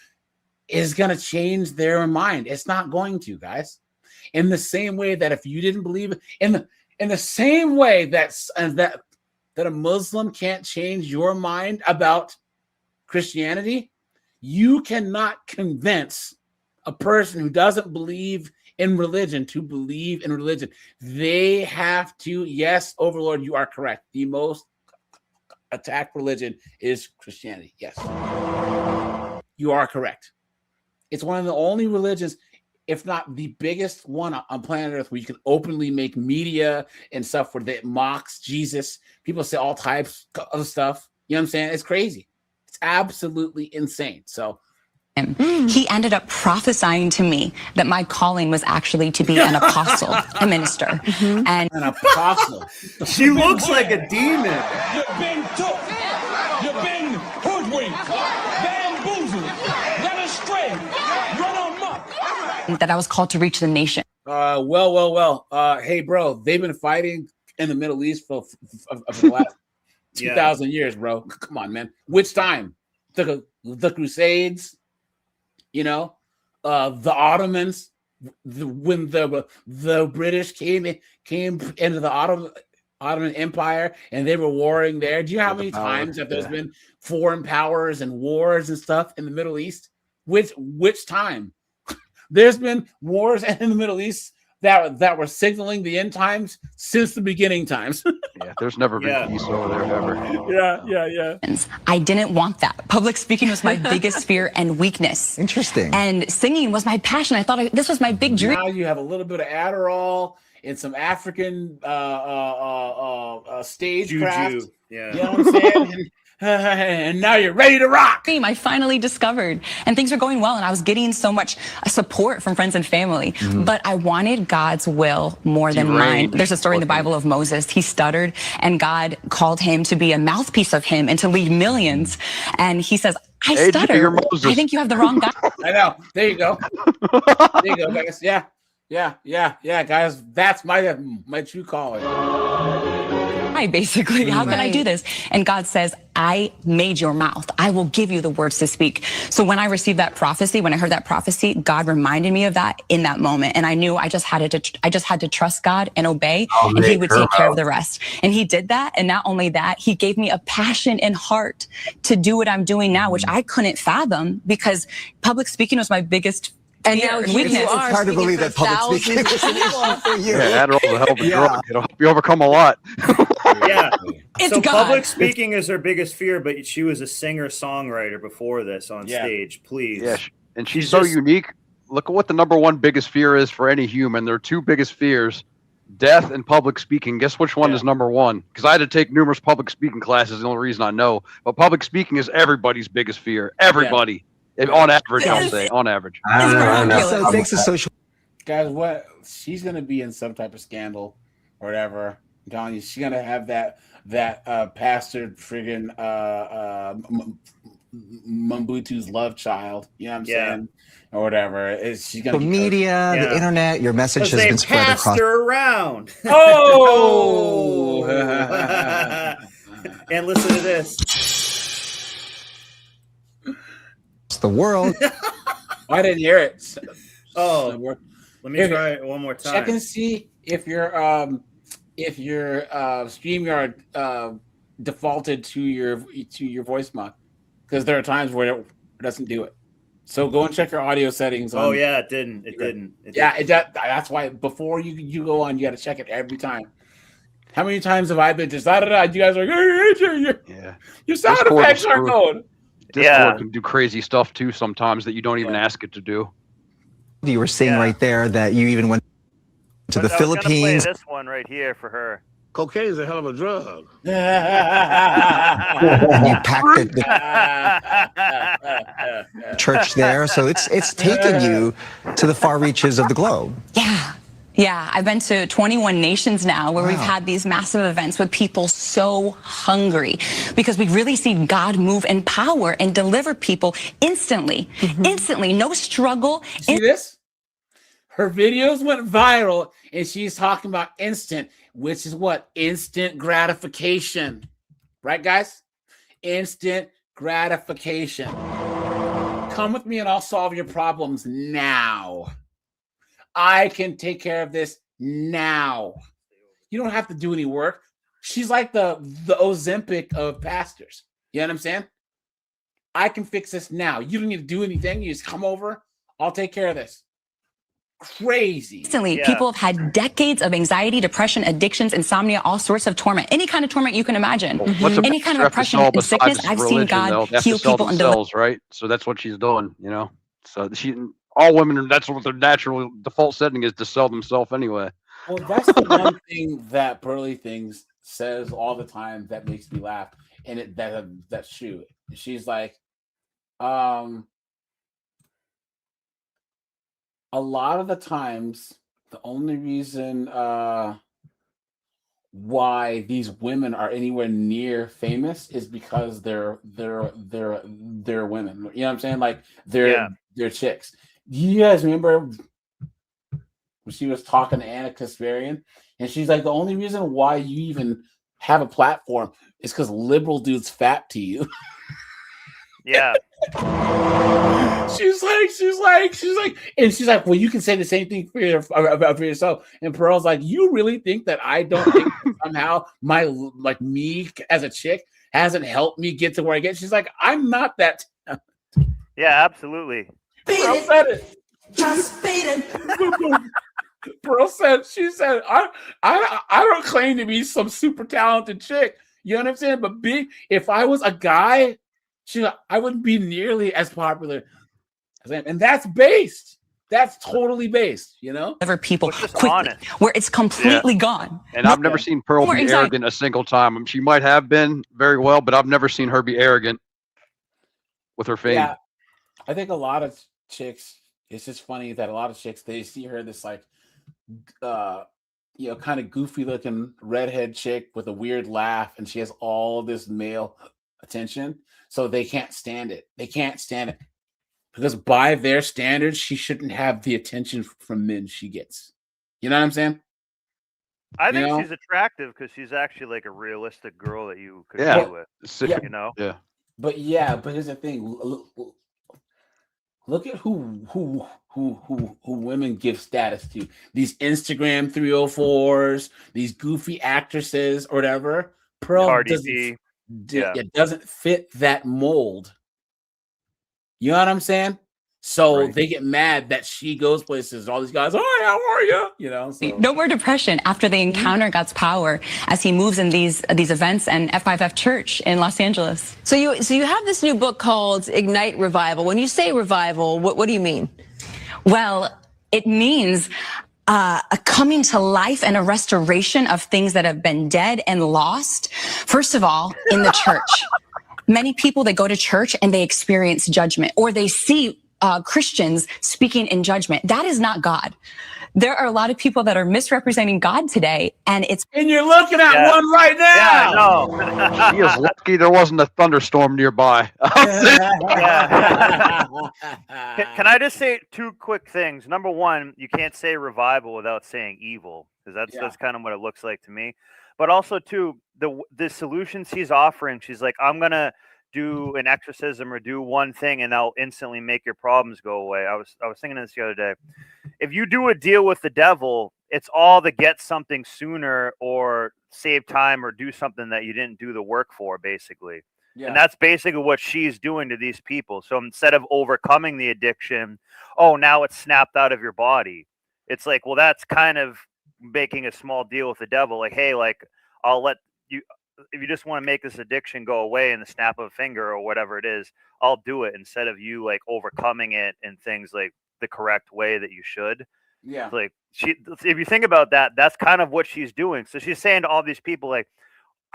is going to change their mind. It's not going to, guys. In the same way that if you didn't believe it, in the same way that a Muslim can't change your mind about Christianity, You cannot convince a person who doesn't believe in religion to believe in religion. They have to, yes, Overlord, you are correct. The most attacked religion is Christianity. Yes, you are correct. It's one of the only religions, if not the biggest one on planet Earth, where you can openly make media and stuff where that mocks Jesus. People say all types of stuff. You know what I'm saying? It's crazy. It's absolutely insane. So he ended up prophesying to me that my calling was actually to be an apostle, a minister, and an apostle. She looks like a demon. You've been took. You've been hoodwinked, bamboozled, led astray, run amok. that I was called to reach the nation. Well. Hey, bro, they've been fighting in the Middle East for the last 2,000 years, bro. Come on, man. Which time? The Crusades, you know, the Ottomans, when the British came into the Ottoman Empire and they were warring there. Do you know how many times that there's been foreign powers and wars and stuff in the Middle East? Which time? There's been wars in the Middle East that were signaling the end times since the beginning times. Yeah, there's never been peace over there ever. Yeah. I didn't want that. Public speaking was my biggest fear and weakness. Interesting. And singing was my passion. I thought this was my big dream. Now you have a little bit of Adderall and some African stagecraft. Yeah. You know what I'm saying? And now you're ready to rock. I finally discovered, and things were going well, and I was getting so much support from friends and family. But I wanted God's will more than mine. There's a story in the Bible of Moses. He stuttered, and God called him to be a mouthpiece of him and to lead millions. And he says, I stutter. I think you have the wrong guy. I know. There you go. There you go, guys. Yeah, guys. That's my true calling. Basically, how can I do this? And God says, I made your mouth. I will give you the words to speak. So when I received that prophecy, when I heard that prophecy, God reminded me of that in that moment. And I knew I just had to trust God and obey, and he would take care of the rest. And he did that. And not only that, he gave me a passion and heart to do what I'm doing now, which I couldn't fathom because public speaking was my biggest and now weakness. You are it's hard to believe that public speaking was an issue for you. Yeah, Adderall's a hell of a drug. It'll help you overcome a lot. Yeah. It's so God. public speaking is her biggest fear, but she was a singer-songwriter before this on stage. Please. Yeah, and she's so unique. Look at what the number one biggest fear is for any human. Their two biggest fears, death and public speaking. Guess which one is number one? Because I had to take numerous public speaking classes. The only reason I know. But public speaking is everybody's biggest fear. Everybody. On average, I'll say. On average. So it takes a social. Guys, what? She's going to be in some type of scandal or whatever. I'm telling you, she's going to have that pastor friggin' Mobutu's love child. You know what I'm saying? Or whatever. She's going to media, the internet, your message has been spread across. Her around. Oh! And listen to this. The world. I didn't hear it. Let me try it one more time. Check and see if your StreamYard defaulted to your voice mod, because there are times where it doesn't do it. So go and check your audio settings. It didn't. That's why before you go on, you got to check it every time. How many times have I been just you guys are like, your sound effects are going. Discord can do crazy stuff too sometimes that you don't even ask it to do. You were saying right there that you even went to the Philippines. Play this one right here for her. Cocaine is a hell of a drug. And you packed the church there, so it's taken you to the far reaches of the globe. Yeah, I've been to 21 nations now where we've had these massive events with people so hungry because we really see God move in power and deliver people instantly. Instantly, no struggle. See this? Her videos went viral and she's talking about instant, which is what? Instant gratification. Right, guys? Instant gratification. Come with me and I'll solve your problems now. I can take care of this now. You don't have to do any work. She's like the Ozempic of pastors. You know what I'm saying? I can fix this now. You don't need to do anything. You just come over. I'll take care of this. Crazy. Recently, people have had decades of anxiety, depression, addictions, insomnia, all sorts of torment. Any kind of torment you can imagine. Any kind of oppression and sickness. I've seen God heal people and deliver. Right? So that's what she's doing, you know. So all women, that's what their natural default setting is, to sell themselves anyway. Well, that's the one thing that Burley Things says all the time that makes me laugh, and that's true. She's like, a lot of the times, the only reason why these women are anywhere near famous is because they're women. You know what I'm saying? Like they're chicks. You guys remember when she was talking to Anna Kasparian, and she's like, the only reason why you even have a platform is because liberal dudes fap to you. Yeah. She's like, well, you can say the same thing for yourself. And Pearl's like, you really think that I don't think somehow me as a chick hasn't helped me get to where I get? She's like, I'm not that. Yeah, absolutely. Pearl said it. Just beat it. Pearl said, she said, I don't claim to be some super talented chick. You know what I'm saying? But if I was a guy, I wouldn't be nearly as popular as I am. And that's based. That's totally based, you know? Deliver people quickly, where it's completely gone. And I've never seen Pearl be arrogant a single time. She might have been very well, but I've never seen her be arrogant with her fame. Yeah, I think a lot of chicks, it's just funny that a lot of chicks, they see her this like, kind of goofy looking redhead chick with a weird laugh, and she has all this male attention. So they can't stand it. They can't stand it because by their standards, she shouldn't have the attention from men she gets. You know what I'm saying? I think she's attractive because she's actually like a realistic girl that you could be with. You know? Yeah. But here's the thing. Look at who women give status to. These Instagram 304s, these goofy actresses or whatever. Pearl doesn't. It doesn't fit that mold. You know what I'm saying? So they get mad that she goes places. All these guys, oh, how are you? You know, so. No more depression after they encounter God's power as he moves in these events and F5F Church in Los Angeles. So you have this new book called Ignite Revival. When you say revival, what do you mean? Well, it means a coming to life and a restoration of things that have been dead and lost. First of all, in the church. Many people, they go to church and they experience judgment, or they see Christians speaking in judgment. That is not God. There are a lot of people that are misrepresenting God today, and you're looking at one right now. Yeah, I know. He is lucky there wasn't a thunderstorm nearby. Can I just say two quick things? Number one, you can't say revival without saying evil, because that's kind of what it looks like to me. But also, too, the solutions he's offering, she's like, I'm going to do an exorcism or do one thing and I'll instantly make your problems go away. I was thinking this the other day. If you do a deal with the devil, it's all to get something sooner or save time or do something that you didn't do the work for, basically. Yeah. And that's basically what she's doing to these people. So instead of overcoming the addiction, now it's snapped out of your body. It's like, well, that's kind of making a small deal with the devil. Like, hey, like, I'll let you, if you just want to make this addiction go away in the snap of a finger or whatever it is, I'll do it instead of you like overcoming it in things like the correct way that you should. Yeah. Like if you think about that, that's kind of what she's doing. So she's saying to all these people, like,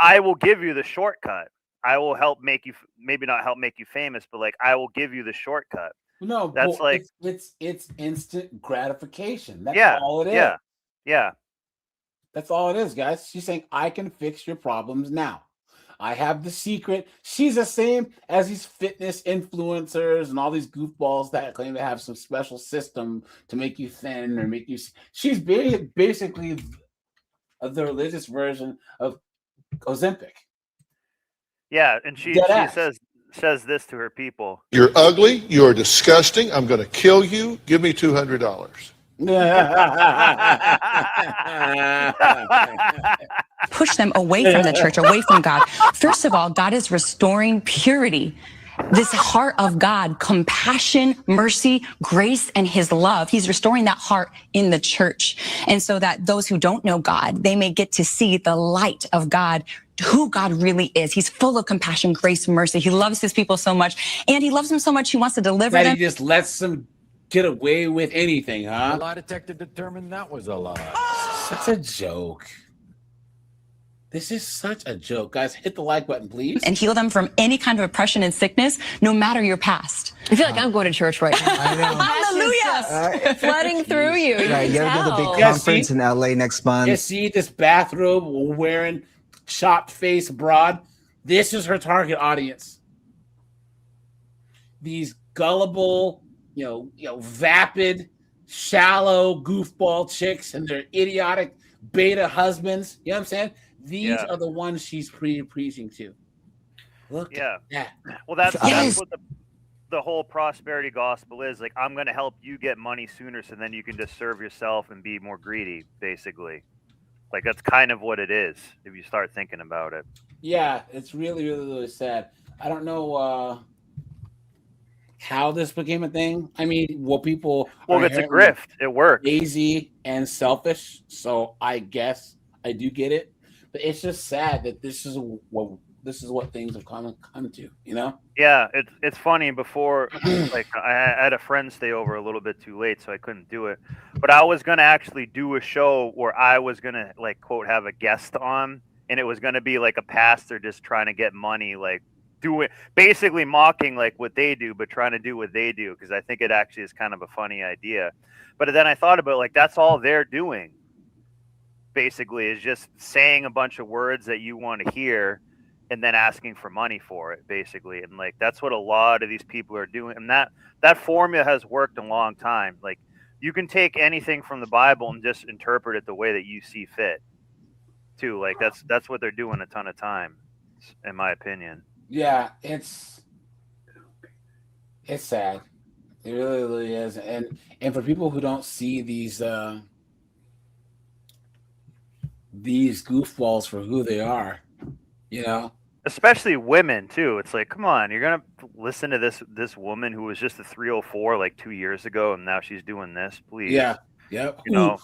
I will give you the shortcut. I will help make you, maybe not help make you famous, but like, I will give you the shortcut. No, that's like, it's instant gratification. That's all it is. Yeah. Yeah. That's all it is, guys. She's saying, I can fix your problems now. I have the secret. She's the same as these fitness influencers and all these goofballs that claim to have some special system to make you thin or make you... She's basically the religious version of Ozempic. Yeah, and she says this to her people. You're ugly. You're disgusting. I'm going to kill you. Give me $200. push them away from the church, away from God. First of all, God is restoring purity this heart of God, compassion, mercy, grace, and his love. He's restoring that heart in the church. And so that those who don't know God, they may get to see the light of God, who God really is. He's full of compassion, grace, mercy. He loves his people so much, and he loves them so much he wants to deliver that them. He just lets them get away with anything, huh? The lie detector determined that was a lie. Such a joke. This is such a joke. Guys, hit the like button, please. And heal them from any kind of oppression and sickness, no matter your past. I feel like I'm going to church right now. I know. Hallelujah! Flooding through you. Right, you gotta go to the big Yeah, conference see? in LA next month. You see this bathrobe wearing chopped face broad? This is her target audience. These gullible, vapid, shallow, goofball chicks and their idiotic beta husbands. You know what I'm saying? These are the ones she's preaching to. Look at that. Well, that's what the whole prosperity gospel is. Like, I'm going to help you get money sooner so then you can just serve yourself and be more greedy, basically. Like, that's kind of what it is if you start thinking about it. Yeah, it's really, really, really sad. I don't know how this became a thing. I mean, people Well, it's a grift. It works. Lazy and selfish. So I guess I do get it. But it's just sad that this is what things have come to, Yeah, it's funny. Before, like, I had a friend stay over a little bit too late, so I couldn't do it. But I was gonna actually do a show where I was gonna, like, quote, have a guest on, and it was gonna be like a pastor just trying to get money, like basically mocking like what they do, but trying to do what they do, because I think it actually is kind of a funny idea. But then I thought about, like, that's all they're doing. Basically, is just saying a bunch of words that you want to hear and then asking for money for it, basically. And like, that's what a lot of these people are doing. And that formula has worked a long time. Like, you can take anything from the Bible and just interpret it the way that you see fit too. Like, that's what they're doing a ton of time, in my opinion. Yeah, it's sad. It really, really is. And for people who don't see these goofballs for who they are, especially women too. It's like, come on, you're gonna listen to this woman who was just a 304 like 2 years ago, and now she's doing this, please. Yeah. Yep. Who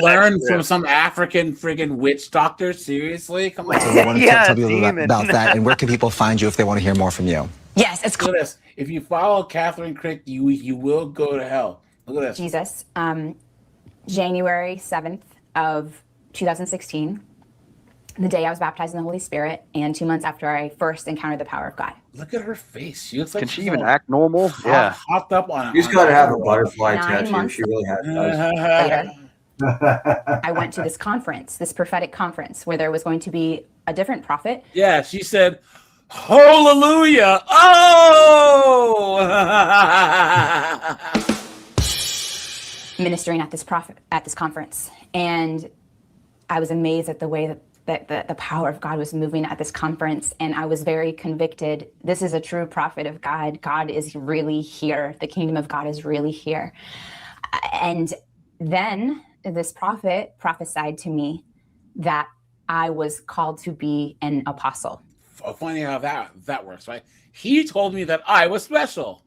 learned from some African friggin' witch doctor? Seriously? Come on. So we want to tell people about that. And where can people find you if they want to hear more from you? Yes, it's Look at this. If you follow Catherine Crick, you will go to hell. Look at this. Jesus, January 7th of 2016, the day I was baptized in the Holy Spirit, and 2 months after I first encountered the power of God. Look at her face. She looks like Can she even act normal? Yeah. Hopped up on it. She's got to have a butterfly 9 tattoo. months She really has. later, I went to this conference, this prophetic conference, where there was going to be a different prophet. Yeah, she said, hallelujah. Oh! Ministering at this conference. And I was amazed at the way that the power of God was moving at this conference. And I was very convicted. This is a true prophet of God. God is really here. The kingdom of God is really here. And then this prophet prophesied to me that I was called to be an apostle. Funny how that works, right? He told me that I was special.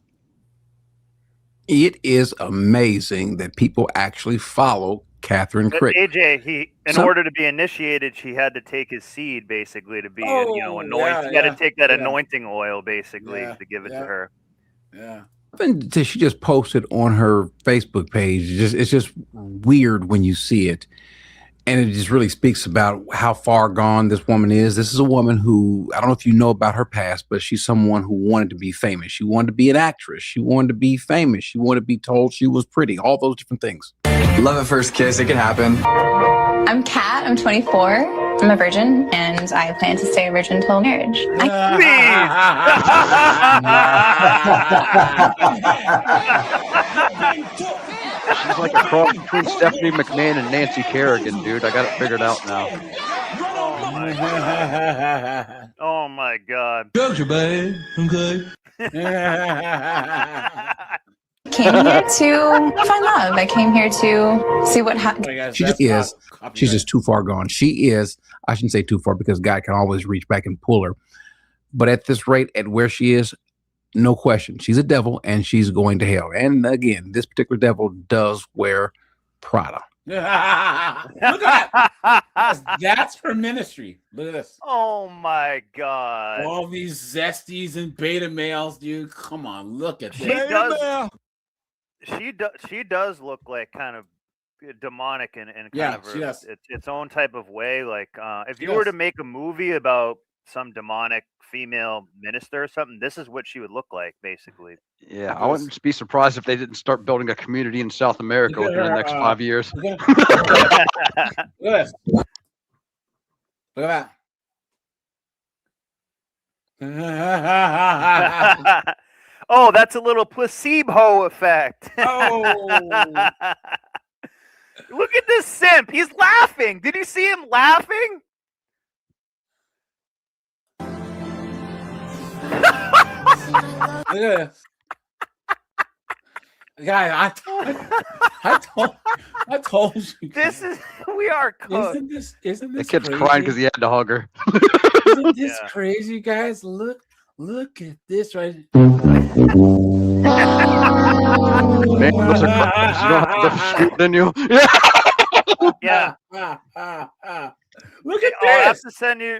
It is amazing that people actually follow Catherine Crick. AJ, in order to be initiated, she had to take his seed, basically, to be anointed. Yeah, he had to take that anointing oil, basically, to give it to her. Yeah. She just posted on her Facebook page. It's just weird when you see it. And it just really speaks about how far gone this woman is. This is a woman who, I don't know if you know about her past, but she's someone who wanted to be famous. She wanted to be an actress. She wanted to be famous. She wanted to be told she was pretty, all those different things. Love at first kiss. It can happen. I'm Kat. I'm 24. I'm a virgin, and I plan to stay a virgin till marriage. She's like a cross between Stephanie McMahon and Nancy Kerrigan, dude. I got it figured out now. Oh my God. Drugs are bad. Okay. Came here to find love. I came here to see what happens. She just is. She's just too far gone. She is. I shouldn't say too far because God can always reach back and pull her. But at this rate, at where she is, No question. She's a devil and she's going to hell. And again, this particular devil does wear Prada. Look at that. That's her ministry. Look at this. Oh my God. All these zesties and beta males, dude. Come on, look at She this. does. She does look like kind of demonic in kind of its own type of way. Like if you were to make a movie about some demonic female minister or something, this is what she would look like, basically. Yeah, I wouldn't be surprised if they didn't start building a community in South America within the next 5 years. Look at this. Look at that. Oh, that's a little placebo effect. Oh. Look at this simp. He's laughing. Did you see him laughing? Look at this. Guy, I told you. This is we are cooked. Isn't this the kid's crazy? crying because he had to hug her. Isn't this crazy, guys? Look at this right. Man, those are crying. You don't have to shoot in you. Yeah. Look at I'll have this. to send you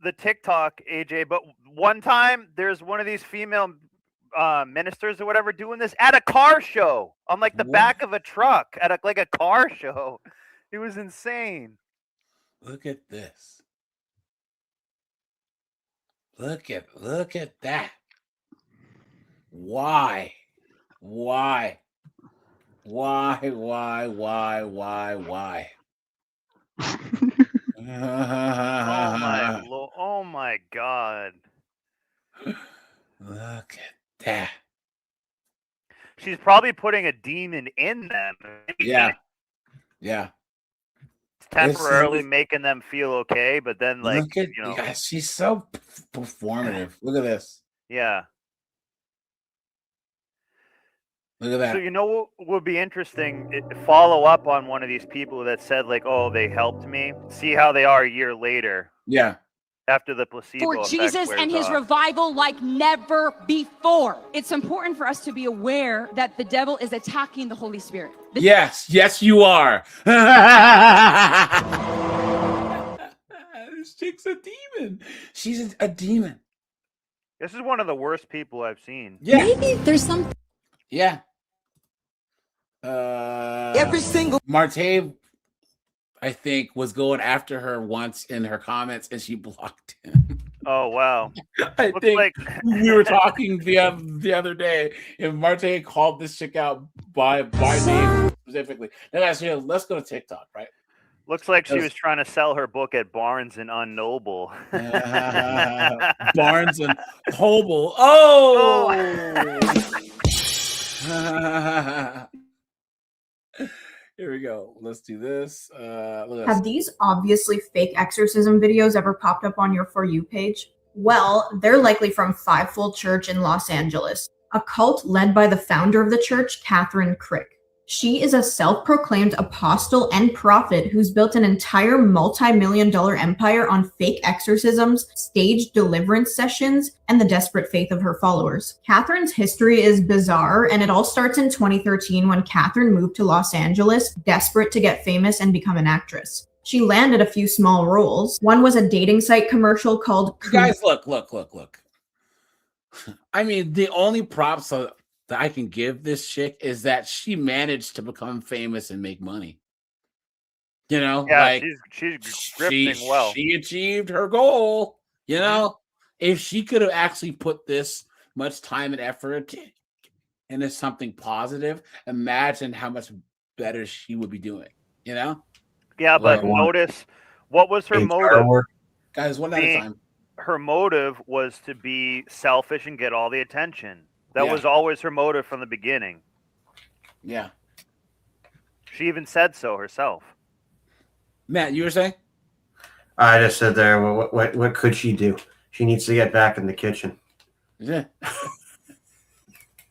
the TikTok, AJ. But one time, there's one of these female ministers or whatever doing this at a car show on like the back of a truck at like a car show. It was insane. Look at this. Look at that. Why? Oh my God. Look at that. She's probably putting a demon in them. Yeah. It's temporarily making them feel okay, but then like Look at, guys, she's so performative. Look at this. Yeah. Look at that. So you know what would be interesting? Follow up on one of these people that said like, "Oh, they helped me." See how they are a year later. Yeah. After the placebo For effect Jesus wears and his off. revival like never before. It's important for us to be aware that the devil is attacking the Holy Spirit. Yes, you are. This chick's a demon. She's a demon. This is one of the worst people I've seen. Yeah. Maybe there's some. Yeah. Every single Marte, I think, was going after her once in her comments, and she blocked him. Oh wow! I Looks think like we were talking the other day, and Marte called this chick out by name specifically. And I said, let's go to TikTok, right? Looks like she was trying to sell her book at Barnes and Unknoble. Barnes and Noble. Oh. Here we go. Let's do this. Look at Have these obviously fake exorcism videos ever popped up on your For You page? Well, they're likely from Fivefold Church in Los Angeles, a cult led by the founder of the church, Catherine Crick. She is a self-proclaimed apostle and prophet who's built an entire multi-million-dollar empire on fake exorcisms, staged deliverance sessions, and the desperate faith of her followers. Catherine's history is bizarre, and it all starts in 2013 when Catherine moved to Los Angeles, desperate to get famous and become an actress. She landed a few small roles. One was a dating site commercial called... Guys, look. I mean, the only props that I can give this chick is that she managed to become famous and make money. You know, yeah, like she's grifting well. She achieved her goal. You know, if she could have actually put this much time and effort into something positive, imagine how much better she would be doing. You know? Yeah, but notice what was her motive? Guys, one at a time. Her motive was to be selfish and get all the attention. That was always her motive from the beginning. Yeah. She even said so herself. Matt, you were saying? I just said there, well, what could she do? She needs to get back in the kitchen. Yeah.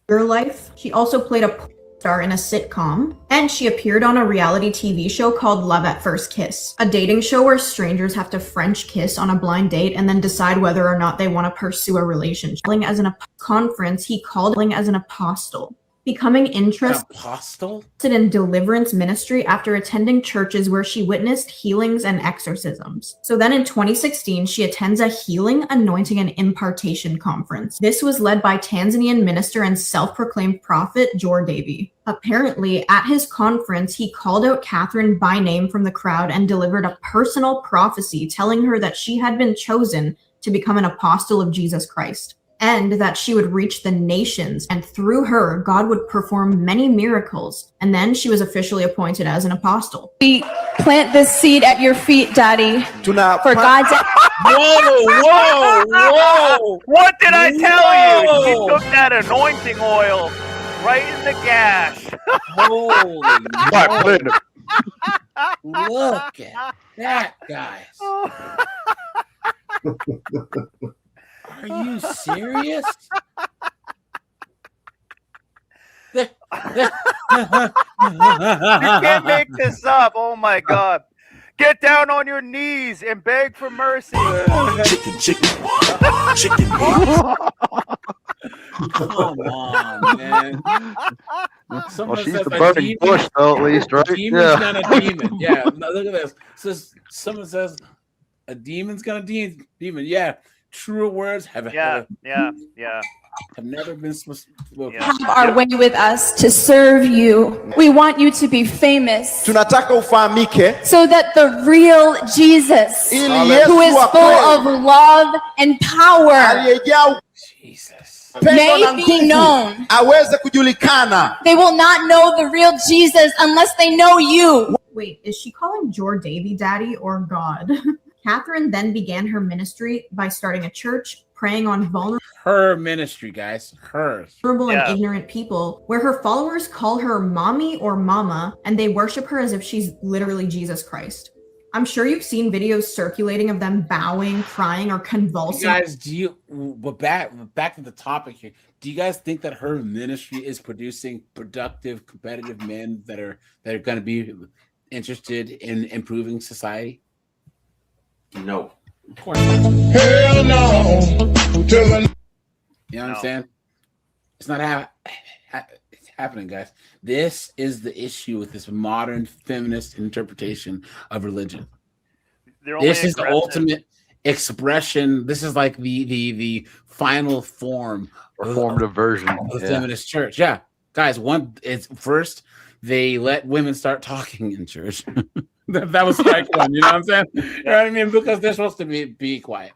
Her life. She also played a star in a sitcom, and she appeared on a reality TV show called Love at First Kiss, a dating show where strangers have to French kiss on a blind date and then decide whether or not they want to pursue a relationship. As an conference, he called as an apostle, becoming interested in deliverance ministry after attending churches where she witnessed healings and exorcisms. So then in 2016, she attends a healing, anointing, and impartation conference. This was led by Tanzanian minister and self-proclaimed prophet Jor Davy. Apparently, at his conference, he called out Catherine by name from the crowd and delivered a personal prophecy telling her that she had been chosen to become an apostle of Jesus Christ, and that she would reach the nations, and through her, God would perform many miracles. And then she was officially appointed as an apostle. We plant this seed at your feet, Daddy. Do not for God's. Whoa! What did I tell you? He took that anointing oil right in the gash. Holy Look at that, guys. Are you serious? You can't make this up. Oh my God. Get down on your knees and beg for mercy. Chicken. Come on, man. Well, she's the burning bush, though, at least, right? Demon's got a demon. Yeah, look at this. So someone says a demon's got a demon. Yeah, truer words have never been spoken. Have our way with us to serve you. We want you to be famous. Tunataka ufahamike. So that the real Jesus, who is full of love and power, may be known. Aweze kujulikana. They will not know the real Jesus unless they know you. Wait, is she calling Jor Davy daddy or God? Catherine then began her ministry by starting a church, preying on vulnerable ministry, guys. and ignorant people, where her followers call her mommy or mama, and they worship her as if she's literally Jesus Christ. I'm sure you've seen videos circulating of them bowing, crying, or convulsing. Guys, back to the topic here. Do you guys think that her ministry is producing productive, competitive men that are going to be interested in improving society? No. Of course not. Hell no. You know what I'm saying? It's not happening, guys. This is the issue with this modern feminist interpretation of religion. This is the ultimate expression. This is like the final form, performative version of the feminist church. Yeah, guys. It's first they let women start talking in church. That was strike one. You know what I'm saying? You know what I mean? Because they're supposed to be quiet.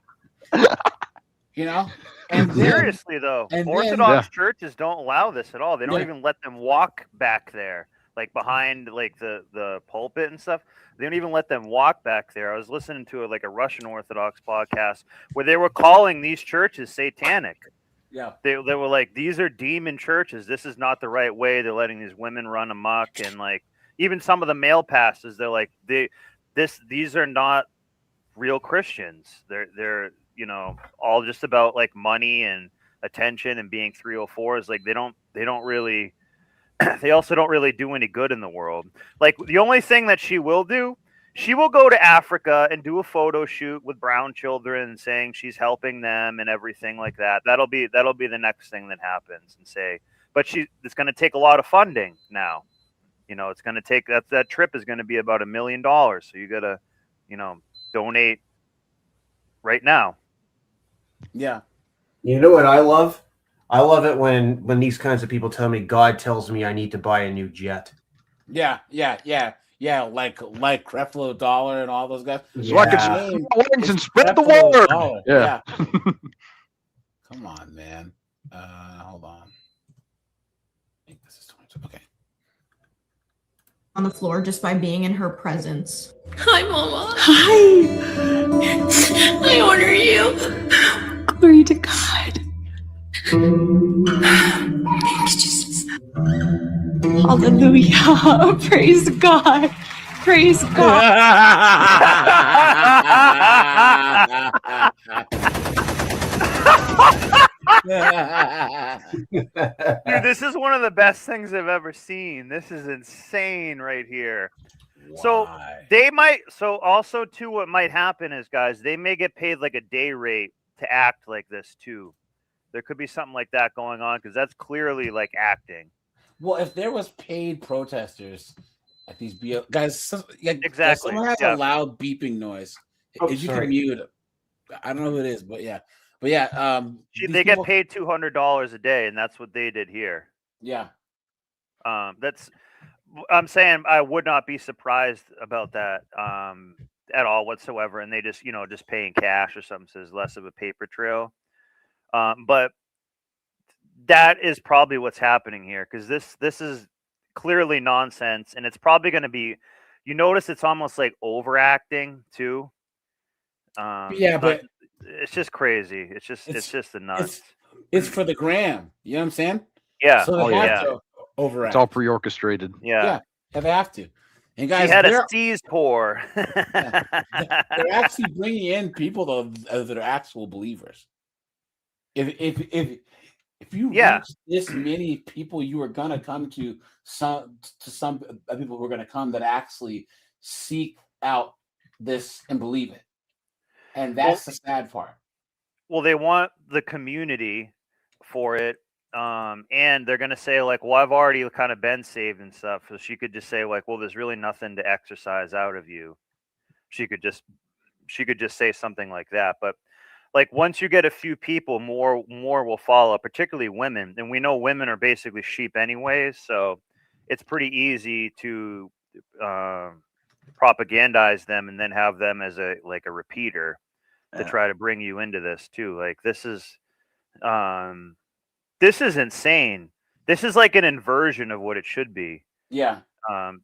You know? And seriously, though, Orthodox churches don't allow this at all. They don't even let them walk back there, like behind like the pulpit and stuff. They don't even let them walk back there. I was listening to a Russian Orthodox podcast where they were calling these churches satanic. Yeah, they were like, these are demon churches. This is not the right way. They're letting these women run amok, and like even some of the male pastors, they're like these are not real Christians. They're all just about like money and attention and being 304s. Like they don't really they also don't really do any good in the world. Like the only thing that she will do, she will go to Africa and do a photo shoot with brown children saying she's helping them and everything like that. That'll be the next thing that happens, and say, but it's going to take a lot of funding now. It's going to take that trip is going to be about $1 million. So you got to, donate right now. Yeah. You know what I love? I love it when these kinds of people tell me God tells me I need to buy a new jet. Yeah. Like Creflo Dollar and all those guys. So I can spread the wings and spread the word. Yeah. Come on, man. Hold on. I think this is 22. Okay. On the floor just by being in her presence. Hi, Mama. Hi. I honor you. Glory to God. Thank you, Jesus. Hallelujah. Praise God. Praise God. Dude, this is one of the best things I've ever seen. This is insane right here. So they might. So also too, what might happen is, guys, they may get paid like a day rate to act like this too. There could be something like that going on because that's clearly like acting. Well, if there was paid protesters at these guys, exactly. Someone has a loud beeping noise. If you can mute it, I don't know who it is, but yeah. They get paid $200 a day, and that's what they did here. Yeah. I'm saying I would not be surprised about that at all whatsoever, and they just just paying cash or something, so there's less of a paper trail. But that is probably what's happening here, because this is clearly nonsense, and it's probably going to be. You notice it's almost like overacting too. But it's just crazy. It's just the nuts. It's for the gram. You know what I'm saying? Yeah. So they have to overact. It's all pre-orchestrated. Yeah. They have to. And guys, he had a seize pour. They're actually bringing in people that are actual believers. If you reach this many people, you are gonna come to some people who are gonna come that actually seek out this and believe it. And that's the sad part. Well, they want the community for it. And they're going to say like, well, I've already kind of been saved and stuff. So she could just say like, well, there's really nothing to exercise out of you. She could just say something like that. But like, once you get a few people, more will follow, particularly women. And we know women are basically sheep anyways. So it's pretty easy to propagandize them and then have them as a repeater to try to bring you into this too. Like this is insane. This is like an inversion of what it should be. Yeah.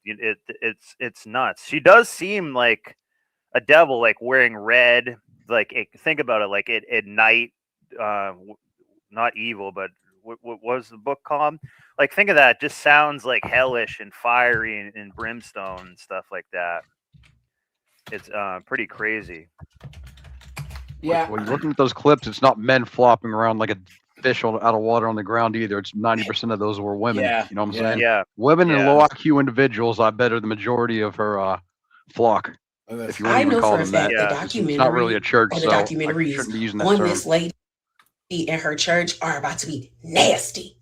It's nuts. She does seem like a devil, like wearing red. Like think about it, like at night. Not evil, but what was the book called? Like think of that. It just sounds like hellish and fiery and brimstone and stuff like that. It's pretty crazy. Yeah. When you're looking at those clips, it's not men flopping around like a fish out of water on the ground either. It's 90% of those were women. Yeah. You know what I'm saying? Yeah. Women and low IQ individuals, I bet, are the majority of her flock. If you want to even call them that. It's not really a church, so I shouldn't be using that term. This lady and her church are about to be nasty.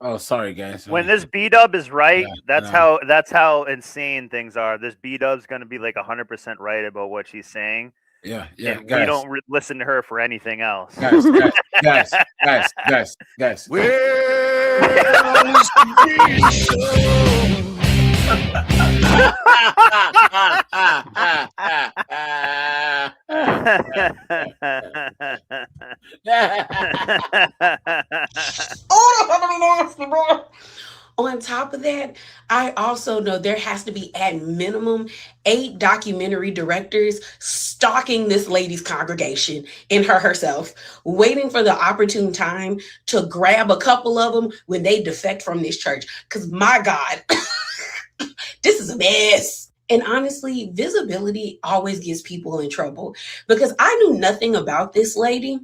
Oh, sorry, guys. When this B-dub is right, that's how insane things are. This B-dub's going to be like 100% right about what she's saying. Yeah. And we don't listen to her for anything else. Guys. On top of that, I also know there has to be at minimum 8 documentary directors stalking this lady's congregation and herself, waiting for the opportune time to grab a couple of them when they defect from this church. Because my God, this is a mess. And honestly, visibility always gets people in trouble, because I knew nothing about this lady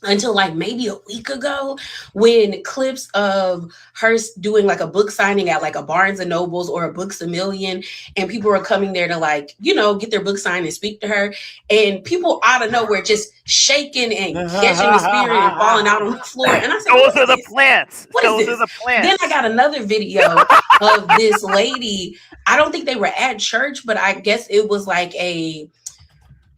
until like maybe a week ago, when clips of her doing like a book signing at like a Barnes and Nobles or a Books A Million, and people were coming there to like, get their book signed and speak to her, and people out of nowhere just shaking and catching the spirit and falling out on the floor. And I said, those are the plants. Those are the plants. Then I got another video of this lady. I don't think they were at church, but I guess it was like a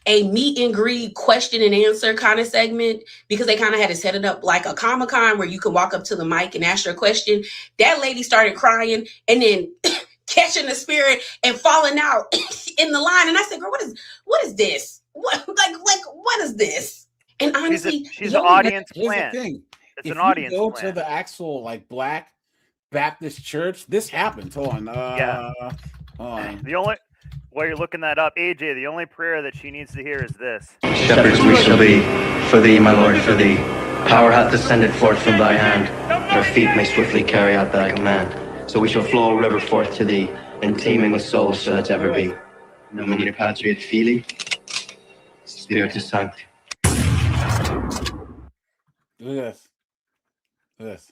meet and greet question and answer kind of segment, because they kind of had to set it up like a Comic-Con where you could walk up to the mic and ask her a question. That lady started crying and then catching the spirit and falling out in the line. And I said, girl, what is this? What is this? And honestly, she's an audience here's plant. The thing. It's if an audience you go plant. to the actual like Black Baptist church, this happened. Hold on. While you're looking that up, AJ, the only prayer that she needs to hear is this. Shepherds we shall be, for thee, my Lord, for thee. Power hath descended forth from thy hand, and our feet may swiftly carry out thy command. So we shall flow a river forth to thee, and teeming with souls shall it ever be. Nomine Patri et Filii, Spiritus Sancti. Look at this. Look at this.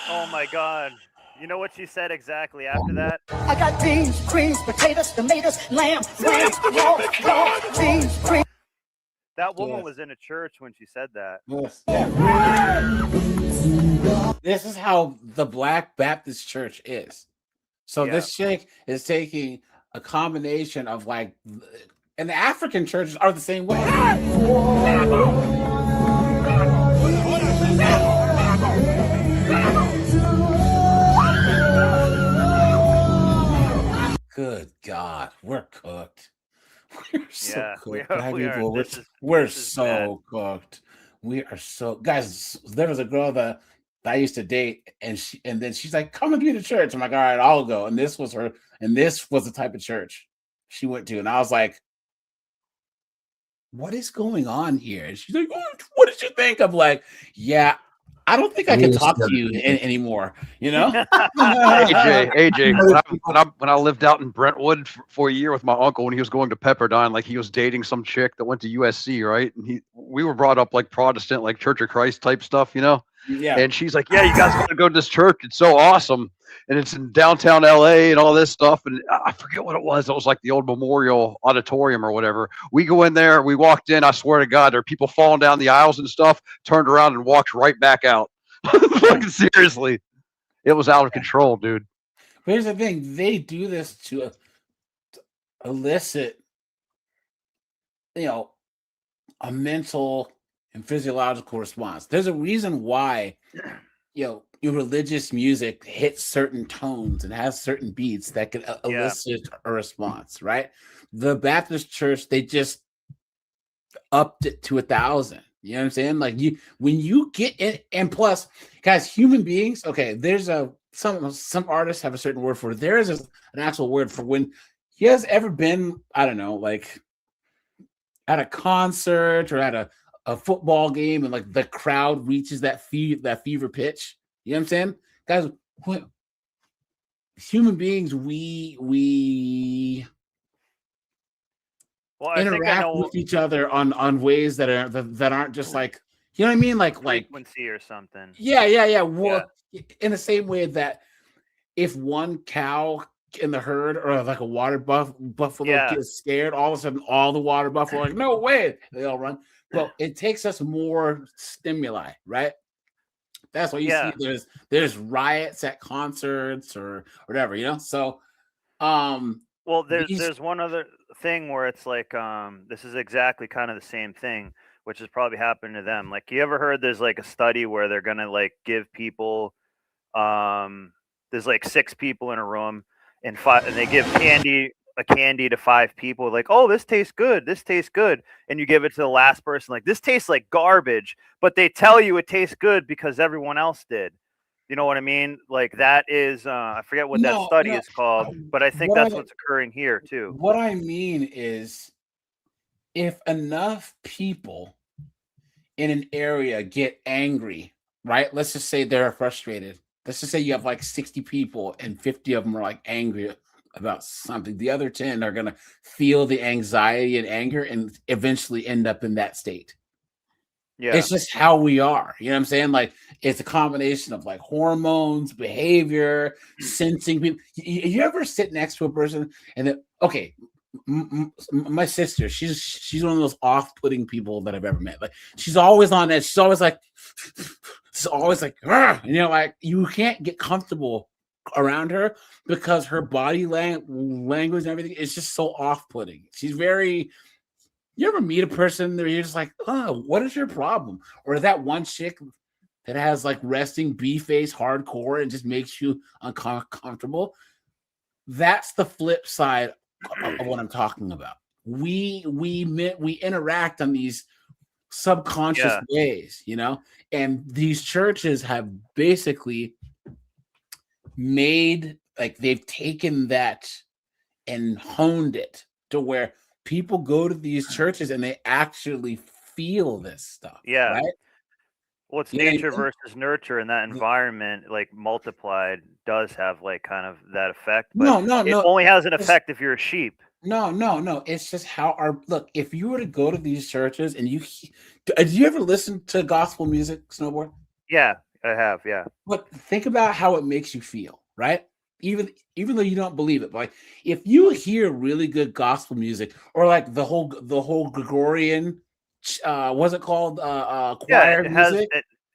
Oh my God. You know what she said exactly after that? I got beans, greens, potatoes, tomatoes, lamb, raw, beans, greens. That woman was in a church when she said that. Yes. Yeah. This is how the Black Baptist Church is. So this chick is taking a combination of like, and the African churches are the same way. Good God, we're cooked. We're so cooked. We're so cooked. We are so, guys. There was a girl that I used to date, and then she's like, "Come with me to church." I'm like, "All right, I'll go." And this was her, and this was the type of church she went to, and I was like, "What is going on here?" And she's like, "What did you think?" I'm like, "Yeah, I don't think I can talk to you anymore." You know, AJ. When I lived out in Brentwood for a year with my uncle, when he was going to Pepperdine, like he was dating some chick that went to USC, right? And we were brought up like Protestant, like Church of Christ type stuff, you know. Yeah. And she's like, "Yeah, you guys got to go to this church. It's so awesome, and it's in downtown LA and all this stuff." And I forget what it was. It was like the old Memorial Auditorium or whatever. We go in there. We walked in. I swear to God, there are people falling down the aisles and stuff. Turned around and walked right back out. Like, seriously, it was out of control, dude. But here's the thing: they do this to elicit, a mental and physiological response. There's a reason why, your religious music hits certain tones and has certain beats that can elicit a response, right? The Baptist church, they just upped it to 1,000. You know what I'm saying? Like when you get it, and plus, guys, human beings. Okay, there's some artists have a certain word for it. There is an actual word for when he has ever been, I don't know, like at a concert or at a football game, and like the crowd reaches that fever pitch. You know what I'm saying, guys? Human beings, we interact with each other on ways that aren't just like, you know what I mean, like frequency or something. Yeah. Well, in the same way that if one cow in the herd or like a water buffalo gets scared, all of a sudden all the water buffalo are like, no way, they all run. But it takes us more stimuli, right? That's why you see there's riots at concerts or whatever, So well, there's one other thing where it's like this is exactly kind of the same thing, which has probably happened to them. Like, you ever heard there's like a study where they're gonna like give people there's like 6 people in a room and they give a candy to 5 people, like, "Oh, this tastes good, and you give it to the last person, like, "This tastes like garbage," but they tell you it tastes good because everyone else did. You know what I mean? Like, that is I forget what that study is called, but I think that's what's occurring here too. What I mean is, if enough people in an area get angry, right? Let's just say they're frustrated. Let's just say you have like 60 people and 50 of them are like angry about something. The other 10 are going to feel the anxiety and anger and eventually end up in that state. Yeah. It's just how we are. You know what I'm saying? Like, it's a combination of like hormones, behavior, sensing people. You ever sit next to a person and then, okay, my sister, she's one of those off-putting people that I've ever met. Like, she's always on edge. She's always like, like, you can't get comfortable around her because her body language and everything is just so off-putting. She's very. You ever meet a person where you're just like, "Oh, what is your problem?" Or that one chick that has like resting B face hardcore and just makes you uncomfortable. That's the flip side of what I'm talking about. We interact on these subconscious ways, and these churches have basically made, like, they've taken that and honed it to where people go to these churches and they actually feel this stuff. Yeah. Right. Well, it's Yeah, nature versus nurture, and that environment, like multiplied, does have like kind of that effect. But it only has an effect if you're a sheep. No. It's just how look. If you were to go to these churches and did you ever listen to gospel music, Snowboard? Yeah, I have. Yeah. But think about how it makes you feel, right? Even though you don't believe it, but like if you hear really good gospel music, or like the whole Gregorian, what's it called? Choir music.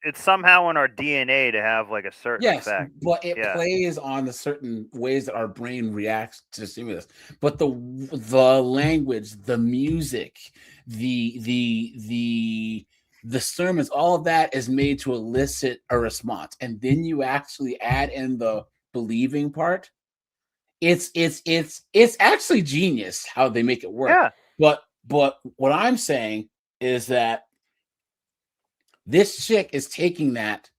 It's somehow in our DNA to have like a certain effect. But it plays on the certain ways that our brain reacts to stimulus. But the language, the music, the sermons, all of that is made to elicit a response. And then you actually add in the believing part. It's actually genius how they make it work. Yeah. But what I'm saying is that this chick is taking that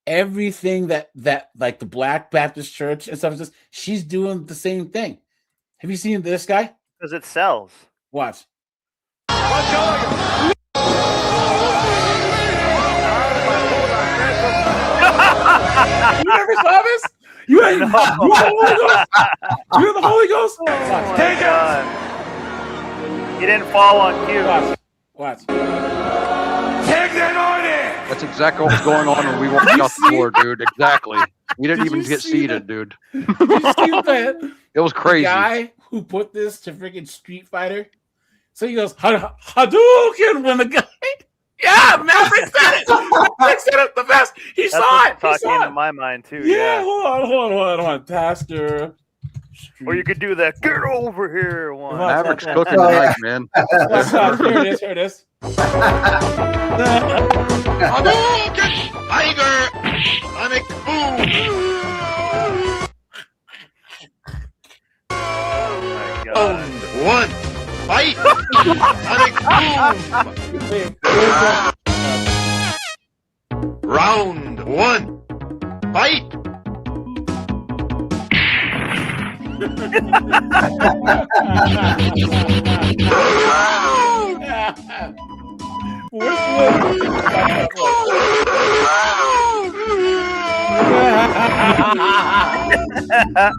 everything that like the Black Baptist Church and stuff, she's doing the same thing. Have you seen this guy? Because it sells. Watch. You never saw this? You had the Holy Ghost? Take it. You didn't fall on cue. Watch. That's exactly what's going on when we walked out the door, dude. Exactly. We didn't even get seated, dude. It was crazy. The guy who put this to freaking Street Fighter. So he goes, Hadouken when the guy. Yeah, Maverick said it. Maverick said it the best. He saw it. Talking into my mind too. Yeah, hold on, Pastor. Or you could do that. Get over here one. Maverick's cooking tonight, man. Here it is. Hadouken! Tiger! Sonic boom! Round one. Fight! Sonic boom! Round one. Fight!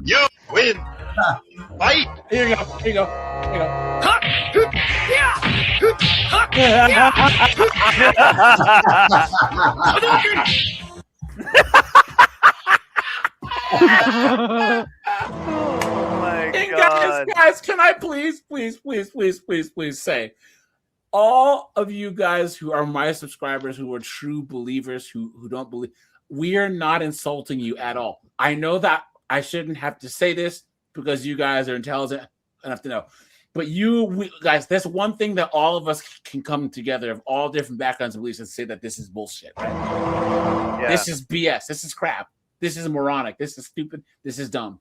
You win. Fight. Here you go. Oh my God. Guys, can I please say, all of you guys who are my subscribers, who are true believers, who don't believe, we are not insulting you at all. I know that I shouldn't have to say this because you guys are intelligent enough to know. But guys, there's one thing that all of us can come together of all different backgrounds and beliefs and say that this is bullshit, right? Yeah. This is BS. This is crap. This is moronic. This is stupid. This is dumb.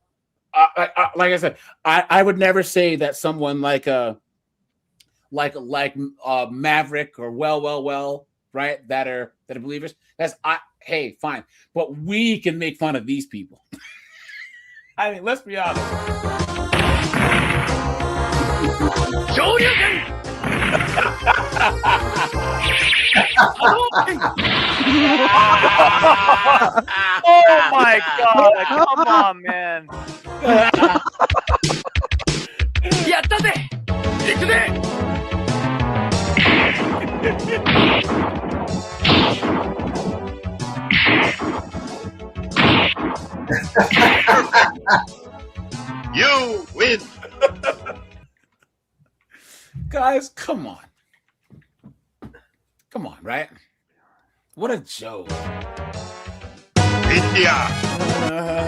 Like I said, I would never say that someone like Maverick or well, right? That are believers. Hey, fine. But we can make fun of these people. I mean, let's be honest. Oh my God! Come on, man. You win. Guys, come on, right? What a joke. India.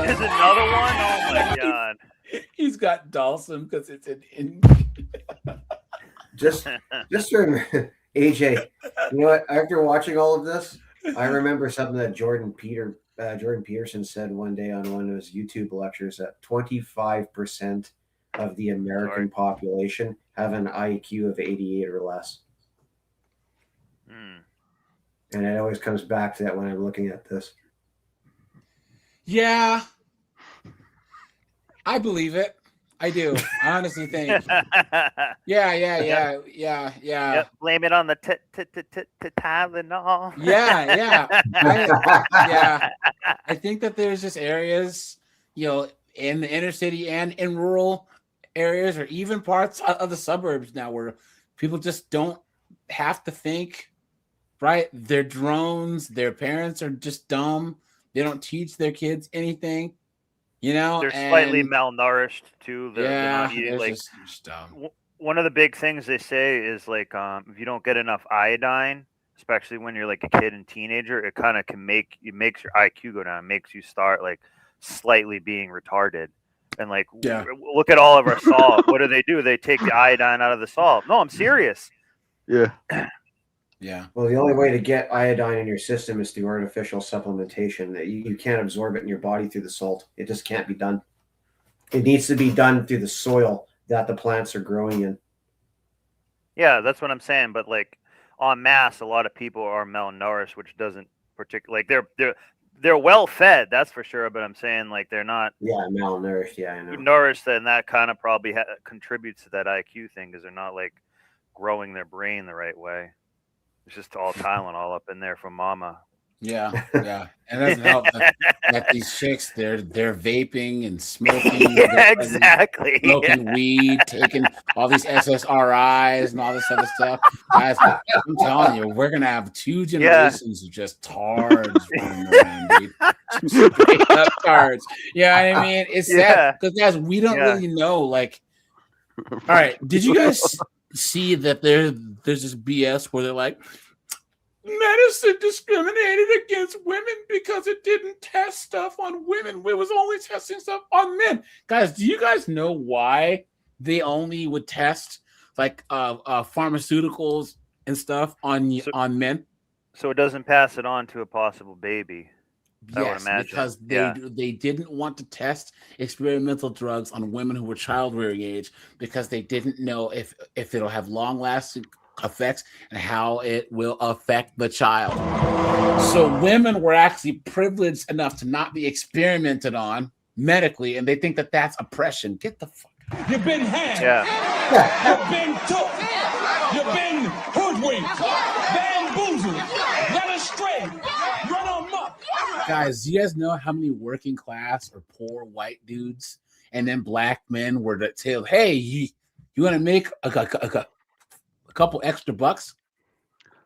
There's another one? Oh my God. He's got Dawson because it's in Just remember, AJ, you know what? After watching all of this, I remember something that Jordan Peterson said one day on one of his YouTube lectures, that 25% of the American population have an IQ of 88 or less. And it always comes back to that when I'm looking at this. Yeah, I believe it. I do. I honestly think. Yeah. Yep, blame it on the Tylenol. Yeah. I think that there's just areas, in the inner city and in rural areas, or even parts of the suburbs now, where people just don't have to think. Right? They're drones. Their parents are just dumb. They don't teach their kids anything. They're slightly malnourished too. They're not eating, like, just dumb. One of the big things they say is, like, if you don't get enough iodine, especially when you're like a kid and teenager, it kind of makes your IQ go down, makes you start like slightly being retarded. And like, look at all of our salt. What do? They take the iodine out of the salt. No, I'm serious. Yeah. Yeah. Well, the only way to get iodine in your system is through artificial supplementation. That you can't absorb it in your body through the salt. It just can't be done. It needs to be done through the soil that the plants are growing in. Yeah, that's what I'm saying. But like, en masse, a lot of people are malnourished, which doesn't particularly, like, they're well fed, that's for sure. But I'm saying, like, they're not malnourished. Yeah, I know. Nourished, and that kind of probably contributes to that IQ thing, because they're not like growing their brain the right way. It's just all Tylenol up in there from mama. Yeah. And it doesn't help that these chicks, they're vaping and smoking. Yeah, exactly. Smoking weed, taking all these SSRIs and all this other stuff. Guys, I'm telling you, we're gonna have 2 generations of just tards running around, dude. Straight up tards. Yeah, you know what I mean? It's sad because, guys, we don't really know. Like, all right, did you guys see that there's this BS where they're like, medicine discriminated against women because it didn't test stuff on women. It was only testing stuff on men. Guys, do you guys know why they only would test like pharmaceuticals and stuff on men? So it doesn't pass it on to a possible baby. Yes, because they didn't want to test experimental drugs on women who were child-rearing age, because they didn't know if it'll have long-lasting effects and how it will affect the child. So women were actually privileged enough to not be experimented on medically, and they think that that's oppression. Get the fuck out. You've been had. You've been took. You've been hoodwinked, bamboozled, led astray, run amok. Guys, do you guys know how many working class or poor white dudes and then black men were to tell, hey, you want to make a couple extra bucks?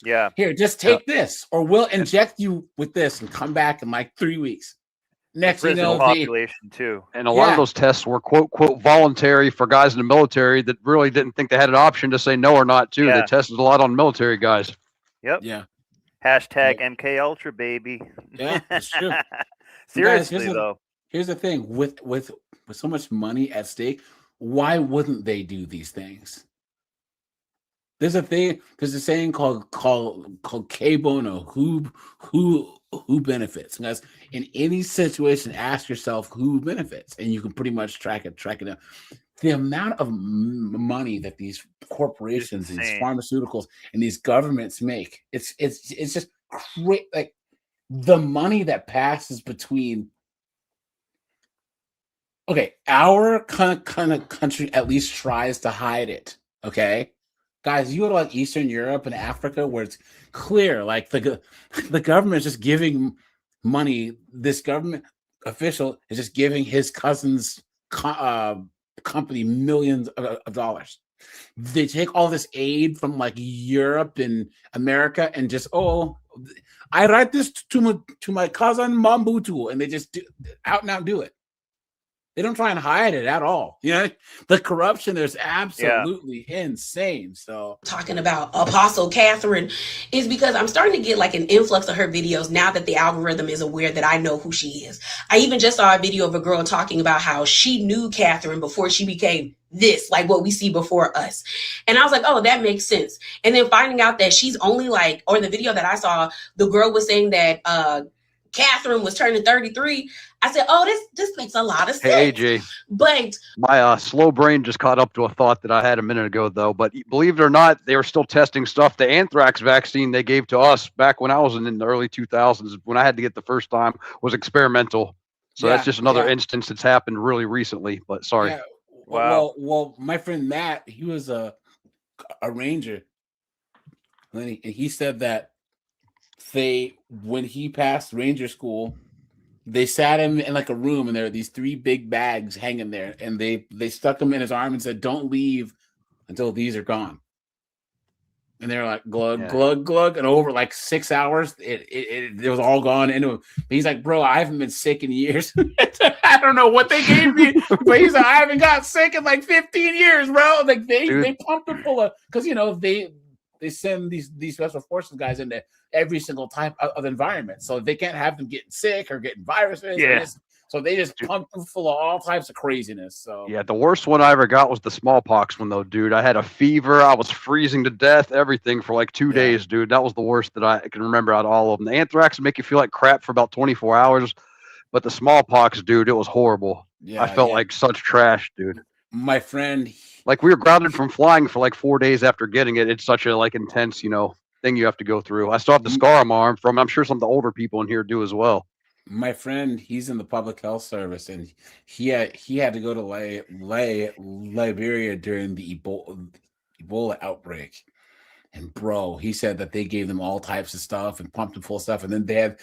Yeah. Here, just take this, or we'll inject you with this and come back in like 3 weeks. Next thing you know, population too. And a lot of those tests were quote voluntary for guys in the military that really didn't think they had an option to say no or not too. They tested a lot on military guys. Yep. Yeah. Hashtag MK Ultra, baby. Yeah, that's true. Seriously, guys, though. Here's the thing: with so much money at stake, why wouldn't they do these things? There's a saying called que bono, who benefits. And guys, in any situation, ask yourself who benefits, and you can pretty much track it down. The amount of money that these corporations, these pharmaceuticals, and these governments make, it's just great. Like, the money that passes between, our kind of country at least tries to hide it. Okay, guys, you go to like Eastern Europe and Africa, where it's clear, like the government is just giving money. This government official is just giving his cousin's company millions of dollars. They take all this aid from like Europe and America and just, I write this to my cousin Mambutu, and they just do it. They don't try and hide it at all. You know, the corruption there's absolutely insane. So talking about Apostle Catherine is because I'm starting to get like an influx of her videos now that the algorithm is aware that I know who she is. I even just saw a video of a girl talking about how she knew Catherine before she became this, like what we see before us. And I was like, oh, that makes sense. And then finding out that she's only like, or the video that I saw, the girl was saying that Catherine was turning 33. I said, oh, this makes a lot of sense. Hey, AJ. But my slow brain just caught up to a thought that I had a minute ago, though. But believe it or not, they were still testing stuff. The anthrax vaccine they gave to us back when I was in the early 2000s, when I had to get the first time, was experimental. So that's just another instance that's happened really recently. But sorry. Wow. Well, my friend Matt, he was a ranger, and he said that when he passed ranger school, they sat him in like a room, and there were these 3 big bags hanging there, and they stuck him in his arm and said, "Don't leave until these are gone." And they're like glug glug glug, and over like 6 hours, it was all gone into him. But he's like, "Bro, I haven't been sick in years. I don't know what they gave me, but he's like, I haven't got sick in like 15 years, bro." Like they pumped him full of, because they send these special forces guys into every single type of environment, so they can't have them getting sick or getting viruses. Yeah. So they just pumped them full of all types of craziness. So Yeah, the worst one I ever got was the smallpox one, though, dude. I had a fever. I was freezing to death, everything for like 2 days, dude. That was the worst that I can remember out of all of them. The anthrax would make you feel like crap for about 24 hours, but the smallpox, dude, it was horrible. Yeah, I felt like such trash, dude. My friend, like we were grounded from flying for like 4 days after getting it. It's such a like intense, thing you have to go through. I still have the scar on my arm from. I'm sure some of the older people in here do as well. My friend, he's in the public health service, and he had to go to Liberia during the Ebola outbreak. And bro, he said that they gave them all types of stuff and pumped them full of stuff, and then they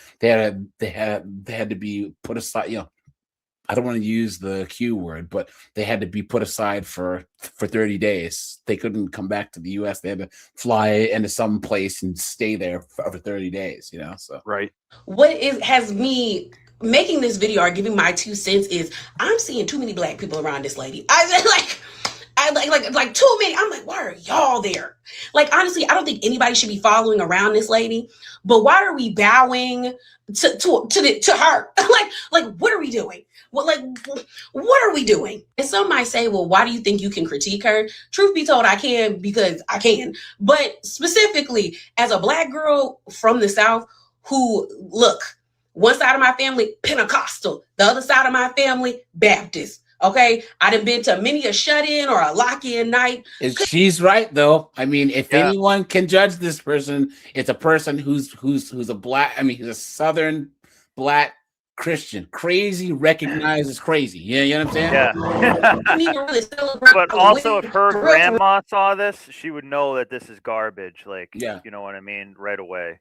had to be put aside. I don't want to use the Q word, but they had to be put aside for 30 days. They couldn't come back to the US. They had to fly into some place and stay there for 30 days, so. Right. What has me making this video or giving my 2 cents is I'm seeing too many black people around this lady. I like too many. I'm like, why are y'all there? Like, honestly, I don't think anybody should be following around this lady, but why are we bowing to her? like what are we doing? What are we doing? And some might say, well, why do you think you can critique her? Truth be told, I can, because I can. But specifically, as a black girl from the South who, look, one side of my family, Pentecostal, the other side of my family, Baptist. Okay, I done been to many a shut-in or a lock-in night. She's right, though. I mean, if anyone can judge this person, it's a person who's a black. I mean, he's a Southern black Christian. Crazy, recognized as crazy. You know what I'm saying? Yeah. But also, if her grandma saw this, she would know that this is garbage. Like, you know what I mean, right away.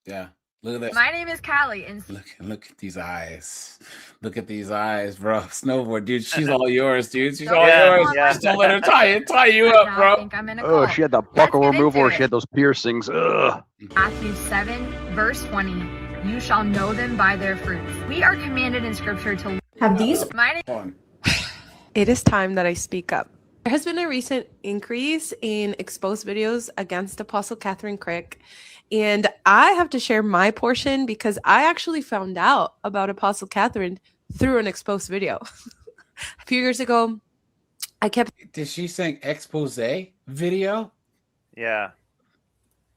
Yeah. Look at that. My name is Callie, and look at these eyes. Look at these eyes, bro. Snowboard, dude. She's all yours, dude. She's all yours. Just don't let her tie you up, bro. Oh, she had the buckle removal, or she had those piercings. Ugh. Matthew 7, verse 20. You shall know them by their fruits. We are commanded in Scripture to have these. It is time that I speak up. There has been a recent increase in exposed videos against Apostle Catherine Crick. And I have to share my portion because I actually found out about Apostle Catherine through an exposed video. A few years ago, I kept... Did she say expose video? Yeah.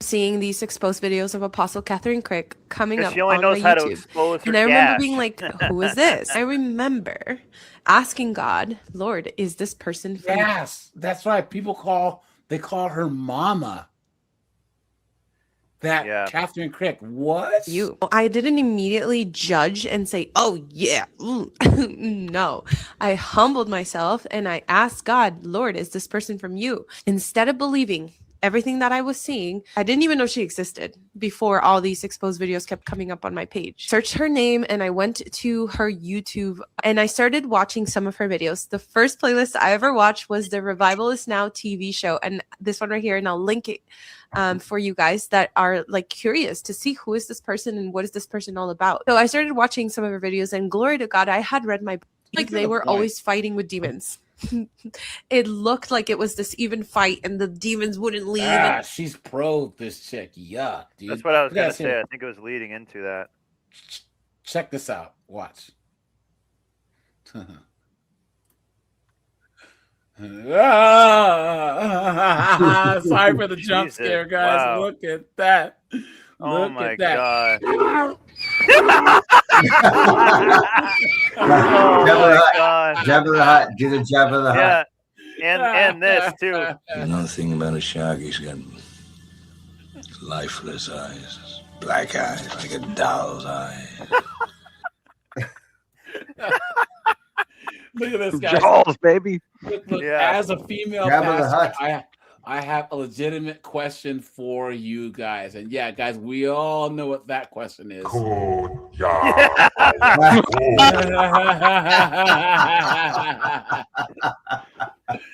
Seeing these exposed videos of Apostle Catherine Crick coming up she only on knows my how YouTube. to expose her And I remember gas. being like, who is this? I remember asking God, Lord, is this person from... Yes, that's right. People call her mama. That Catherine Crick, what? I didn't immediately judge and say, oh yeah. No, I humbled myself and I asked God, Lord, is this person from you? Instead of believing everything that I was seeing, I didn't even know she existed before all these exposed videos kept coming up on my page. Searched her name and I went to her YouTube and I started watching some of her videos. The first playlist I ever watched was the Revival Is Now TV show, and this one right here, and I'll link it for you guys that are like curious to see who is this person and what is this person all about. So I started watching some of her videos, and glory to God, I had read my book. Like they were always fighting with demons. It looked like it was this even fight and the demons wouldn't leave. She's pro this chick. Yuck, dude. That's what I was going to say. I think it was leading into that. Check this out. Watch. Sorry for the jump scare, guys. Wow. Look at that. Oh my God. Oh Deborah, do the jab of the hut. And this too. Another thing about a shark, he's got lifeless eyes, black eyes, like a doll's eyes. Look at this, guys. Jaws, baby. Look, as a female Jabba the pastor, Hutt. I have a legitimate question for you guys. And yeah, guys, we all know what that question is. Cool.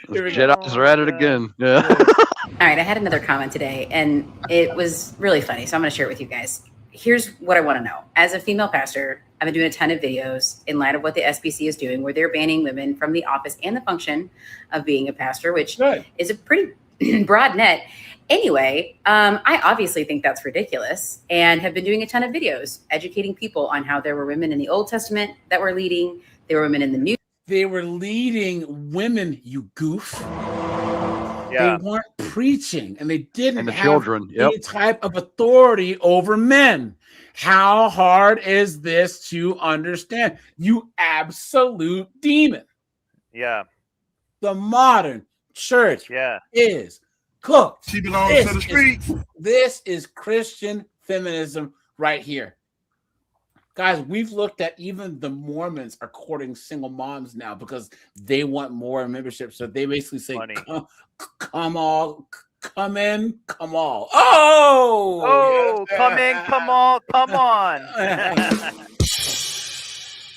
Jedi's are at it again. Yeah. All right, I had another comment today, and it was really funny, so I'm going to share it with you guys. Here's what I want to know. As a female pastor, I've been doing a ton of videos in light of what the SBC is doing, where they're banning women from the office and the function of being a pastor, which is a pretty broad net. Anyway, I obviously think that's ridiculous and have been doing a ton of videos educating people on how there were women in the Old Testament that were leading. There were women in the New. They were leading women, you goof. Yeah. They weren't preaching, and they didn't And the have children, yep. any type of authority over men. How hard is this to understand? You absolute demon. Yeah. The modern church is cooked. She belongs to the streets. This is Christian feminism right here. Guys, we've looked at even the Mormons are courting single moms now because they want more membership. So they basically say, come all, come in, come all. Oh, come in, come all, come on.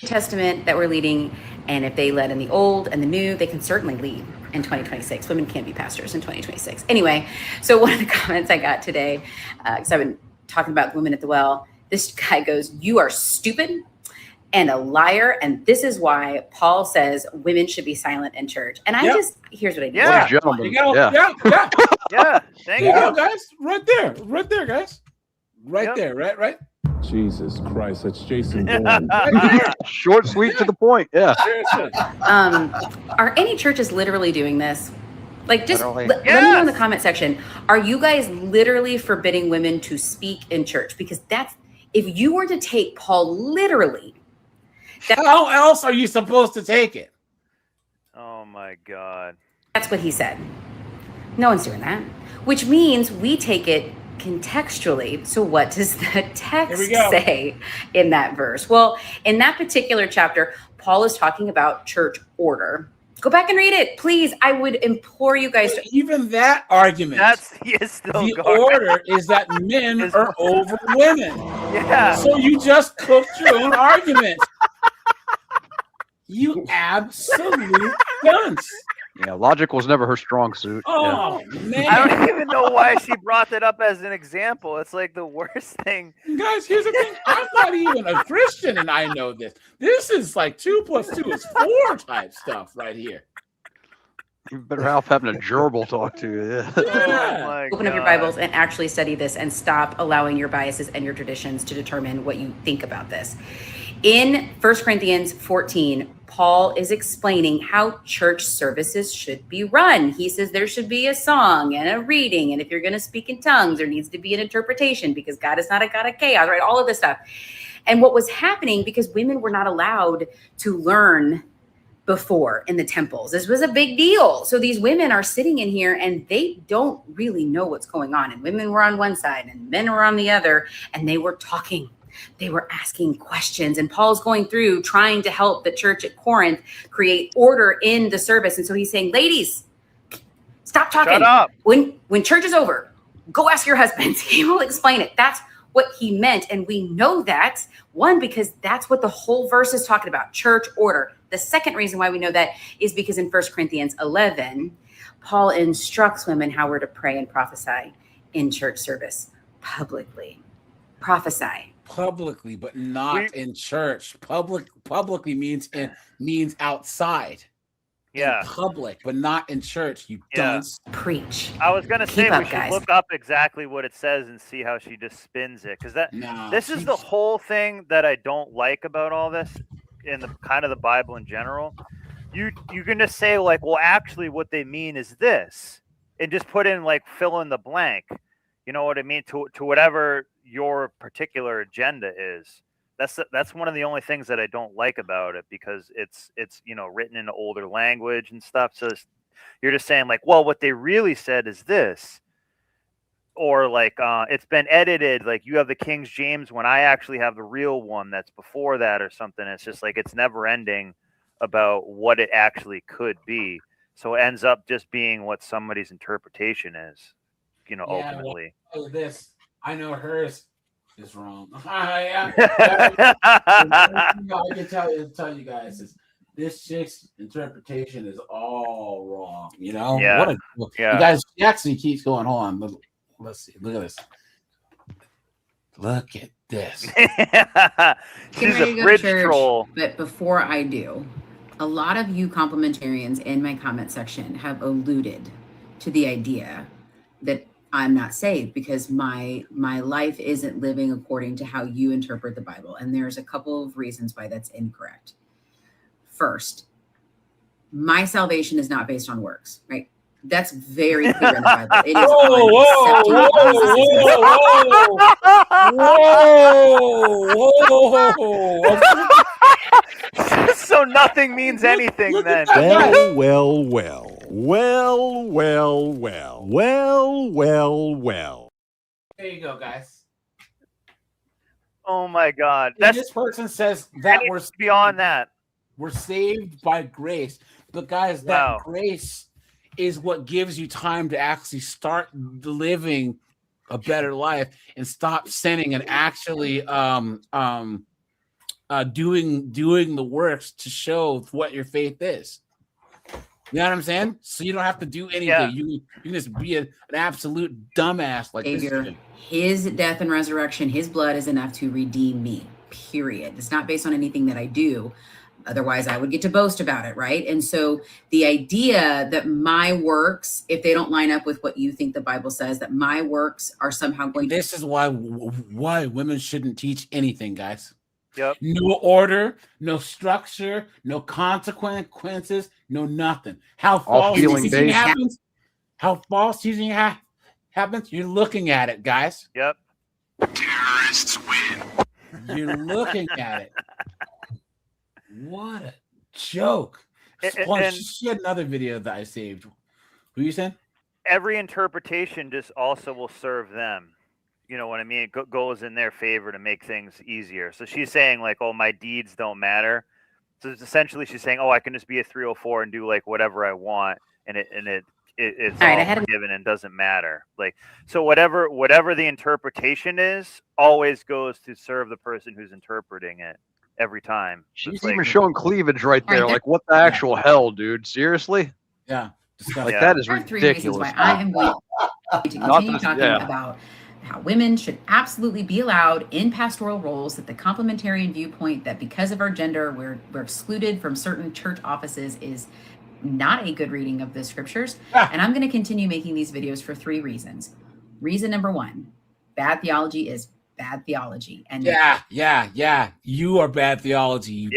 Testament that we're leading, and if they led in the Old and the New, they can certainly lead in 2026. Women can't be pastors in 2026. Anyway, so one of the comments I got today, because I've been talking about women at the well, this guy goes, "You are stupid and a liar, and this is why Paul says women should be silent in church." And I just, here's what I do. Yeah. You go, Yeah. Thank There you go, you. guys. Right there, guys. Right there, right? Jesus Christ, that's Jason Bourne. Short, sweet, to the point. Yeah. Are any churches literally doing this? Like, just Literally. let me know in the comment section. Are you guys literally forbidding women to speak in church? Because that's, if you were to take Paul literally, how else are you supposed to take it? Oh my God. that's what he said. No one's doing that, which means we take it contextually. So what does the text say in that verse? Well, in that particular chapter, Paul is talking about church order. Go back and read it, please. I would implore you guys to. Even that argument. The order is that men are over women. Yeah. So you just cooked your own argument. You absolute dunce. Yeah, logic was never her strong suit. Oh, man. I don't even know why she brought that up as an example. It's like the worst thing. Guys, here's the thing. I'm not even a Christian, and I know this. This is like 2 + 2 is 4 type stuff right here. You better have having a gerbil talk to you. Yeah. Open up your Bibles and actually study this and stop allowing your biases and your traditions to determine what you think about this. In 1 Corinthians 14, Paul is explaining how church services should be run. He says there should be a song and a reading. And if you're going to speak in tongues, there needs to be an interpretation because God is not a God of chaos, right? All of this stuff. And what was happening, because women were not allowed to learn before in the temples. This was a big deal. So these women are sitting in here and they don't really know what's going on. And women were on one side and men were on the other, and they were talking. They were asking questions, and Paul's going through trying to help the church at Corinth create order in the service. And so he's saying, ladies, stop talking. Shut up. When church is over, go ask your husbands. He will explain it. That's what he meant. And we know that, one, because that's what the whole verse is talking about, church order. The second reason why we know that is because in 1 Corinthians 11, Paul instructs women how we're to pray and prophesy in church service publicly. Prophesy. Publicly, but not in church. Publicly means outside. Yeah. In public, but not in church. You dunce. Preach. I was gonna say Keep up, we should guys. look up exactly what it says and see how she just spins it, because this is the whole thing that I don't like about all this in the kind of the Bible in general. You can just say like, well, actually, what they mean is this, and just put in like fill in the blank. You know what I mean? To whatever your particular agenda is. That's one of the only things that I don't like about it, because it's written in older language and stuff. So you're just saying like, well, what they really said is this, or like it's been edited. Like you have the King James when I actually have the real one that's before that or something. It's just like it's never ending about what it actually could be. So it ends up just being what somebody's interpretation is, ultimately. Well, this, I know hers is wrong. I can tell you guys is this chick's interpretation is all wrong. Yeah. You guys, she actually keeps going. Hold on, let's see. Look at this. Look at this. She's a bridge troll. But before I do, a lot of you complementarians in my comment section have alluded to the idea that I'm not saved because my life isn't living according to how you interpret the Bible. And there's a couple of reasons why that's incorrect. First, my salvation is not based on works, right? That's very clear in the Bible. It is so nothing means anything then. Well. There you go, guys. Oh my God! This person says that we're beyond that. We're saved by grace, but guys, that grace is what gives you time to actually start living a better life and stop sinning and actually doing the works to show what your faith is. You know what I'm saying? So you don't have to do anything. Yeah. You can just be an absolute dumbass like Savior. This. His death and resurrection, his blood is enough to redeem me, period. It's not based on anything that I do. Otherwise, I would get to boast about it, right? And so the idea that my works, if they don't line up with what you think the Bible says, that my works are somehow going to... This is why women shouldn't teach anything, guys. Yep. No order, no structure, no consequences, no nothing. How false teaching happens? How false teaching happens? You're looking at it, guys. Yep. Terrorists win. You're looking at it. What a joke. She had another video that I saved. Who you saying? Every interpretation just also will serve them. You know what I mean? It goes in their favor to make things easier. So she's saying like, oh, my deeds don't matter. So it's essentially she's saying, oh, I can just be a 304 and do like whatever I want. And it's all forgiven and doesn't matter. Like, so whatever the interpretation is always goes to serve the person who's interpreting it. Every time. She's even showing cleavage right there. Like, what the actual hell, dude? Seriously? Yeah. Like, that is ridiculous. 3 reasons why I am going to continue talking about how women should absolutely be allowed in pastoral roles, that the complementarian viewpoint that because of our gender, we're excluded from certain church offices is not a good reading of the scriptures. And I'm going to continue making these videos for 3 reasons. Reason number 1, bad theology is bad theology. And yeah. You are bad theology.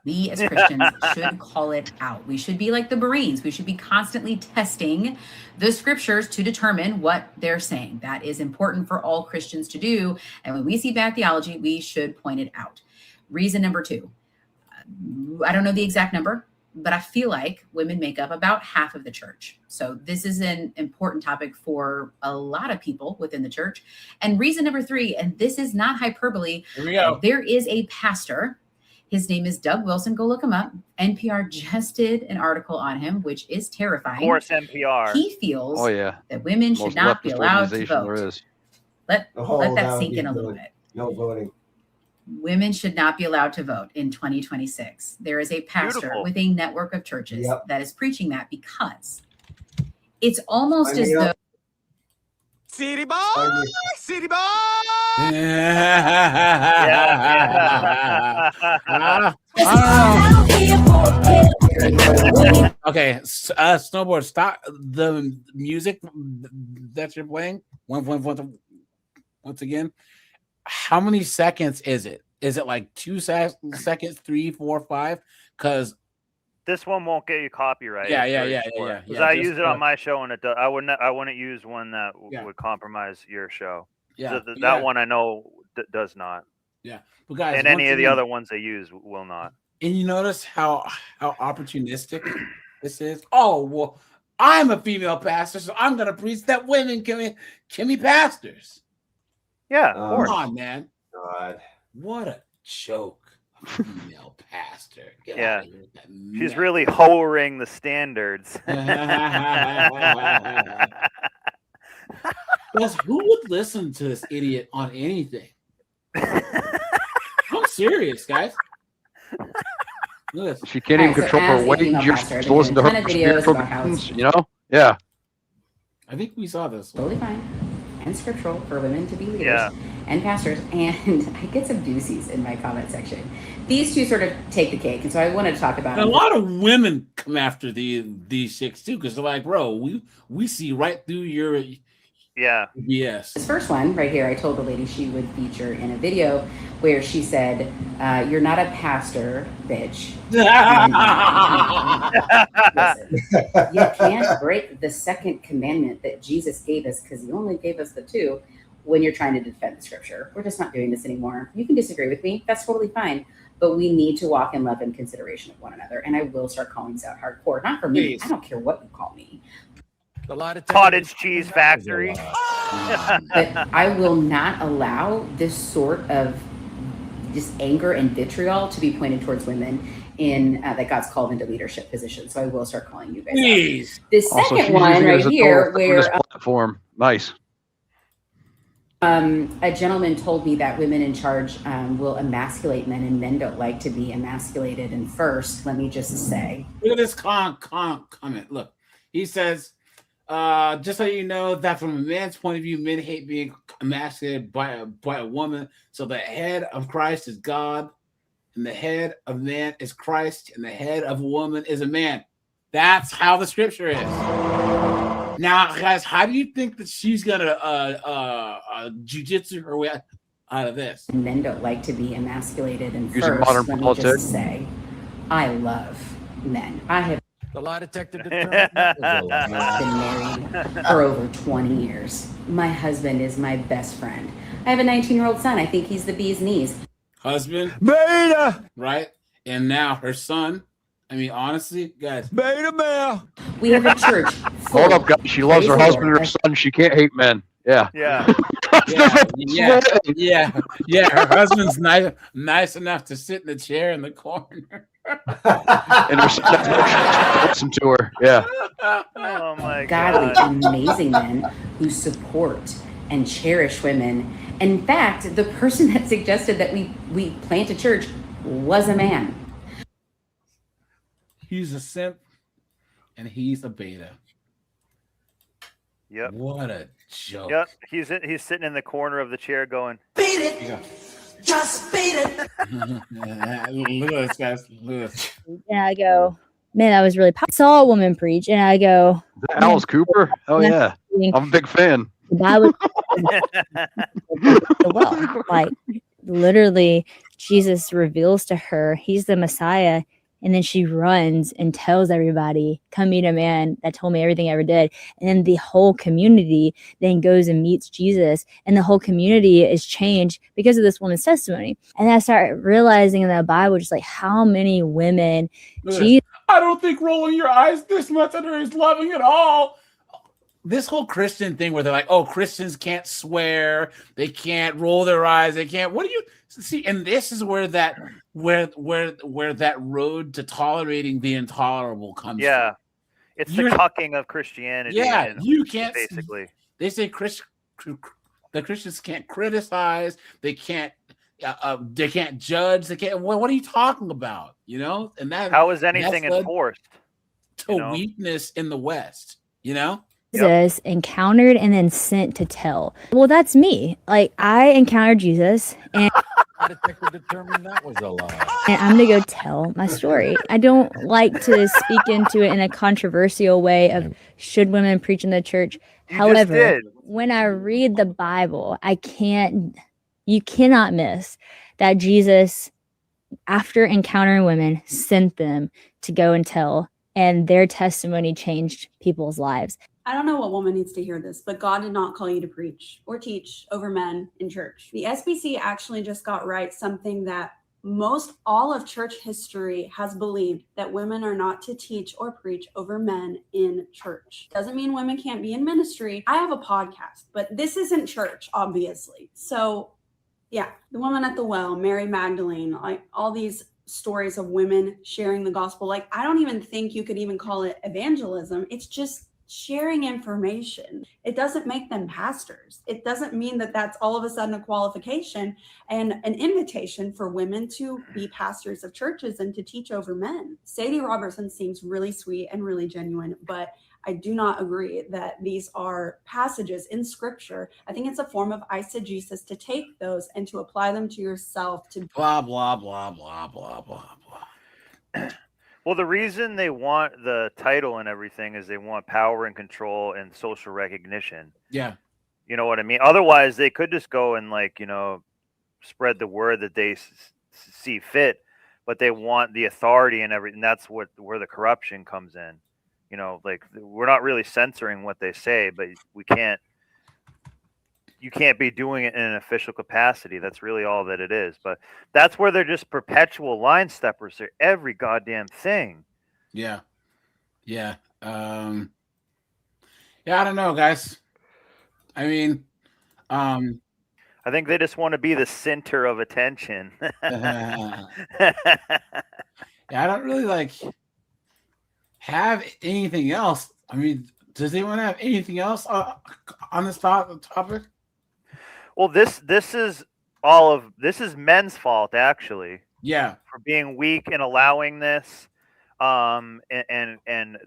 We as Christians should call it out. We should be like the Marines. We should be constantly testing the scriptures to determine what they're saying. That is important for all Christians to do. And when we see bad theology, we should point it out. Reason number 2, I don't know the exact number, but I feel like women make up about half of the church. So this is an important topic for a lot of people within the church. And reason number 3, and this is not hyperbole, here we go. There is a pastor. His name is Doug Wilson. Go look him up. NPR just did an article on him, which is terrifying. Of course, NPR. He feels that women should not be allowed to vote. Let that sink in a little bit. No voting. Women should not be allowed to vote in 2026. There is a pastor with a network of churches that is preaching that because it's almost as though City boy. Okay, Snowboard, stop the music that you're playing. Once again. How many seconds is it? Is it like 2 seconds, 3, 4, 5? Because this one won't get you copyright. Yeah. Because I use it on my show, and it does. I wouldn't use one that would compromise your show. Yeah, that one I know does not. Yeah, but guys, and any of the other ones they use will not. And you notice how opportunistic this is. Oh well, I'm a female pastor, so I'm gonna preach that women can be pastors. Yeah, come on, man. God, what a joke. Female pastor. Get Yeah. out of here with that She's mess. really lowering the standards. Guys, who would listen to this idiot on anything? I'm serious, guys. Look at this. She can't even All right, so control her as a weight. female You're pastor, I've supposed to been listen to doing a her ton of for videos spiritual about how it's reasons, you know? Yeah. I think we saw this. totally fine and scriptural for women to be leaders Yeah. and pastors, and I get some doozies in my comment section. These two sort of take the cake, and so I wanted to talk about And a them. lot of women come after these chicks too, because they're like, bro, we see right through your yes. This first one right here, I told the lady she would feature in a video where she said, "You're not a pastor, bitch." Listen, you can't break the second commandment that Jesus gave us because he only gave us the two when you're trying to defend the scripture. We're just not doing this anymore. You can disagree with me. That's totally fine. But we need to walk in love and consideration of one another. And I will start calling this out hardcore. Not for me. Please. I don't care what you call me. Cottage cheese factory. But I will not allow this sort of just anger and vitriol to be pointed towards women in that God's called into leadership positions. So I will start calling you guys Please. out. The Also, second she's one using it right as a here, total feminist where platform. Nice. a gentleman told me that women in charge will emasculate men, and men don't like to be emasculated. And first, let me just say, Look at this comment. Look, he says, just so you know that from a man's point of view, men hate being emasculated by a woman. So the head of Christ is God, and the head of man is Christ, and the head of a woman is a man. That's how the scripture is. Now, guys, how do you think that she's gonna jujitsu her way out of this? men don't like to be emasculated. And Using first, modern let me politics. just say, I love men. I have The lie detector determined that was a lie. been married for over 20 years. My husband is my best friend. I have a 19-year-old son. I think he's the bee's knees. Husband, Beta, right? And now her son. I mean, honestly, guys. beta male. We have a church. Hold up, guys. She loves her husband and her son. She can't hate men. Yeah. Yeah. Yeah. Her husband's nice enough to sit in the chair in the corner. And her son doesn't listen to her. Yeah. Oh my Godly, God. amazing men who support and cherish women. In fact, the person that suggested that we plant a church was a man. He's a simp and he's a beta. Yep. What a joke. Yep. He's sitting in the corner of the chair going, Beat it. Just beat it. Look at this, guys. Look at this. And I go, man, that was really powerful. I saw a woman preach, and I go, Is that Alice Cooper? Oh, yeah. I'm a big fan. the Bible, well, like literally, Jesus reveals to her he's the Messiah, and then she runs and tells everybody, "Come meet a man that told me everything I ever did." And then the whole community then goes and meets Jesus, and the whole community is changed because of this woman's testimony. And I start realizing in the Bible, just like how many women, Jesus. I don't think rolling your eyes this much at her is loving at all. This whole Christian thing where they're like, oh, Christians can't swear, they can't roll their eyes, they can't. What do you see? And this is where that road to tolerating the intolerable comes yeah. from. It's the cucking of Christianity. Yeah, you can't basically. They say the Christians can't criticize, they can't judge, they can't. What are you talking about? You know, and that how is anything enforced? To weakness in the West, you know. Jesus encountered and then sent to tell. Well, that's me. Like I encountered Jesus and Determined that was a lie. and I'm gonna go tell my story. I don't like to speak into it in a controversial way of should women preach in the church. However, when I read the Bible, you cannot miss that Jesus, after encountering women, sent them to go and tell, and their testimony changed people's lives. I don't know what woman needs to hear this, but God did not call you to preach or teach over men in church. The SBC actually just got right something that most all of church history has believed, that women are not to teach or preach over men in church. Doesn't mean women can't be in ministry. I have a podcast, but this isn't church, obviously. So Yeah, the woman at the well, Mary Magdalene, like all these stories of women sharing the gospel. Like, I don't even think you could even call it evangelism. It's just sharing information. It doesn't make them pastors. It doesn't mean that that's all of a sudden a qualification and an invitation for women to be pastors of churches and to teach over men. Sadie Robertson seems really sweet and really genuine, but I do not agree that these are passages in scripture. I think it's a form of eisegesis to take those and to apply them to yourself. To blah, blah, blah, blah, blah, blah, blah. Well, the reason they want the title and everything is they want power and control and social recognition. Yeah. You know what I mean? Otherwise, they could just go and, like, you know, spread the word that they see fit, but they want the authority and everything. That's where the corruption comes in. You know, like, we're not really censoring what they say, but you can't be doing it in an official capacity. That's really all that it is. But that's where they're just perpetual line steppers. They're every goddamn thing. Yeah. Yeah. Yeah, I don't know, guys. I mean, I think they just want to be the center of attention. Yeah, I don't really like have anything else. I mean, does anyone have anything else on this topic? Well, this is men's fault, actually. Yeah, for being weak and allowing this, and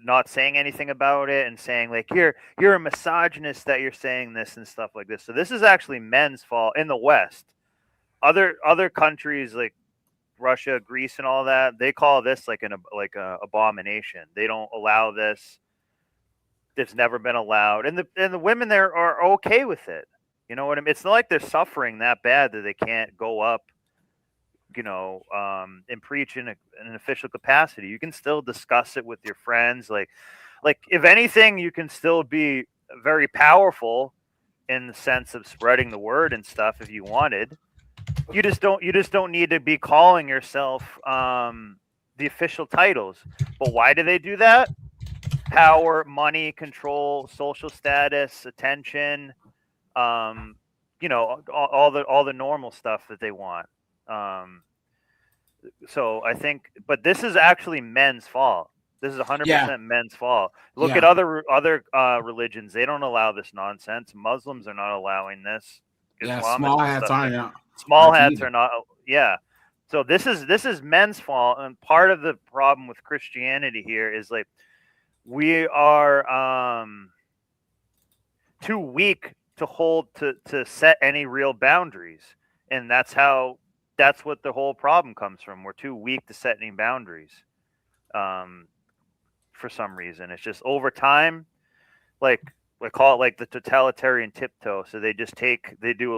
not saying anything about it, and saying, like, you're a misogynist that you're saying this and stuff like this. So this is actually men's fault in the West. Other countries like Russia, Greece, and all that, they call this like a abomination. They don't allow this. It's never been allowed, and the women there are okay with it. You know what I mean? It's not like they're suffering that bad that they can't go up, you know, and preach in an official capacity. You can still discuss it with your friends. Like if anything, you can still be very powerful in the sense of spreading the word and stuff if you wanted. You just don't need to be calling yourself the official titles. But why do they do that? Power, money, control, social status, attention, you know, all the normal stuff that they want. So I think, but this is actually men's fault. This is 100% men's fault. Look at other religions; they don't allow this nonsense. Muslims are not allowing this. Small hats aren't. Small hats are not. Yeah. So this is men's fault, and part of the problem with Christianity here is, like, we are too weak to set any real boundaries, and that's what the whole problem comes from. We're too weak to set any boundaries. For some reason, it's just over time, like, we call it like the totalitarian tiptoe. So they do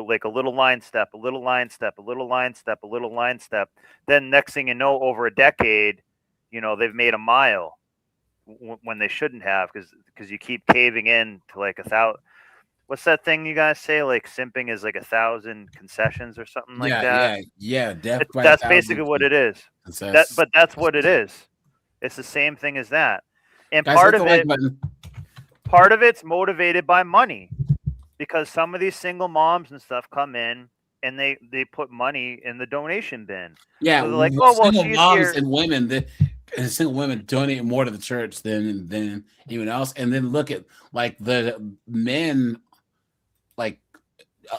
like a little line step, a little line step, a little line step, a little line step. Then next thing you know, over a decade, you know, they've made a mile when they shouldn't have, because you keep caving in to like 1,000. What's that thing you guys say? Like, simping is like 1,000 concessions or something like that. Yeah. That's basically what it is. But that's what it is. It's the same thing as that. And guys, part of it's motivated by money, because some of these single moms and stuff come in and they put money in the donation bin. Yeah, so they're like, oh, well, she's moms here. And women, single women donate more to the church than anyone else. And then look at, like, the men, like,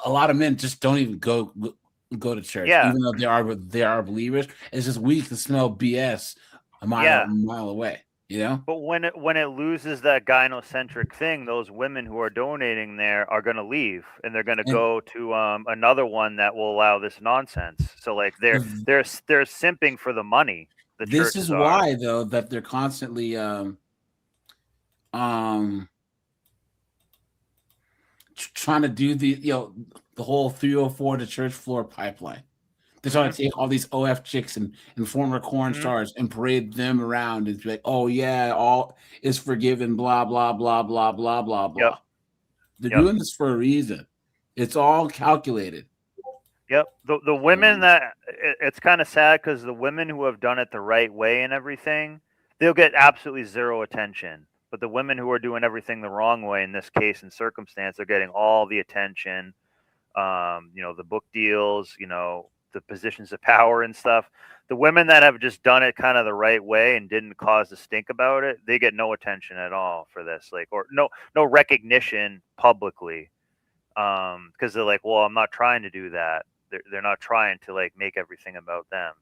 a lot of men just don't even go to church, even though they are believers. It's just we can smell BS a mile away. You know, but when it loses that gynocentric thing, those women who are donating there are going to leave, and they're going to go to another one that will allow this nonsense. So, like, they're simping for the money. This is why, though, that they're constantly trying to do the whole 304 to church floor pipeline. They're trying to take all these OF chicks and former corn stars and parade them around and be like, oh, yeah, all is forgiven, blah, blah, blah, blah, blah, blah, blah. They're doing this for a reason. It's all calculated. Yep. The women that, it's kind of sad, because the women who have done it the right way and everything, they'll get absolutely zero attention. But the women who are doing everything the wrong way, in this case and circumstance, they're getting all the attention. the book deals, the positions of power and stuff. The women that have just done it kind of the right way and didn't cause a stink about it, they get no attention at all for this, or no recognition publicly, because they're like, well, I'm not trying to do that. They're not trying to make everything about them.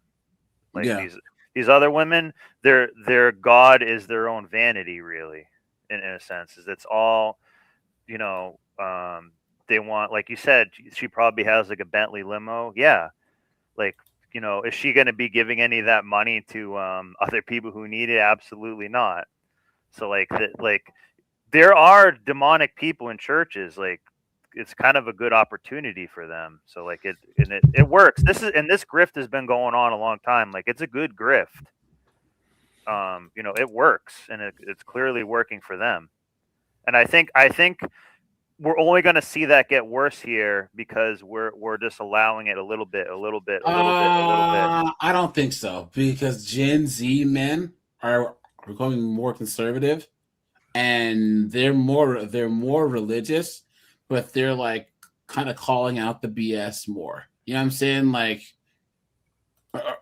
These other women, their God is their own vanity, really, in a sense. Is it's all, they want, like you said, she probably has a Bentley limo. Yeah. Is she going to be giving any of that money to other people who need it? Absolutely not. So there are demonic people in churches. It's kind of a good opportunity for them. So it works. This grift has been going on a long time. It's a good grift. It works, and it's clearly working for them. And I think we're only going to see that get worse here because we're just allowing it a little bit. I don't think so, because Gen Z men are becoming more conservative, and they're more religious, but they're kind of calling out the BS more. You know what I'm saying?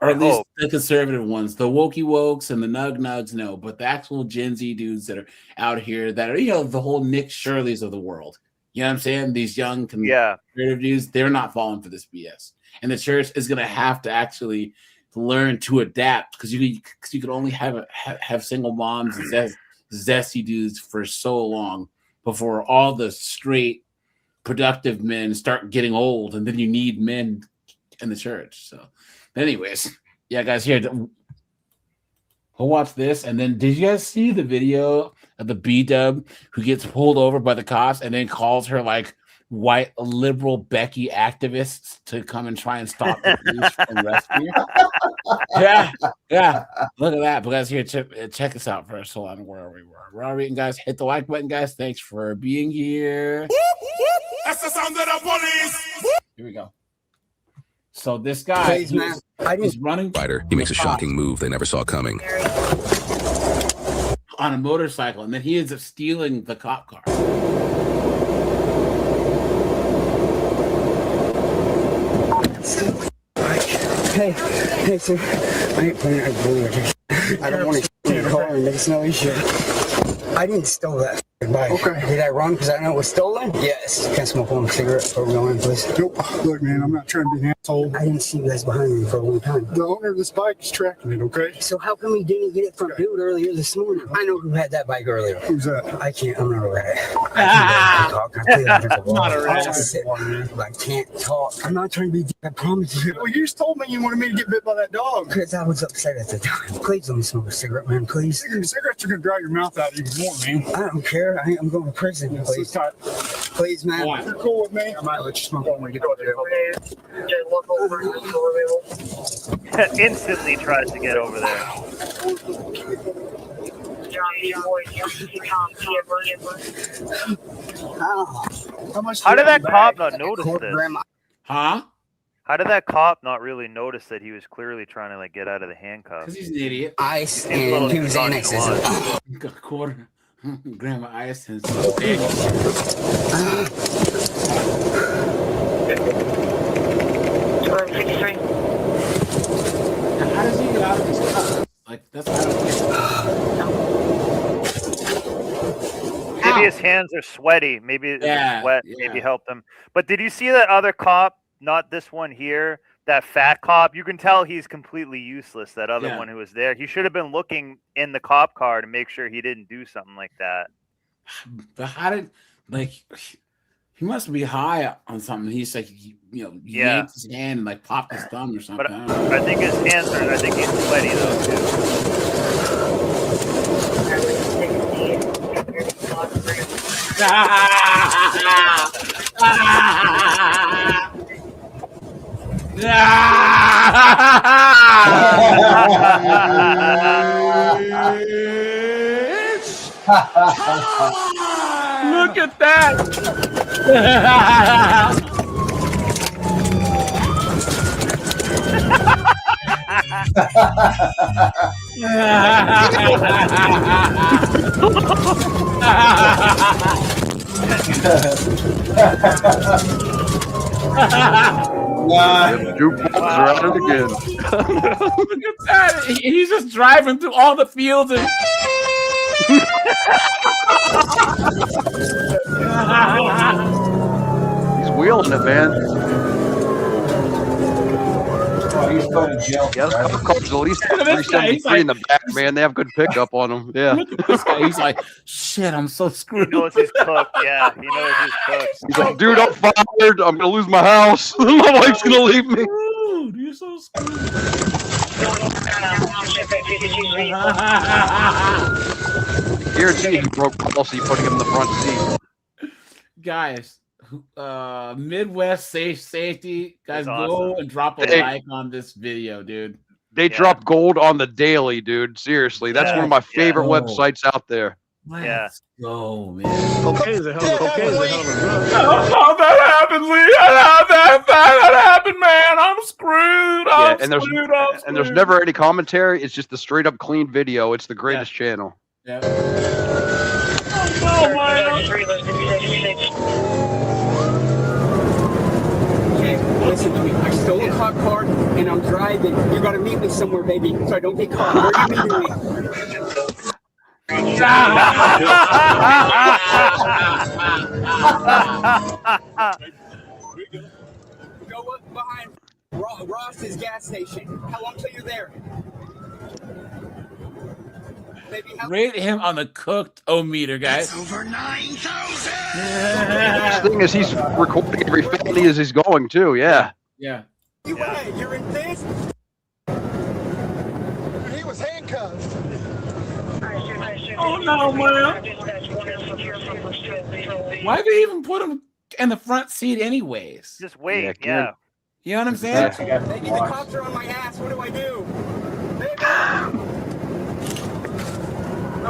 Or at least the conservative ones, the wokey wokes and the nugs, no, but the actual Gen Z dudes that are out here that are, the whole Nick Shirleys of the world. You know what I'm saying? These young conservative dudes, they're not falling for this BS. And the church is going to have to actually learn to adapt, because you could only have single moms and zesty dudes for so long before all the straight, productive men start getting old, and then you need men in the church. So anyways, yeah, guys, here, we'll watch this. And then, did you guys see the video of the B-dub who gets pulled over by the cops and then calls her white liberal Becky activists to come and try and stop the police from rescue? Yeah. Look at that. But guys, here, check this out first. Hold on, where are we? Where are we? And guys, hit the like button, guys. Thanks for being here. That's the sound of the police. Here we go. So this guy, he's running. He makes a shocking move they never saw coming. On a motorcycle, and then he ends up stealing the cop car. Hey, sir. I ain't playing that bully. I don't want to steal your car and make snowy shit. I didn't steal that bike. Okay. Did I run because I know it was stolen? Yes. Can I smoke one cigarette before we go in, please? Nope. Look, man, I'm not trying to be an asshole. I didn't see you guys behind me for a long time. The owner of this bike is tracking it, okay? So how come we didn't get it from dude earlier this morning? I know who had that bike earlier. Who's that? I can't. I'm not a rat. I'm not a rat. I can't talk. I'm not trying to be. I promise you. Well, you just told me you wanted me to get bit by that dog. Because I was upset at the time. Please let me smoke a cigarette, man. Please. Cigarettes are gonna dry your mouth out even more, man. I don't care. I'm going to prison. Yeah, please. So Please, man. if you're cool with me, I might let you smoke one when you get to jail. Instantly tries to get over there. How did that cop not notice this? Huh? How did that cop not really notice that he was clearly trying to get out of the handcuffs? Because he's an idiot. Ice and he was annexes. Quarter. Grandma Ice and How does he get out of his car? That's what I don't get. Maybe his hands are sweaty. Maybe the sweat maybe helped him. But did you see that other cop? Not this one here. That fat cop. You can tell he's completely useless. That other one who was there. He should have been looking in the cop car to make sure he didn't do something like that. But how did he must be high on something? He's yanked his hand and popped his thumb or something. But I think his hands are. I think he's sweaty though Look at that! Jukebox are at it again. Look at that. He's just driving through all the fields and. He's wheeling it, man. He's going to jail. Yeah, those cop cars at least have Look at this guy, 373 he's in the back, man. They have good pickup on them. Yeah. Look at this guy. He's like, shit, I'm so screwed. He knows he's cooked. Yeah, he knows he's cooked. He's like, dude, I'm fired. I'm gonna lose my house. My wife's gonna leave me. Screwed. You're so screwed. Guarantee he broke policy putting him in the front seat. Guys, Midwest safety. Guys, That's go awesome. and drop a like on this video, dude. They drop gold on the daily, dude. Seriously, that's one of my favorite websites out there. Let's go, man. Cocaine's a hell of a drug. Oh, that happened, Lee. That happened, man. I'm screwed. And there's never any commentary. It's just the straight up clean video. It's the greatest channel. Yeah. Oh, man. Okay, listen to me. I stole a cop car and I'm driving. You gotta meet me somewhere, baby, so I don't get caught. Where are you meeting me? Go up behind Ross's gas station. How long till you're there? Baby, Rate him on the cooked-o-meter, guys. Over 9,000. The thing is, he's recording every felony as he's going too. Yeah. Yeah. You're in this? He was handcuffed. Oh no, man. Why did they even put him in the front seat anyways? Just wait, You know what I'm saying? Baby, the cops are on my ass. What do I do? Baby!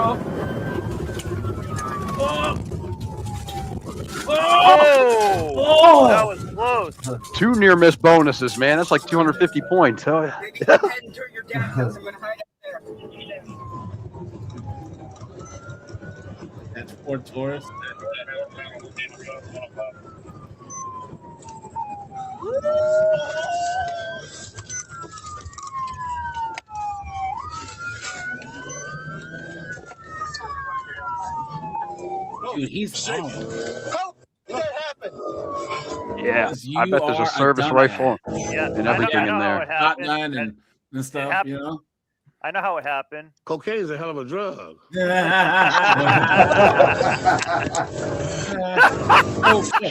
Oh. Oh, that was close. 2 near miss bonuses, man. That's like 250 points. Oh, yeah. Baby, go ahead and turn your dad's house. I'm gonna hide up there. That's Ford Taurus. Dude, he's on. How did that happen? Yeah, Because I bet there's you a are service dumbass. rifle Yeah, and everything in there. Shotgun and stuff, happened. you know? I know how it happened. Cocaine's a hell of a drug.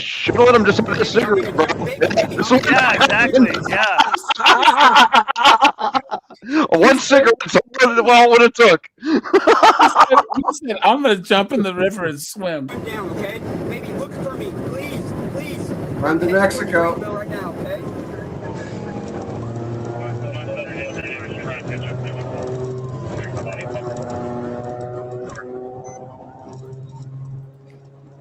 Should have let him just have a cigarette, bro. Yeah, exactly. Yeah. One cigarette's well what it took. He said, I'm going to jump in the river and swim. Down, okay? Baby, look for me, please, please. Run to Mexico. Right now, okay?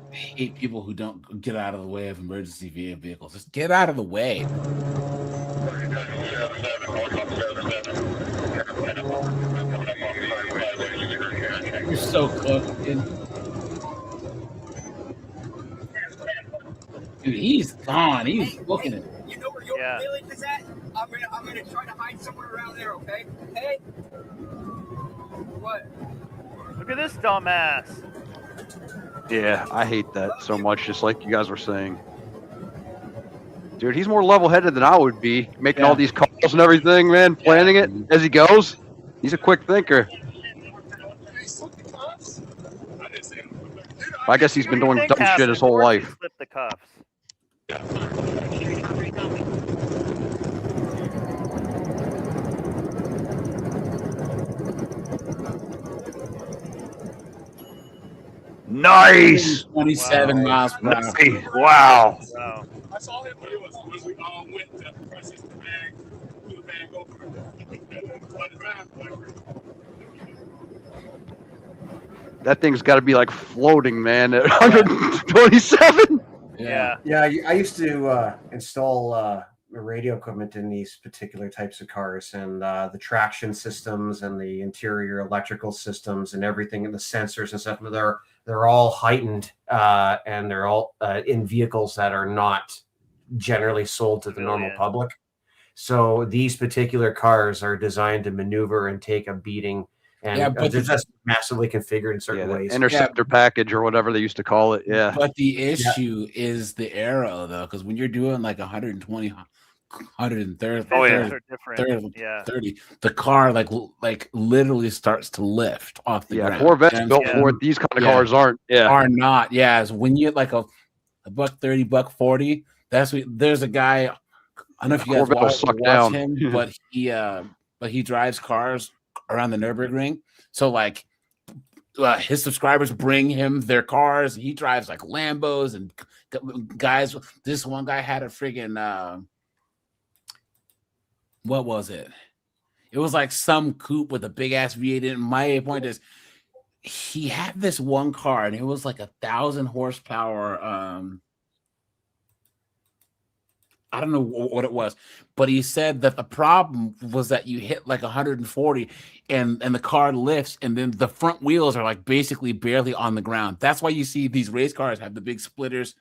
I hate people who don't get out of the way of emergency vehicles. Just get out of the way. You're so cooked, dude. Dude, he's gone. He's looking at it. You know where your village is at? I'm gonna try to hide somewhere around there, okay? Hey? What? Look at this dumbass. Yeah, I hate that so much, just like you guys were saying. Dude, he's more level-headed than I would be, making all these calls and everything, man, planning it as he goes. He's a quick thinker. I guess he's been doing dumb shit his whole life. Slip the cuffs. Nice. 27 miles per hour. Nice. Wow. I saw him when we went to press his bag, put the bag over. That thing's got to be like floating, man, at 127. Yeah. Yeah, I used to install radio equipment in these particular types of cars, and the traction systems and the interior electrical systems and everything, and the sensors and stuff. They're all heightened, and they're all in vehicles that are not generally sold to the normal public. So these particular cars are designed to maneuver and take a beating, and they're just massively configured in certain ways. Interceptor package or whatever they used to call it. Yeah. But the issue is the aero, though, because when you're doing like 120, 130, 30, the car like literally starts to lift off the ground. Corvettes built for it. These kind of cars aren't. Yeah, are not. Yeah, so when you get like a $130, $140, that's what, there's a guy. I don't know if you guys watch him, but he drives cars around the Nürburgring. So like his subscribers bring him their cars. He drives like Lambos and guys. This one guy had a friggin' what was it? It was like some coupe with a big ass V8 in it. My point is, he had this one car and it was like 1,000 horsepower. I don't know what it was, but he said that the problem was that you hit like 140 and the car lifts and then the front wheels are like basically barely on the ground. That's why you see these race cars have the big splitters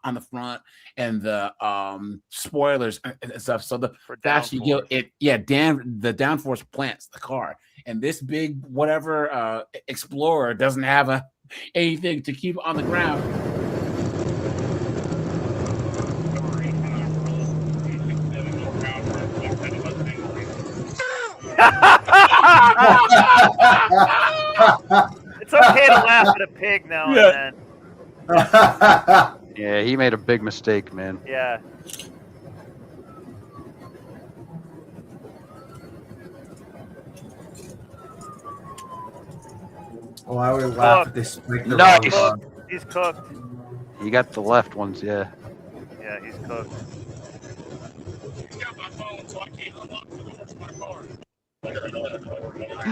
on the front and the spoilers and stuff. So the faster the downforce plants the car, and this big whatever Explorer doesn't have anything to keep on the ground. It's okay to laugh at a pig now and then. Yeah, he made a big mistake, man. Yeah. Oh, I would laugh if they spiked the nice. wrong one. He's cooked. You got the left ones, yeah. Yeah, he's cooked. He's got my phone, so I can't unlock the door to my car.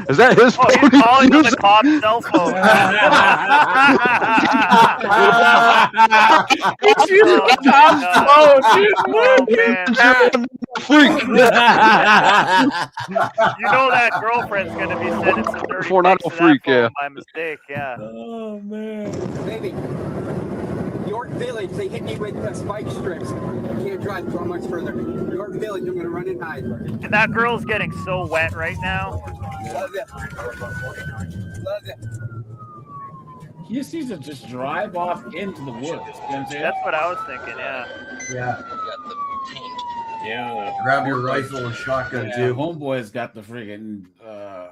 Is that his phone? Oh, he's calling on the cop's cell phone. It's using the cop's phone, Freak. You know that girlfriend's going to be sending some dirty pics to freak, that phone by mistake, yeah. Oh, man. Baby, York Village, they hit me with spike strips. I can't drive so much further. York Village, I'm going to run and hide. And that girl's getting so wet right now. Love it. Love it. He just needs to just drive off into the woods. You know what I'm saying? That's what I was thinking, yeah. Yeah. Yeah. Grab your rifle and shotgun, too. Homeboy's got the friggin' the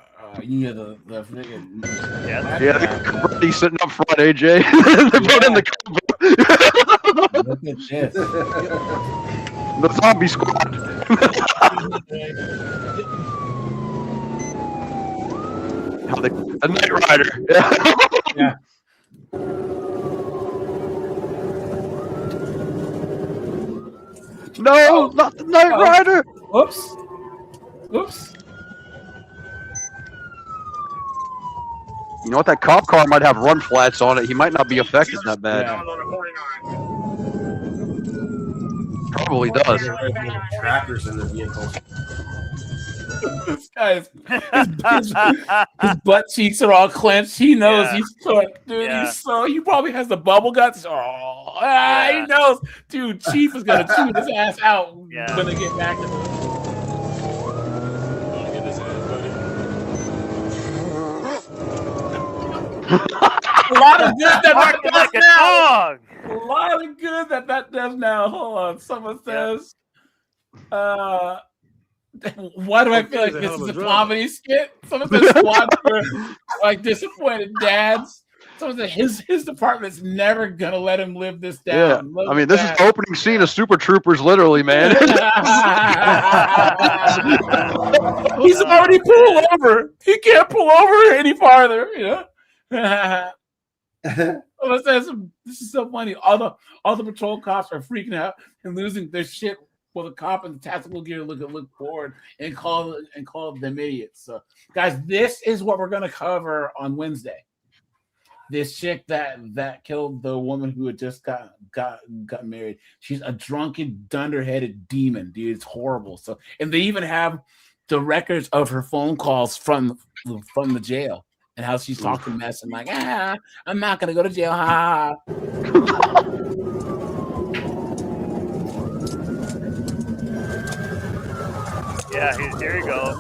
friggin' Yeah, he's sitting up front, AJ. They put in the Look at this. The zombie squad. A Night Rider. Yeah. No, not the Night Rider. Oops. Oops. You know what? That cop car might have run flats on it. He might not be affected that bad. Probably does. Trackers in the vehicle. This guy's his butt cheeks are all clenched. He knows he's cooked, dude. He probably has the bubble guts. He knows, dude. Chief is gonna chew his ass out when they get back to the. A lot of good that does now. A lot of good that does now. Hold on. Someone says, why do I feel like this is a comedy skit? Someone says squad for like disappointed dads. Someone said his department's never gonna let him live this down. Yeah. I mean, this is the opening scene of Super Troopers, literally, man. He's already pulled over. He can't pull over any farther, you know. Someone says this is so funny. All the patrol cops are freaking out and losing their shit. Well, the cop in the tactical gear look forward and call them idiots. So, guys, this is what we're gonna cover on Wednesday. This chick that killed the woman who had just got married. She's a drunken, dunderheaded demon, dude. It's horrible. So, and they even have the records of her phone calls from the jail and how she's talking mess and like, I'm not gonna go to jail. Ha. Yeah, here you go.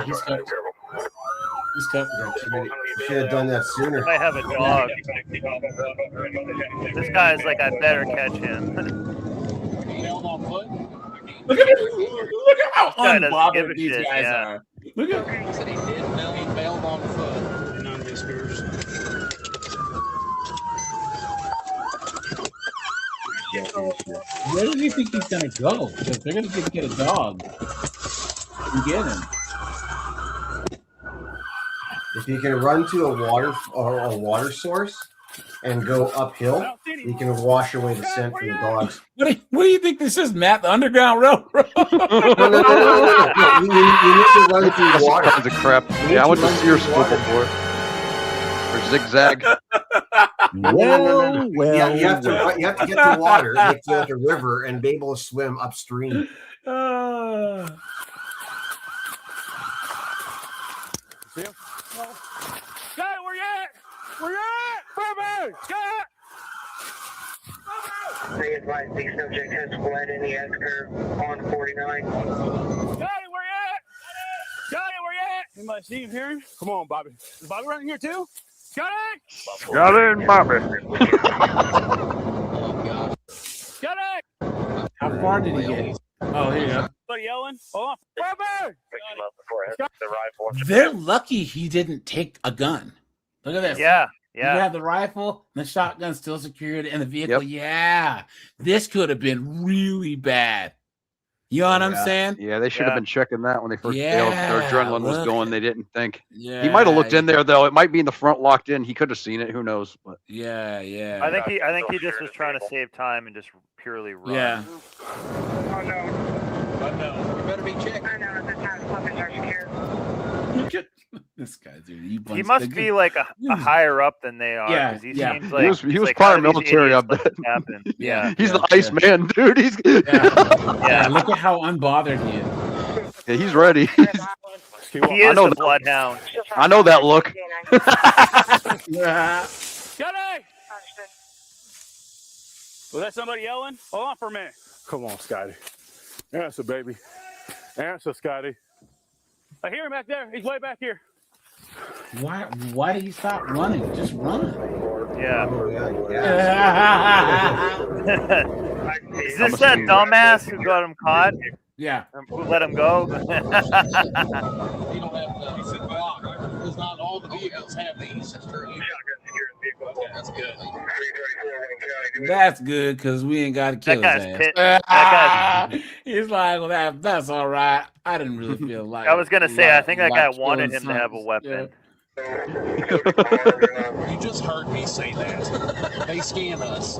He's cooked. He's cooked. Should have done that sooner. I have a dog. This guy's like, I better catch him. Look at how This guy doesn't give unbothered a these shit, guys yeah. are. Look at. He bailed on foot. None of his fears. Where do you think he's gonna go? Because they're gonna get a dog and get him. If you can run to a water source and go uphill, you can wash away the scent from the dogs. What do you think this is, Matt? The Underground Railroad? No. You need to run through water. Kinds of crap. Yeah, I went to Sears School before. Or Zigzag. Well. You have to get to water, get to the river, and be able to swim upstream. Scott, where you at? Where you at? Bubba! Scott! Stay advised, these subject has fled in the S curve on 49. Scotty, where you at? Scotty, where you at? Anybody see him here? Come on, Bobby. Is Bobby running here too? Scotty! Got in, Bobby. Scotty! How far did he get? Oh, here you go. Somebody yelling. Hold on. Bobby! They're lucky he didn't take a gun. Look at this. Yeah. You have the rifle, and the shotgun still secured in the vehicle. Yep. Yeah. This could have been really bad. You know what I'm saying? Yeah, they should have been checking that when they first bailed. Their adrenaline was going. They didn't think. Yeah. He might have looked in there though. It might be in the front locked in. He could have seen it. Who knows? But yeah. I think he just was trying to save time and just purely run. Yeah. You better be checked. Look at this guy, dude. He must be like a higher up than they are. Yeah, 'cause he yeah. seems like he was like, prior how do these military, I idiots let bet. this happen? Yeah. He's the Ice Man, dude. He's Yeah. Look at how unbothered he is. Yeah, he's ready. He is the bloodhound. I know that look. Scotty! Was that somebody yelling? Hold on for a minute. Come on, Scotty. Answer, baby. Answer, Scotty. I hear him back there. He's way back here. Why did he stop running? Just run. Yeah. Is this that dumbass who got him caught? Yeah. Who let him go? Because not all the vehicles have these. That's true. That's good. That's good because we ain't got to kill That his guy's ass. pit. That guy's He's like, well, that's all right. I didn't really feel like. I was gonna say, I think that guy like wanted him killing to have a sons. weapon. You just heard me say that. They scan us.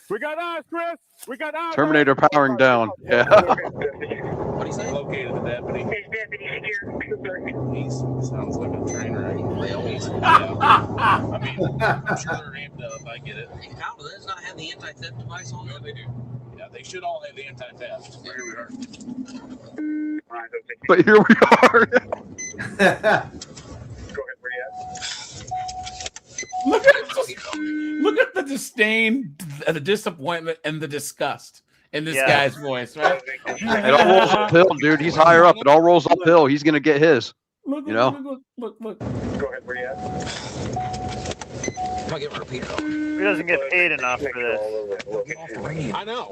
We got eyes, Chris. We got eyes. Terminator powering down. Yeah. What do you say? Located the deputy. He sounds like a trainer. I mean, I'm sure they're amped up. I get it. How do those not have the anti-theft device on them? Yeah, they do. Yeah, they should all have the anti-theft. Here we are. But here we are. Look at the disdain, the disappointment, and the disgust in this guy's voice, right? It all rolls uphill, dude. He's higher up. It all rolls uphill. He's gonna get his. Look. You know. Look. Go ahead, where you at? He doesn't get paid enough for this. I know.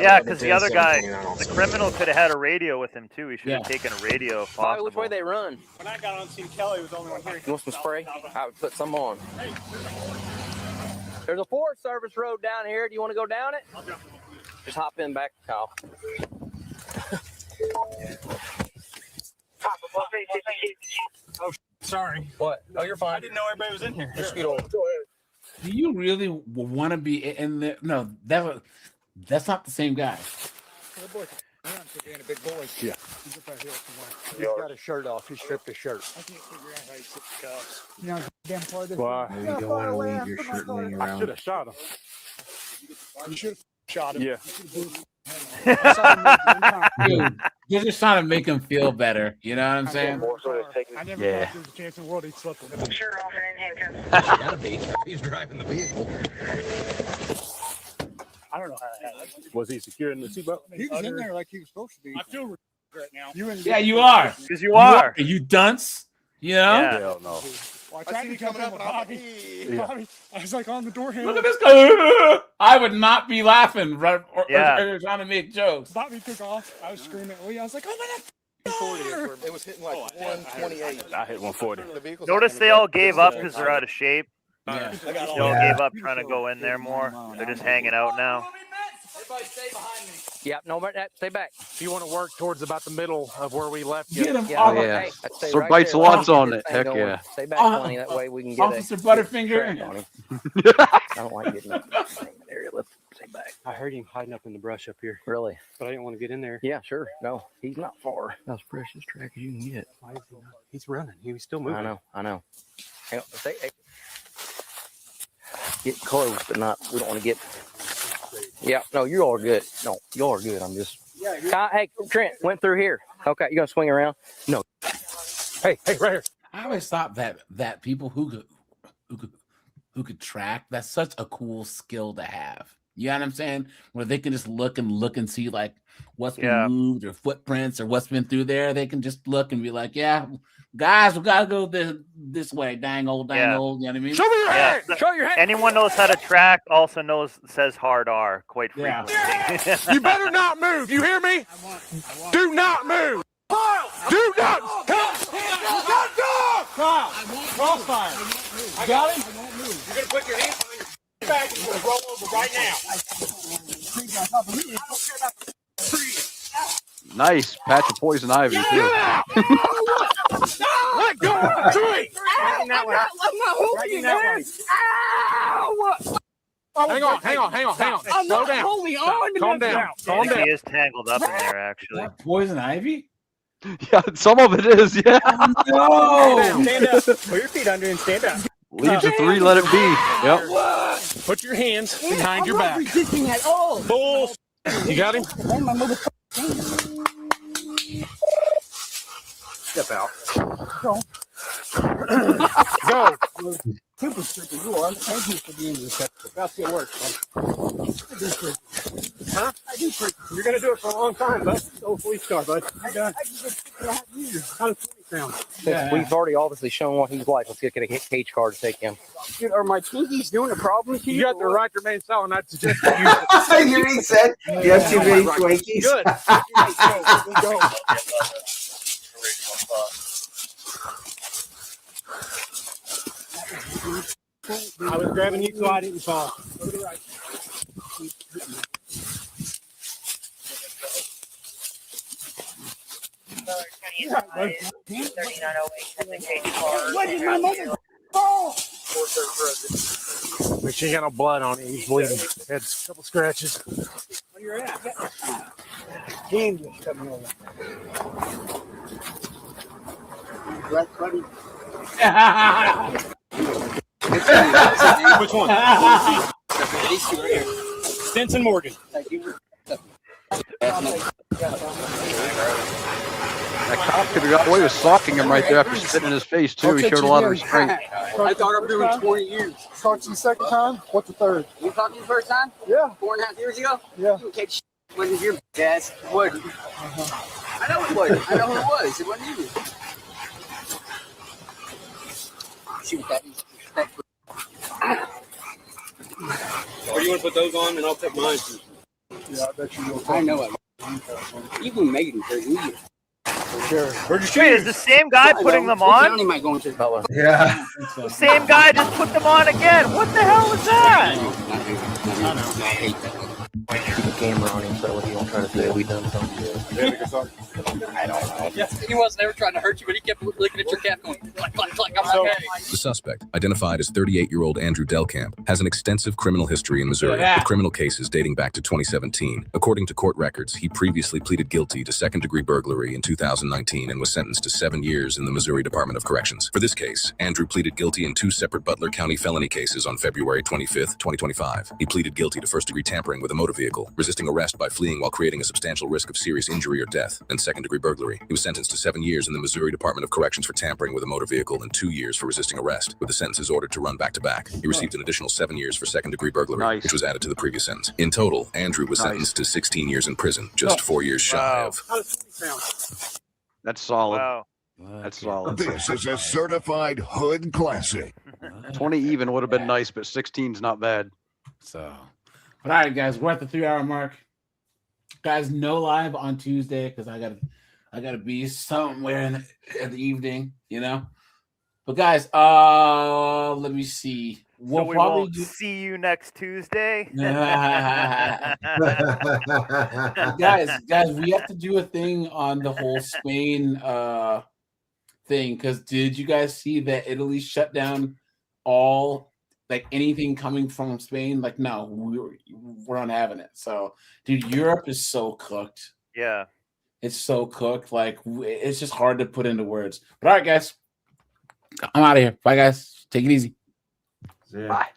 Yeah, because the other guy, the criminal, could have had a radio with him too. He should have taken a radio if possible. Which way they run? When I got on scene, Kelly was the only one here. You want some spray? I would put some on. There's a Forest Service road down here. Do you want to go down it? Just hop in back, Kyle. Oh, sorry. What? Oh, you're fine. I didn't know everybody was in here. Just scoot over. Do you really want to be in there? No, that's not the same guy. Being a big boy. Yeah. He's up out here somewhere. He's got his shirt off. He stripped his shirt. I can't figure out how he took the cuffs. You know, damn far this Why? You don't want to leave your shirt laying I around. should have shot him. You should have shot him. Yeah. Dude, you're just trying to make him feel better. You know what I'm saying? I never Yeah. thought there was a chance in the world he'd slept with him. Sure, often in handcuffs. Gotta be. He's driving the vehicle. I don't know how that happened. Was he securing the seatbelt? He was in there like he was supposed to be. I feel right now. Yeah, you are. Because you are. You dunce. You know? Yeah. Hell no. Well, I tried to jump in with Bobby. Bobby. I was like on the door handle. Look at this guy. I would not be laughing or Yeah. trying to make jokes. Bobby took off. I was screaming at Lee. I was like, oh my God. It was hitting like 128. I hit 140. Notice they all gave up because they're out of shape. Yeah. They all gave up trying to go in there more. They're just hanging out now. Everybody stay behind me. Yep, no, stay back. If you want to work towards about the middle of where we left Get him Oh, off. Yeah. Stay Sir right Bites there. lots Keep on this it. thing Heck going. yeah. Stay back, Tony. That way we can get Officer Butterfinger. Tony. I don't like getting up in that area. Let's stay back. I heard him hiding up in the brush up here. Really? But I didn't want to get in there. Yeah, sure. No, he's not far. That's the freshest track as you can get. He's running. He was still moving. I know. Hang on. Get close, but not. We don't want to get. Yeah, no, you all are good. No, you all are good. I'm just. Hey, Trent, went through here. Okay, you gonna swing around? No. Hey, right here. I always thought that people who could track, that's such a cool skill to have. You know what I'm saying? Where they can just look and see like what's been moved or footprints or what's been through there. They can just look and be like, yeah, guys, we gotta go this way. Dang old. You know what I mean? Show me your hand. Show your hand. Anyone knows how to track also says hard R quite Yeah. frequently. You better not move. You hear me? Do not move. Do not. Kyle, crossfire. I got him. You're gonna put your hands on your back and you're gonna roll over right now. Nice patch of poison ivy too. Let go of the tree. I'm not holding you, man. Hang on. I'm Slow not down. holding on. Calm down. I think he is tangled up in there actually. Poison ivy? Yeah, some of it is. Yeah. No. Stand up. Put your feet under and stand up. Leaves a 3, let it be. Yep. Put your hands behind your back. Resisting at all. Bull. You got him? Step out. Go. Super stripper, you are. Thank you for being this. That's your work. Huh? I do pretty. You're gonna do it for a long time, bud. Oh, police car, bud. I can get 6.5 years. How does 20 sound? Since we've already obviously shown what he's like, let's get a cage car to take him. Dude, are my Twinkies doing a problem to you? You got the right to remain silent. I'd suggest you use it. You already said you have too many Twinkies. Good. Go. I was grabbing you so I didn't fall. What is my mother? Oh! Make sure you got no blood on it. He's bleeding. Had a couple scratches. Where you're at? Damn, you're coming over. Right, buddy. Which one? Stinson Morgan. That cop could have got away with socking him right there after spitting in his face too. He showed a lot of restraint. I thought I'm doing 20 years. Talked to you the second time. What's the third? You talked to you the first time? Yeah. 4.5 years ago? Yeah. You catch shit. Wasn't your ass. Would. I know it wasn't. I know who it was. It wasn't you. Shoot that. Or you want to put those on and I'll put mine. Yeah, I bet you will. I know it. You can make it for you. Sure. Where'd you Wait, is the same guy putting them on? County might go into Yeah. The same guy just put them on again. What the hell is that? I hate that. Keep the camera on him so he won't try to say we done something good. I don't know. Yeah, he wasn't ever trying to hurt you, but he kept looking at your cat going, clack, clack, clack. The suspect, identified as 38-year-old Andrew Delcamp, has an extensive criminal history in Missouri, with criminal cases dating back to 2017. According to court records, he previously pleaded guilty to second-degree burglary in 2019 and was sentenced to 7 years in the Missouri Department of Corrections. For this case, Andrew pleaded guilty in 2 separate Butler County felony cases on February 25th, 2025. He pleaded guilty to first-degree tampering with a motor vehicle, resisting arrest by fleeing while creating a substantial risk of serious injury or death, and second-degree burglary. He was sentenced to 7 years in the Missouri Department of Corrections for tampering with a motor vehicle and 2 years for resisting arrest, with the sentences ordered to run back-to-back. He received an additional 7 years for second-degree burglary, which was added to the previous sentence. In total, Andrew was sentenced to 16 years in prison, just 4 years shy of. That's solid. Wow. That's solid. This is a certified hood classic. 20 even would have been nice, but 16's not bad. So, but all right, guys, we're at the 3-hour mark. Guys, no live on Tuesday because I gotta be somewhere in the evening, you know. But guys, let me see. We'll probably see you next Tuesday. guys, we have to do a thing on the whole Spain thing, because did you guys see that Italy shut down all anything coming from Spain? Like, no, we're not having it. So, dude, Europe is so cooked. Yeah, it's so cooked. Like, it's just hard to put into words. But all right, guys, I'm out of here. Bye, guys. Take it easy. Yeah. Bye.